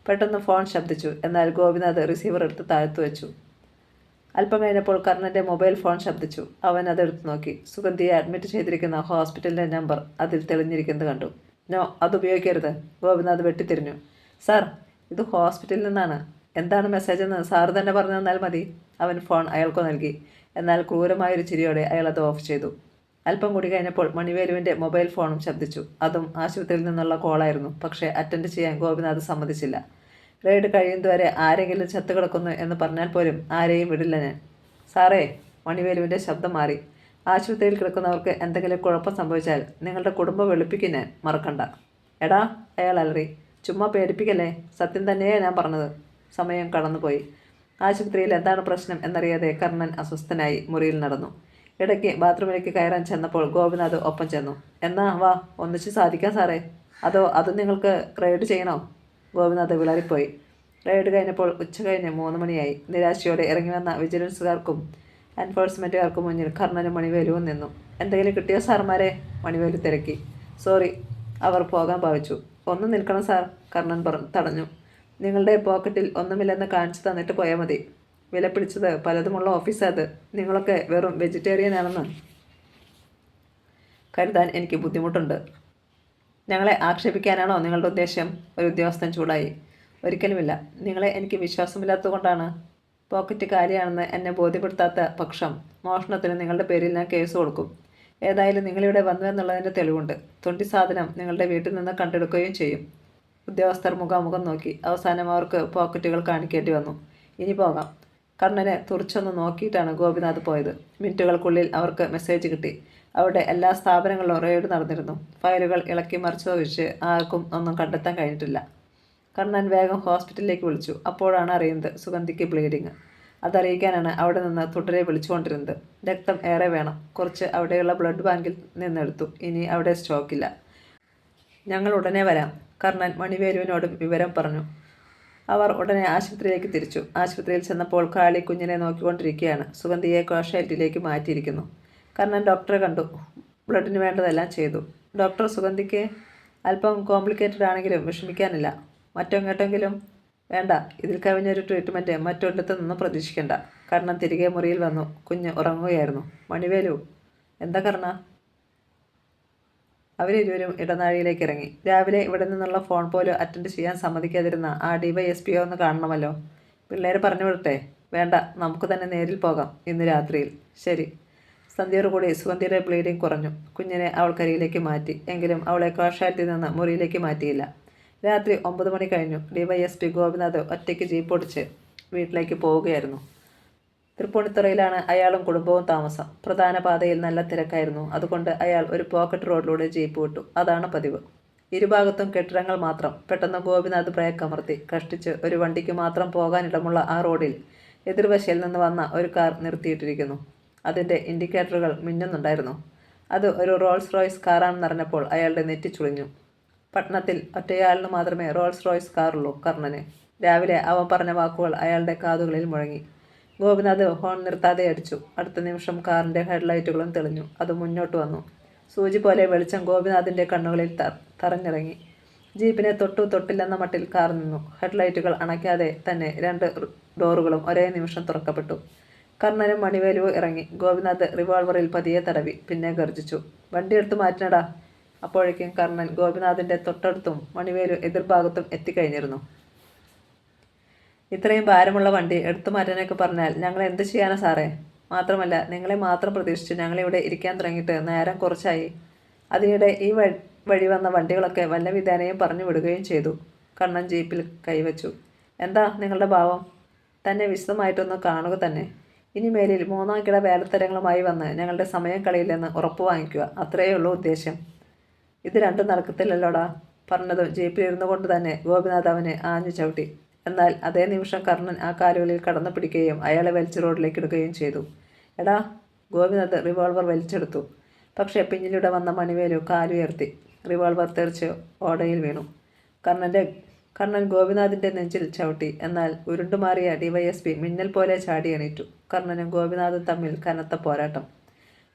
പെട്ടെന്ന് ഫോൺ ശബ്ദിച്ചു. എന്നാൽ ഗോപിനാഥ് റിസീവർ എടുത്ത് താഴ്ത്തു വെച്ചു. അല്പം കഴിഞ്ഞപ്പോൾ കർണൻ്റെ മൊബൈൽ ഫോൺ ശബ്ദിച്ചു. അവൻ അതെടുത്ത് നോക്കി. സുഗന്ധിയെ അഡ്മിറ്റ് ചെയ്തിരിക്കുന്ന ഹോസ്പിറ്റലിൻ്റെ നമ്പർ അതിൽ തെളിഞ്ഞിരിക്കുന്നത് കണ്ടു. നോ, അത് ഉപയോഗിക്കരുത്. ഗോപിനാഥ് വെട്ടിത്തിരിഞ്ഞു. സാർ, ഇത് ഹോസ്പിറ്റലിൽ നിന്നാണ്. എന്താണ് മെസ്സേജ് എന്ന് സാറ് തന്നെ പറഞ്ഞു തന്നാൽ മതി. അവൻ ഫോൺ അയാൾക്ക് നൽകി. എന്നാൽ ക്രൂരമായൊരു ചിരിയോടെ അയാൾ അത് ഓഫ് ചെയ്തു. അല്പം കൂടി കഴിഞ്ഞപ്പോൾ മണിവേലുവിൻ്റെ മൊബൈൽ ഫോണും ശബ്ദിച്ചു. അതും ആശുപത്രിയിൽ നിന്നുള്ള കോളായിരുന്നു. പക്ഷേ അറ്റൻഡ് ചെയ്യാൻ ഗോപിനാഥ് സമ്മതിച്ചില്ല. റെയ്ഡ് കഴിയുന്നതുവരെ ആരെങ്കിലും ചത്തുകിടക്കുന്നു എന്ന് പറഞ്ഞാൽ പോലും ആരെയും വിടില്ല ഞാൻ. സാറേ, മണിവേലുവിൻ്റെ ശബ്ദം മാറി. ആശുപത്രിയിൽ കിടക്കുന്നവർക്ക് എന്തെങ്കിലും കുഴപ്പം സംഭവിച്ചാൽ നിങ്ങളുടെ കുടുംബം വെളുപ്പിക്കും ഞാൻ, മറക്കണ്ട. എടാ, അയാൾ അലറി. ചുമ്മാ പേടിപ്പിക്കല്ലേ. സത്യം തന്നെയാണ് ഞാൻ പറഞ്ഞത്. സമയം കടന്നുപോയി. ആശുപത്രിയിൽ എന്താണ് പ്രശ്നം എന്നറിയാതെ കർണൻ അസ്വസ്ഥനായി മുറിയിൽ നടന്നു. ഇടയ്ക്ക് ബാത്റൂമിലേക്ക് കയറാൻ ചെന്നപ്പോൾ ഗോപിനാഥ് ഒപ്പം ചെന്നു. എന്നാ വാ, ഒന്നിച്ച് സാധിക്കാം സാറേ. അതോ അത് നിങ്ങൾക്ക് റെയ്ഡ് ചെയ്യണോ? ഗോപിനാഥ് വിളറിപ്പോയി. റെയ്ഡ് കഴിഞ്ഞപ്പോൾ ഉച്ച കഴിഞ്ഞ് 3 മണിയായി. നിരാശയോടെ ഇറങ്ങി വന്ന വിജിലൻസുകാർക്കും എൻഫോഴ്സ്മെൻറ്റുകാർക്കും മുന്നിൽ കർണനും മണിവേലുവും നിന്നു. എന്തെങ്കിലും കിട്ടിയോ സാർമാരെ? മണിവേലു തിരക്കി. സോറി, അവർ പോകാൻ ഭാവിച്ചു. ഒന്ന് നിൽക്കണം സാർ, കർണൻ തടഞ്ഞു. നിങ്ങളുടെ പോക്കറ്റിൽ ഒന്നുമില്ലെന്ന് കാണിച്ചു തന്നിട്ട് പോയാൽ മതി. വില പിടിച്ചത് പലതുമുള്ള ഓഫീസത്. നിങ്ങളൊക്കെ വെറും വെജിറ്റേറിയൻ ആണെന്ന് കരുതാൻ എനിക്ക് ബുദ്ധിമുട്ടുണ്ട്. ഞങ്ങളെ ആക്ഷേപിക്കാനാണോ നിങ്ങളുടെ ഉദ്ദേശം? ഒരു ഉദ്യോഗസ്ഥൻ ചൂടായി. ഒരിക്കലുമില്ല. നിങ്ങളെ എനിക്ക് വിശ്വാസമില്ലാത്തതുകൊണ്ടാണ്. പോക്കറ്റ് കാലിയാണെന്ന് എന്നെ ബോധ്യപ്പെടുത്താത്ത പക്ഷം മോഷണത്തിന് നിങ്ങളുടെ പേരിൽ ഞാൻ കേസ് കൊടുക്കും. ഏതായാലും നിങ്ങളിവിടെ വന്നു എന്നുള്ളതിൻ്റെ തെളിവുണ്ട്. തൊണ്ടി സാധനം നിങ്ങളുടെ വീട്ടിൽ നിന്ന് കണ്ടെടുക്കുകയും ചെയ്യും. ഉദ്യോഗസ്ഥർ മുഖാമുഖം നോക്കി. അവസാനം അവർക്ക് പോക്കറ്റുകൾ കാണിക്കേണ്ടി വന്നു. ഇനി പോകാം. കർണനെ തുറിച്ചൊന്ന് നോക്കിയിട്ടാണ് ഗോപിനാഥ് പോയത്. മിനിറ്റുകൾക്കുള്ളിൽ അവർക്ക് മെസ്സേജ് കിട്ടി. അവിടെ എല്ലാ സ്ഥാപനങ്ങളിലും റെയ്ഡ് നടന്നിരുന്നു. ഫയലുകൾ ഇളക്കി മറിച്ചൊഴിച്ച് ആർക്കും ഒന്നും കണ്ടെത്താൻ കഴിഞ്ഞിട്ടില്ല. കർണൻ വേഗം ഹോസ്പിറ്റലിലേക്ക് വിളിച്ചു. അപ്പോഴാണ് അറിയുന്നത് സുഗന്ധിക്ക് ബ്ലീഡിങ്. അതറിയിക്കാനാണ് അവിടെ നിന്ന് തുടരെ വിളിച്ചുകൊണ്ടിരുന്നത്. രക്തം ഏറെ വേണം. കുറച്ച് അവിടെയുള്ള ബ്ലഡ് ബാങ്കിൽ നിന്നെടുത്തു. ഇനി അവിടെ സ്റ്റോക്കില്ല. ഞങ്ങൾ ഉടനെ വരാം. കർണൻ മണിവേലുവിനോടും വിവരം പറഞ്ഞു. അവർ ഉടനെ ആശുപത്രിയിലേക്ക് തിരിച്ചു. ആശുപത്രിയിൽ ചെന്നപ്പോൾ കാളി കുഞ്ഞിനെ നോക്കിക്കൊണ്ടിരിക്കുകയാണ്. സുഗന്ധിയെ കാഷ്വാലിറ്റിയിലേക്ക് മാറ്റിയിരിക്കുന്നു. കർണൻ ഡോക്ടറെ കണ്ടു. ബ്ലഡിന് വേണ്ടതെല്ലാം ചെയ്തു. ഡോക്ടർ, സുഗന്ധിക്ക് അല്പം കോംപ്ലിക്കേറ്റഡ് ആണെങ്കിലും വിഷമിക്കാനില്ല. മറ്റെങ്ങോട്ടെങ്കിലും? വേണ്ട, ഇതിൽ കവിഞ്ഞൊരു ട്രീറ്റ്മെൻറ്റ് മറ്റൊരിടത്തു നിന്നും പ്രതീക്ഷിക്കേണ്ട. കർണൻ തിരികെ മുറിയിൽ വന്നു. കുഞ്ഞ് ഉറങ്ങുകയായിരുന്നു. മണിവേലു, എന്താ കർണ? അവരിരുവരും ഇടനാഴിയിലേക്ക് ഇറങ്ങി. രാവിലെ ഇവിടെ നിന്നുള്ള ഫോൺ പോലും അറ്റൻഡ് ചെയ്യാൻ സമ്മതിക്കാതിരുന്ന ആ DYSP ഒന്ന് കാണണമല്ലോ. പിള്ളേർ പറഞ്ഞു വിടട്ടെ? വേണ്ട, നമുക്ക് തന്നെ നേരിൽ പോകാം ഇന്ന് രാത്രിയിൽ. ശരി. സന്ധ്യയോടുകൂടി സുഗന്ധിയുടെ ബ്ലീഡിങ് കുറഞ്ഞു. കുഞ്ഞിനെ അവൾ കരിയിലേക്ക് മാറ്റി. എങ്കിലും അവളെ കാഷ്വാലിറ്റിയിൽ നിന്ന് മുറിയിലേക്ക് മാറ്റിയില്ല. രാത്രി 9 മണി കഴിഞ്ഞു. DYSP ഗോപിനാഥ് ഒറ്റയ്ക്ക് ജീപ്പ് ഓടിച്ച് വീട്ടിലേക്ക് പോവുകയായിരുന്നു. തൃപ്പൂണിത്തുറയിലാണ് അയാളും കുടുംബവും താമസം. പ്രധാന പാതയിൽ നല്ല തിരക്കായിരുന്നു. അതുകൊണ്ട് അയാൾ ഒരു പോക്കറ്റ് റോഡിലൂടെ ജീപ്പ് വിട്ടു. അതാണ് പതിവ്. ഇരുഭാഗത്തും കെട്ടിടങ്ങൾ മാത്രം. പെട്ടെന്ന് ഗോപിനാഥ് ബ്രേക്ക് അമർത്തി. കഷ്ടിച്ച് ഒരു വണ്ടിക്ക് മാത്രം പോകാനിടമുള്ള ആ റോഡിൽ എതിർവശയിൽ നിന്ന് വന്ന ഒരു കാർ നിർത്തിയിട്ടിരിക്കുന്നു. അതിൻ്റെ ഇൻഡിക്കേറ്ററുകൾ മിന്നുന്നുണ്ടായിരുന്നു. അത് ഒരു റോൾസ് റോയ്സ് കാറാണെന്നറിഞ്ഞപ്പോൾ അയാളുടെ നെറ്റി ചുളിഞ്ഞു. പട്ടണത്തിൽ ഒറ്റയാളിന് മാത്രമേ റോൾസ് റോയ്സ് കാറുള്ളൂ. കർണന് രാവിലെ അവൻ പറഞ്ഞ വാക്കുകൾ അയാളുടെ കാതുകളിൽ മുഴങ്ങി. ഗോപിനാഥ് ഹോൺ നിർത്താതെ അടിച്ചു. അടുത്ത നിമിഷം കാറിൻ്റെ ഹെഡ്ലൈറ്റുകളും തെളിഞ്ഞു. അത് മുന്നോട്ട് വന്നു. സൂചി പോലെ വെളിച്ചം ഗോപിനാഥിൻ്റെ കണ്ണുകളിൽ തറഞ്ഞിറങ്ങി. ജീപ്പിനെ തൊട്ടു തൊട്ടില്ലെന്ന മട്ടിൽ കാർ നിന്നു. ഹെഡ്ലൈറ്റുകൾ അണയ്ക്കാതെ തന്നെ 2 ഡോറുകളും ഒരേ നിമിഷം തുറക്കപ്പെട്ടു. കർണനും മണിവേലുവും ഇറങ്ങി. ഗോപിനാഥ് റിവോൾവറിൽ പതിയെ തടവി. പിന്നെ ഗർജിച്ചു, വണ്ടിയെടുത്ത് മാറ്റിനടാ. അപ്പോഴേക്കും കർണൻ ഗോപിനാഥിന്റെ തൊട്ടടുത്തും മണിവേലു എതിർഭാഗത്തും എത്തിക്കഴിഞ്ഞിരുന്നു. ഇത്രയും ഭാരമുള്ള വണ്ടി എടുത്തു മാറ്റാനൊക്കെ പറഞ്ഞാൽ ഞങ്ങൾ എന്ത് ചെയ്യാനാ സാറേ? മാത്രമല്ല നിങ്ങളെ മാത്രം പ്രതീക്ഷിച്ച് ഞങ്ങളിവിടെ ഇരിക്കാൻ തുടങ്ങിയിട്ട് നേരം കുറച്ചായി. അതിനിടെ ഈ വഴി വന്ന വണ്ടികളൊക്കെ വല്ല വിധാനയും പറഞ്ഞു വിടുകയും ചെയ്തു. കണ്ണൻ ജീപ്പിൽ കൈവച്ചു. എന്താ നിങ്ങളുടെ ഭാവം? തന്നെ വിശദമായിട്ടൊന്ന് കാണുക തന്നെ. ഇനിമേലിൽ 3-ാം കിട വേലത്തരങ്ങളുമായി വന്ന് ഞങ്ങളുടെ സമയം കളയില്ലെന്ന് ഉറപ്പ് വാങ്ങിക്കുക. അത്രയേ ഉള്ളൂ ഉദ്ദേശ്യം. ഇത് രണ്ടും നടക്കത്തില്ലല്ലോടാ. പറഞ്ഞതും ജീപ്പിലിരുന്നു കൊണ്ട് തന്നെ ഗോപിനാഥ് അവനെ ആഞ്ഞു ചവിട്ടി. എന്നാൽ അതേ നിമിഷം കർണൻ ആ കാലുകളിൽ കടന്നു പിടിക്കുകയും അയാളെ വലിച്ച് റോഡിലേക്ക് ഇടുകയും ചെയ്തു. എടാ! ഗോപിനാഥ് റിവോൾവർ വലിച്ചെടുത്തു. പക്ഷേ പിന്നിലൂടെ വന്ന മണിവേലു കാലുയർത്തി. റിവോൾവർ തെറിച്ച് ഓടയിൽ വീണു. കർണൻ ഗോപിനാഥിന്റെ നെഞ്ചിൽ ചവിട്ടി. എന്നാൽ ഉരുണ്ടുമാറിയ ഡിവൈഎസ്പി മിന്നൽ പോലെ ചാടി എണീറ്റു. കർണനും ഗോപിനാഥും തമ്മിൽ കനത്ത പോരാട്ടം.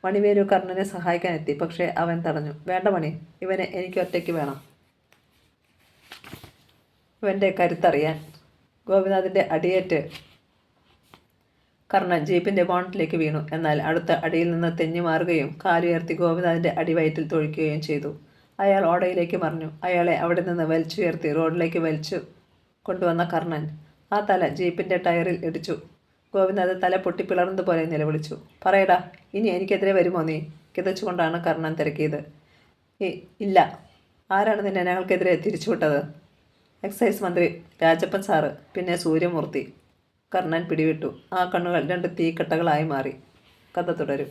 മണിവേലു കർണനെ സഹായിക്കാനെത്തി. പക്ഷേ അവൻ തടഞ്ഞു. വേണ്ട മണി, ഇവനെ എനിക്ക് ഒറ്റയ്ക്ക് വേണം. ഇവൻ്റെ കരുത്തറിയാൻ. ഗോപിനാഥിന്റെ അടിയേറ്റ് കർണൻ ജീപ്പിന്റെ ബോണറ്റിലേക്ക് വീണു. എന്നാൽ അടുത്ത അടിയിൽ നിന്ന് തെന്നി മാറുകയും കാലുയർത്തി ഗോപിനാഥിന്റെ അടിവയറ്റിൽ തൊഴിക്കുകയും ചെയ്തു. അയാൾ ഓടയിലേക്ക് മറിഞ്ഞു. അയാളെ അവിടെ നിന്ന് വലിച്ചുയർത്തി റോഡിലേക്ക് വലിച്ചു കൊണ്ടുവന്ന കർണൻ ആ തല ജീപ്പിന്റെ ടയറിൽ ഇടിച്ചു. ഗോപിനാഥ് തല പൊട്ടിപ്പിളർന്നതുപോലെ നിലവിളിച്ചു. പറയടാ, ഇനി എനിക്കെതിരെ വരുമോ നീ? കിതച്ചുകൊണ്ടാണ് കർണൻ തിരക്കിയത്. ഇല്ല. ആരാണ് നിന്നെ ഞങ്ങൾക്കെതിരെ തിരിച്ചുവിട്ടത്? എക്സൈസ് മന്ത്രി രാജപ്പൻ സാറ്, പിന്നെ സൂര്യമൂർത്തി. കർണൻ പിടിവിട്ടു. ആ കണ്ണുകൾ 2 തീക്കട്ടകളായി മാറി. കഥ തുടരും.